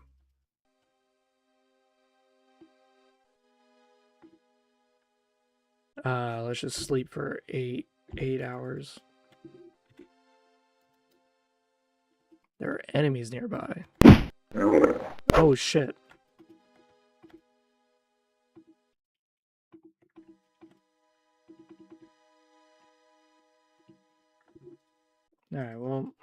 Let's just sleep for eight hours. There are enemies nearby. Oh shit. Alright, well.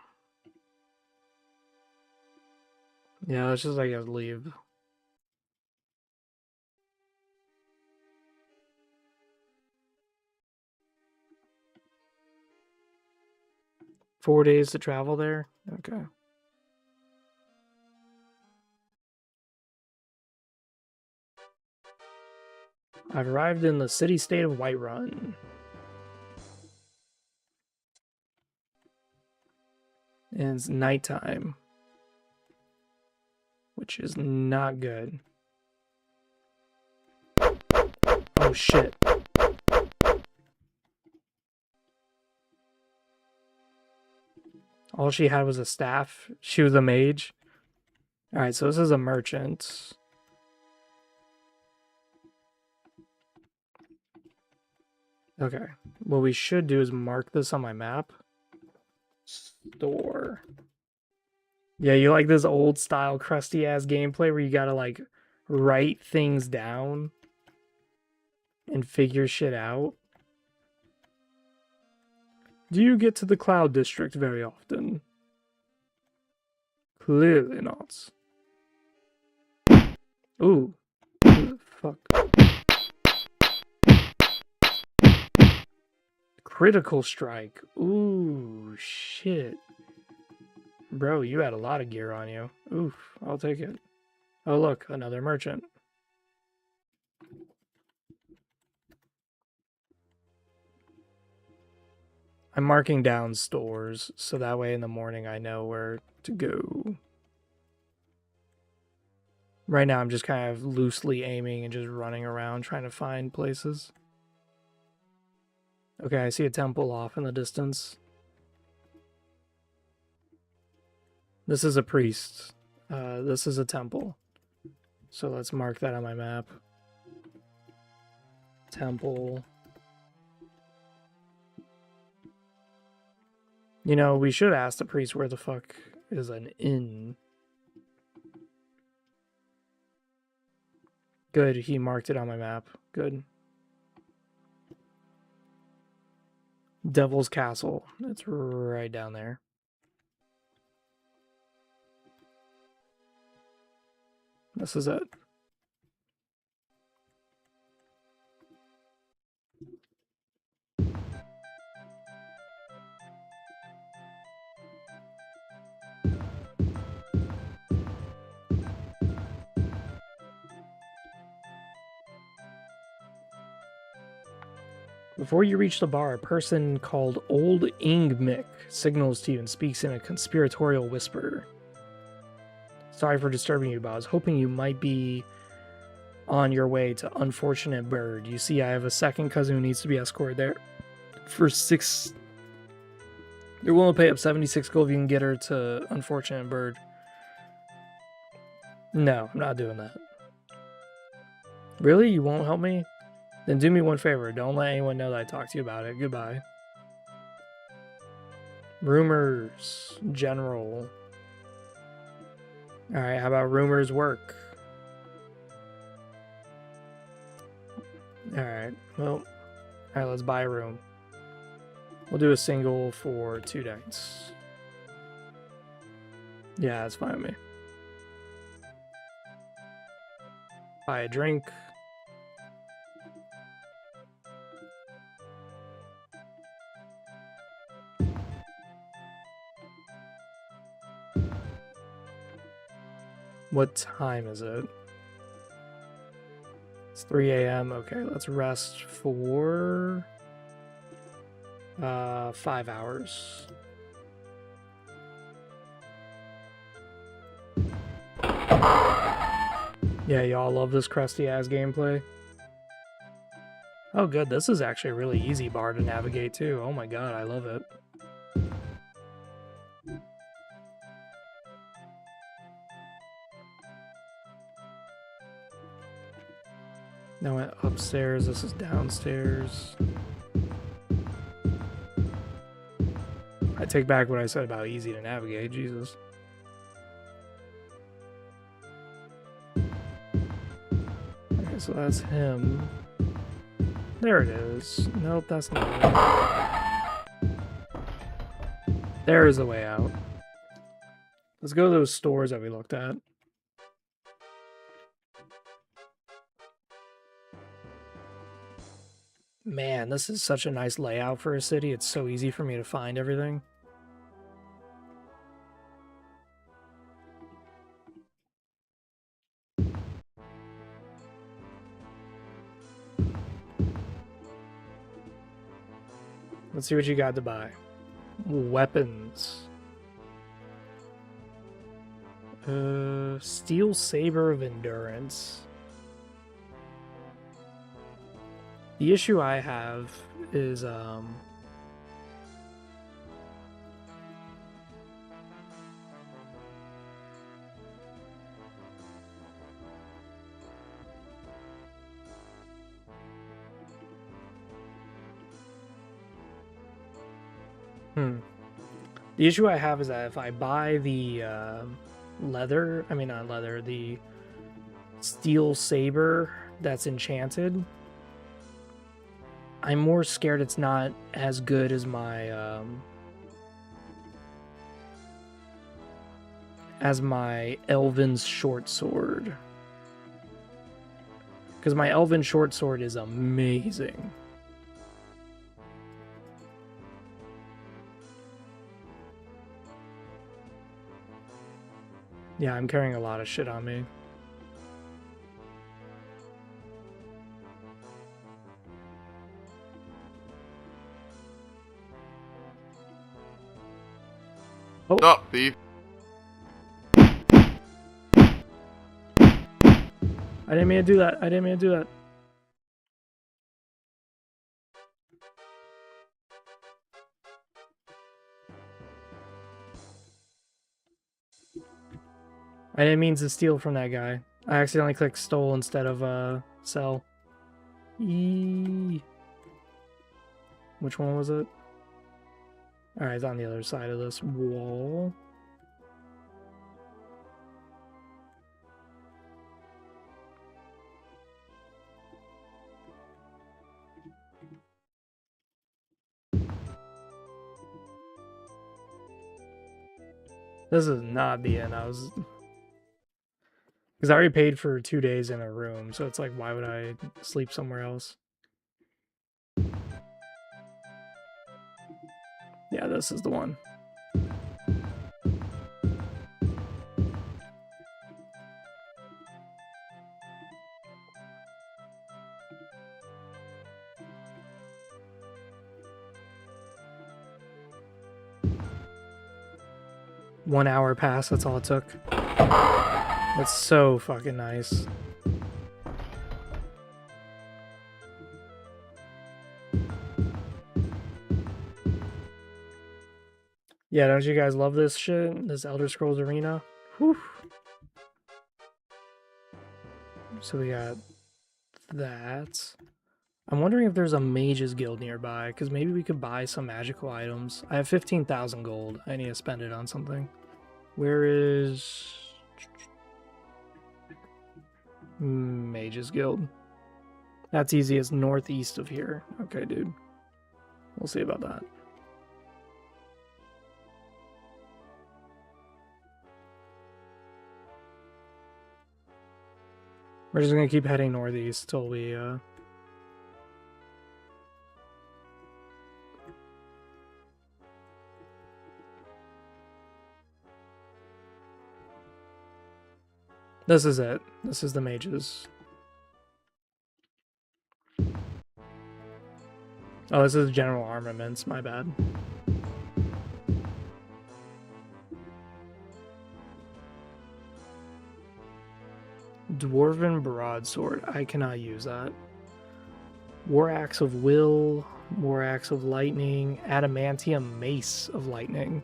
Yeah, let's just, I guess, leave. Four days to travel there? Okay. I've arrived in the city-state of Whiterun. And it's nighttime. Which is not good. Oh shit. All she had was a staff. She was a mage. Alright, so this is a merchant. Okay. What we should do is mark this on my map. Store. Yeah, you like this old style crusty ass gameplay where you gotta like write things down and figure shit out? Do you get to the Cloud District very often? Clearly not. Ooh. Fuck. Critical strike. Ooh, shit. Bro, you had a lot of gear on you. Oof, I'll take it. Oh, look, another merchant. I'm marking down stores, so that way in the morning I know where to go. Right now I'm just kind of loosely aiming and just running around trying to find places. Okay, I see a temple off in the distance. This is a priest. This is a temple. So let's mark that on my map. Temple. You know, we should ask the priest where the fuck is an inn. Good, he marked it on my map. Good. Devil's Castle. It's right down there. This is it. Before you reach the bar, a person called Old Ingmick signals to you and speaks in a conspiratorial whisper. Sorry for disturbing you, but I was hoping you might be on your way to Unfortunate Bird. You see, I have a second cousin who needs to be escorted there for 6... They're willing to pay up 76 gold if you can get her to Unfortunate Bird. No, I'm not doing that. Really? You won't help me? Then do me one favor. Don't let anyone know that I talked to you about it. Goodbye. Rumors. General. Alright, how about rumors work? Alright, well. Alright, let's buy a room. We'll do a single for 2 nights. Yeah, that's fine with me. Buy a drink. What time is it? It's 3 a.m. Okay, let's rest for 5 hours. Yeah, y'all love this crusty ass gameplay. Oh good, this is actually a really easy bar to navigate too. Oh my god, I love it. Now I went upstairs, this is downstairs. I take back what I said about easy to navigate, Jesus. Okay, so that's him. There it is. Nope, that's not it. There is the way out. Let's go to those stores that we looked at. Man, this is such a nice layout for a city. It's so easy for me to find everything. Let's see what you got to buy. Weapons. Steel Saber of Endurance. The issue I have is, the issue I have is that if I buy the, the Steel Saber that's enchanted, I'm more scared it's not as good as my Elven's short sword. Because my Elven short sword is amazing. Yeah, I'm carrying a lot of shit on me. Oh. Stop, thief. I didn't mean to do that. I didn't mean to do that. I didn't mean to steal from that guy. I accidentally clicked stole instead of sell. Which one was it? Alright, it's on the other side of this wall. This is not the end. Because I already paid for 2 days in a room, so it's like, why would I sleep somewhere else? Yeah, this is the one. One hour pass, that's all it took. That's so fucking nice. Yeah, don't you guys love this shit? This Elder Scrolls Arena? Whew. So we got that. I'm wondering if there's a Mage's Guild nearby, because maybe we could buy some magical items. I have 15,000 gold. I need to spend it on something. Where is... Mage's Guild? That's easy. It's northeast of here. Okay, dude. We'll see about that. We're just gonna keep heading northeast till we, This is it. This is the mages. Oh, this is general armaments. My bad. Dwarven broadsword. I cannot use that. War axe of will. War axe of lightning. Adamantium mace of lightning.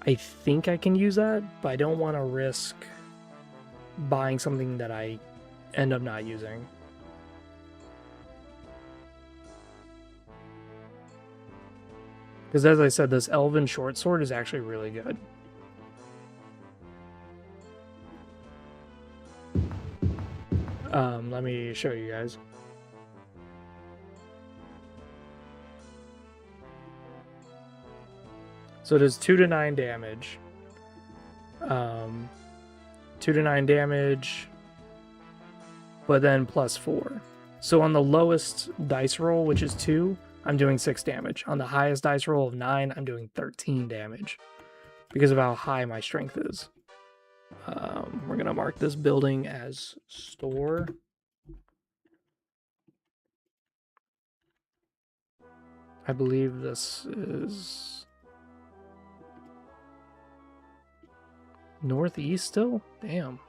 I think I can use that, but I don't want to risk buying something that I end up not using. Because as I said, this Elven short sword is actually really good. Let me show you guys. So it does 2 to 9 damage. 2 to 9 damage, but then +4. So on the lowest dice roll, which is 2, I'm doing 6 damage. On the highest dice roll of 9, I'm doing 13 damage because of how high my strength is. We're going to mark this building as store. I believe this is northeast still? Damn.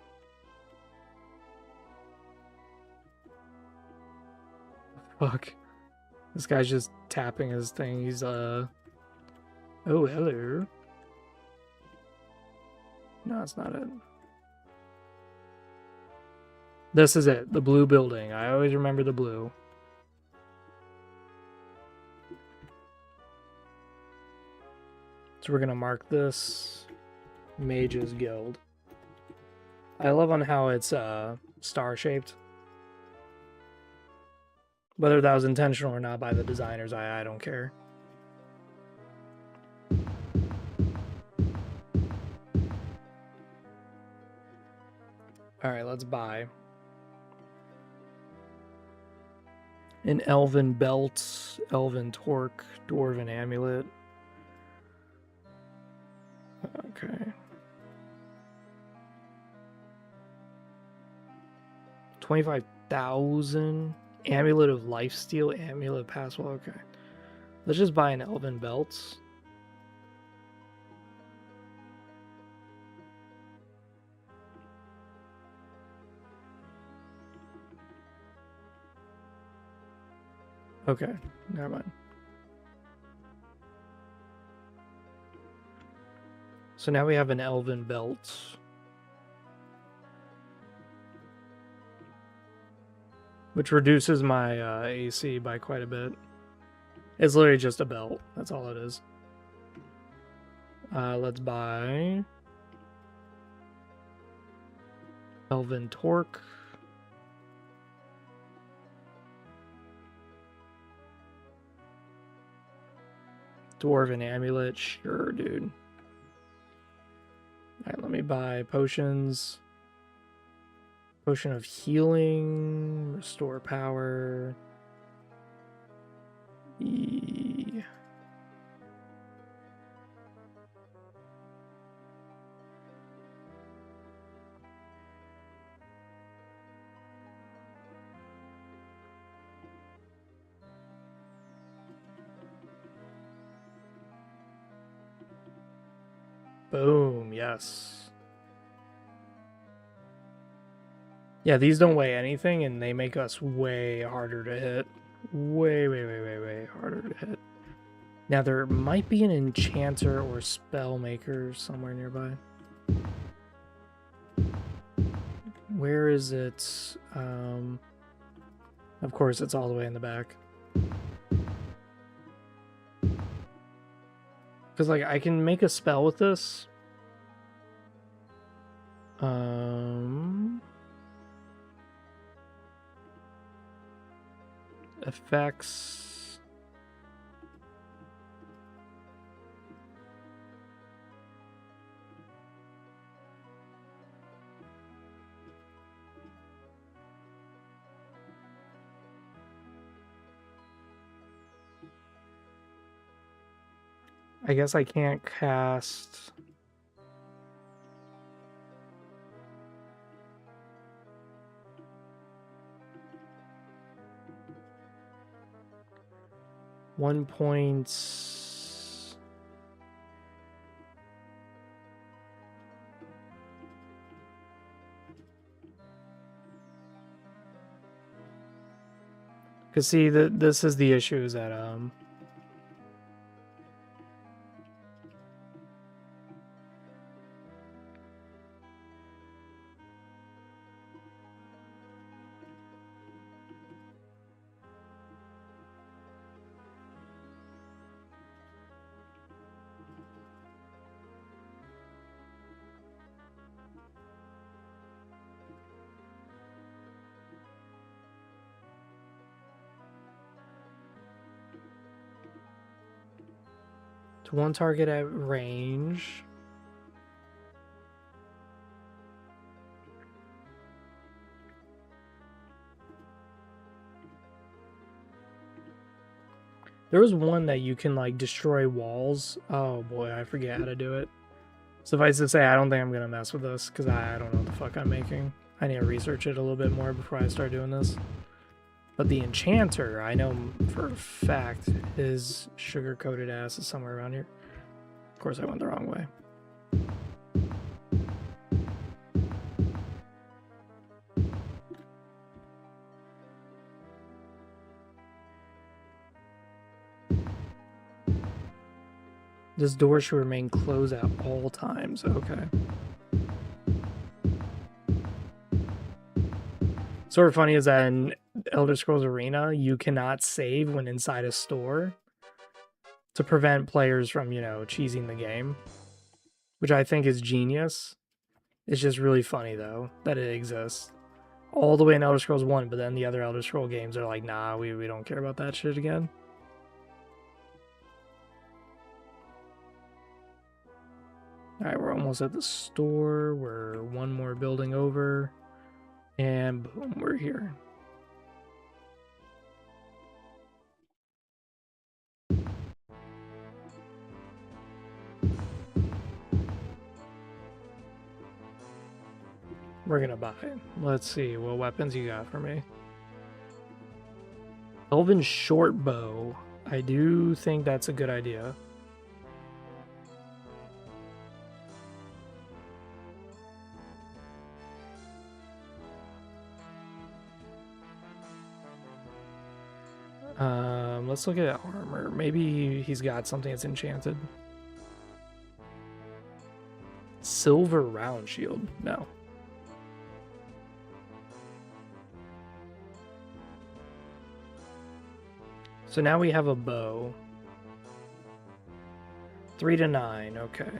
Fuck. This guy's just tapping his thing. He's, Oh, hello. No, it's not it. This is it. The blue building. I always remember the blue. So we're going to mark this Mage's Guild. I love on how it's star-shaped. Whether that was intentional or not by the designers, I don't care. Alright, let's buy an Elven Belt, Elven Torque, Dwarven Amulet. Okay. 25,000. Amulet of Lifesteal, Amulet of Passwell. Okay. Let's just buy an Elven Belt. Okay, never mind. So now we have an Elven Belt. Which reduces my AC by quite a bit. It's literally just a belt. That's all it is. Let's buy Elven Torque. Dwarven Amulet. Sure, dude. Alright, let me buy potions. Potion of Healing. Restore power. Boom, yes. Yeah, these don't weigh anything, and they make us way harder to hit. Way harder to hit. Now, there might be an enchanter or spellmaker somewhere nearby. Where is it? Of course, it's all the way in the back. Because, like, I can make a spell with this. Effects. I guess I can't cast... One point... Because see, this is the issue is that To one target at range. There was one that you can, like, destroy walls. Oh boy, I forget how to do it. Suffice to say, I don't think I'm gonna mess with this, because I don't know what the fuck I'm making. I need to research it a little bit more before I start doing this. But the enchanter, I know for a fact, his sugar-coated ass is somewhere around here. Of course, I went the wrong way. This door should remain closed at all times. Okay. Sort of funny is that in Elder Scrolls Arena, you cannot save when inside a store to prevent players from, you know, cheesing the game, which I think is genius. It's just really funny, though, that it exists. All the way in Elder Scrolls 1, but then the other Elder Scroll games are like, nah, we don't care about that shit again. Alright, we're almost at the store. We're one more building over. And boom, we're here. We're gonna buy it. Let's see what weapons you got for me. Elven short bow. I do think that's a good idea. Let's look at armor. Maybe he's got something that's enchanted. Silver round shield. No. So now we have a bow. 3 to 9, okay.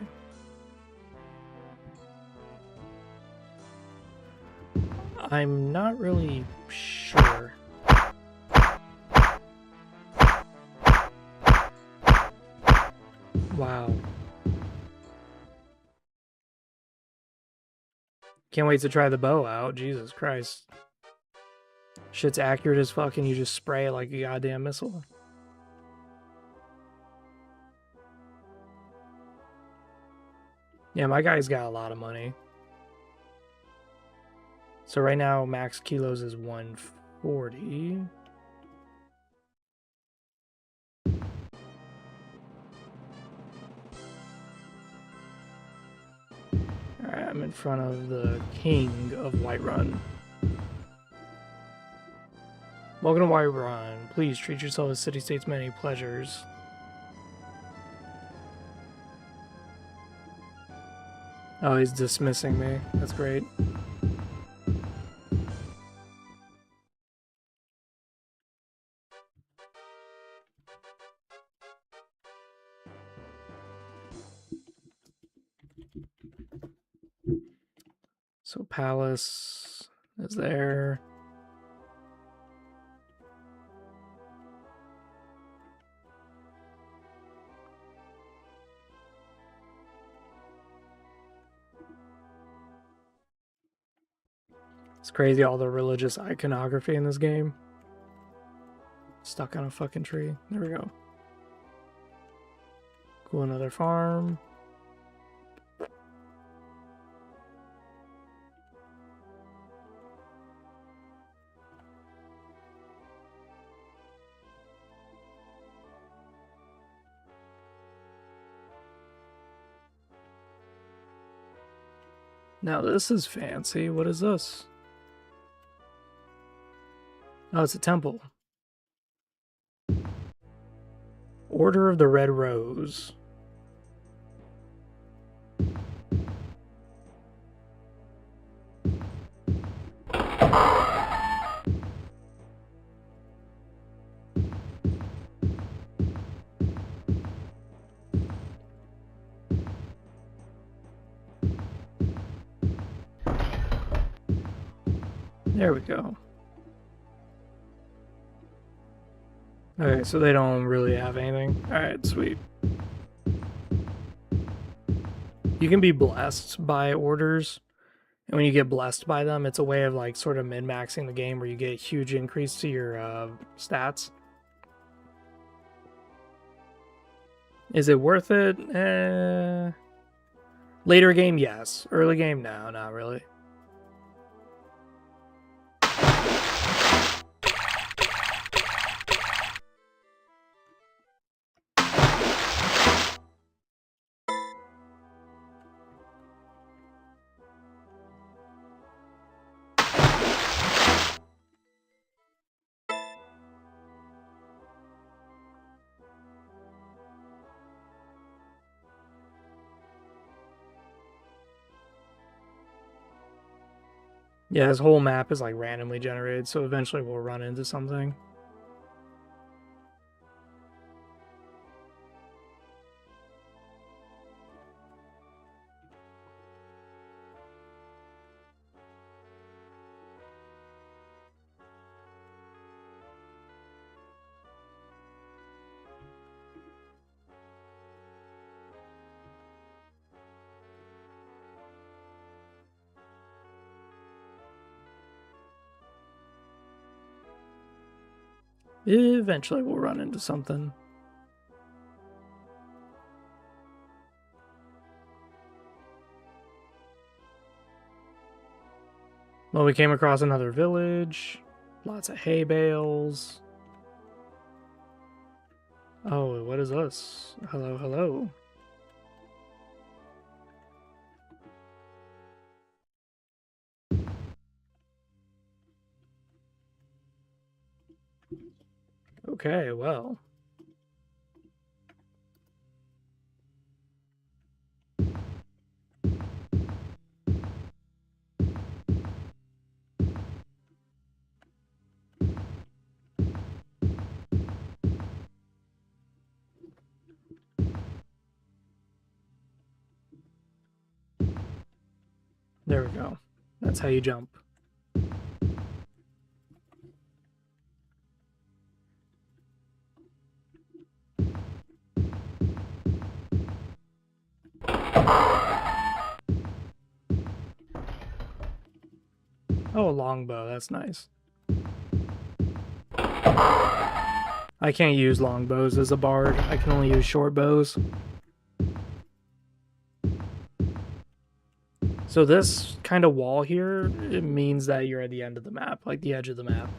I'm not really sure. Wow. Can't wait to try the bow out. Jesus Christ. Shit's accurate as fuck and you just spray it like a goddamn missile. Yeah, my guy's got a lot of money. So right now, max kilos is 140. Alright, I'm in front of the king of Whiterun. Welcome to Whiterun. Please treat yourself as city-state's many pleasures. Oh, he's dismissing me. That's great. So palace is there. It's crazy all the religious iconography in this game. Stuck on a fucking tree. There we go. Cool, another farm. Now this is fancy. What is this? Oh, it's a temple. Order of the Red Rose. There we go. Okay, so they don't really have anything. Alright, sweet. You can be blessed by orders, and when you get blessed by them, it's a way of like sort of min-maxing the game where you get a huge increase to your stats. Is it worth it? Later game, yes. Early game, no, not really. Yeah, this whole map is like randomly generated, so eventually we'll run into something. Eventually we'll run into something. Well, we came across another village. Lots of hay bales. Oh, what is this? Hello, hello. Okay, well. There we go. That's how you jump. Oh, a longbow. That's nice. I can't use longbows as a bard. I can only use short bows. So this kind of wall here, it means that you're at the end of the map, like the edge of the map.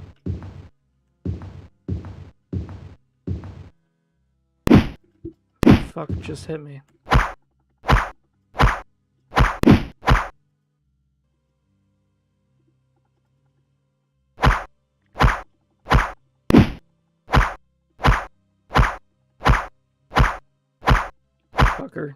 Fuck, just hit me. Fucker.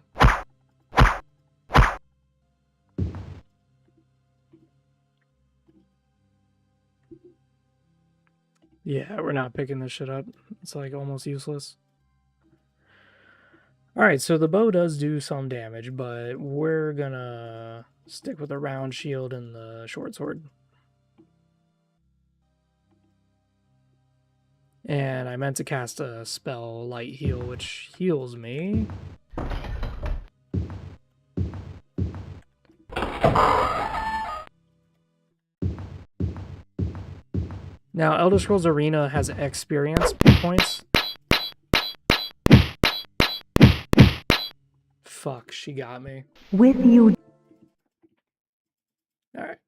Yeah, we're not picking this shit up. It's like almost useless. Alright, so the bow does do some damage, but we're gonna stick with the round shield and the short sword. And I meant to cast a spell, Light Heal, which heals me. Now, Elder Scrolls Arena has experience points. Fuck, she got me. With you. Alright.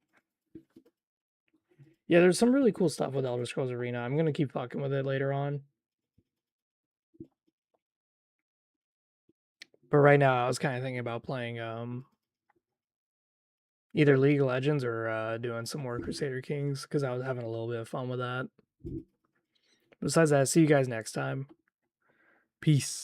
Yeah, there's some really cool stuff with Elder Scrolls Arena. I'm gonna keep fucking with it later on. But right now, I was kind of thinking about playing either League of Legends or doing some more Crusader Kings, because I was having a little bit of fun with that. Besides that, see you guys next time. Peace.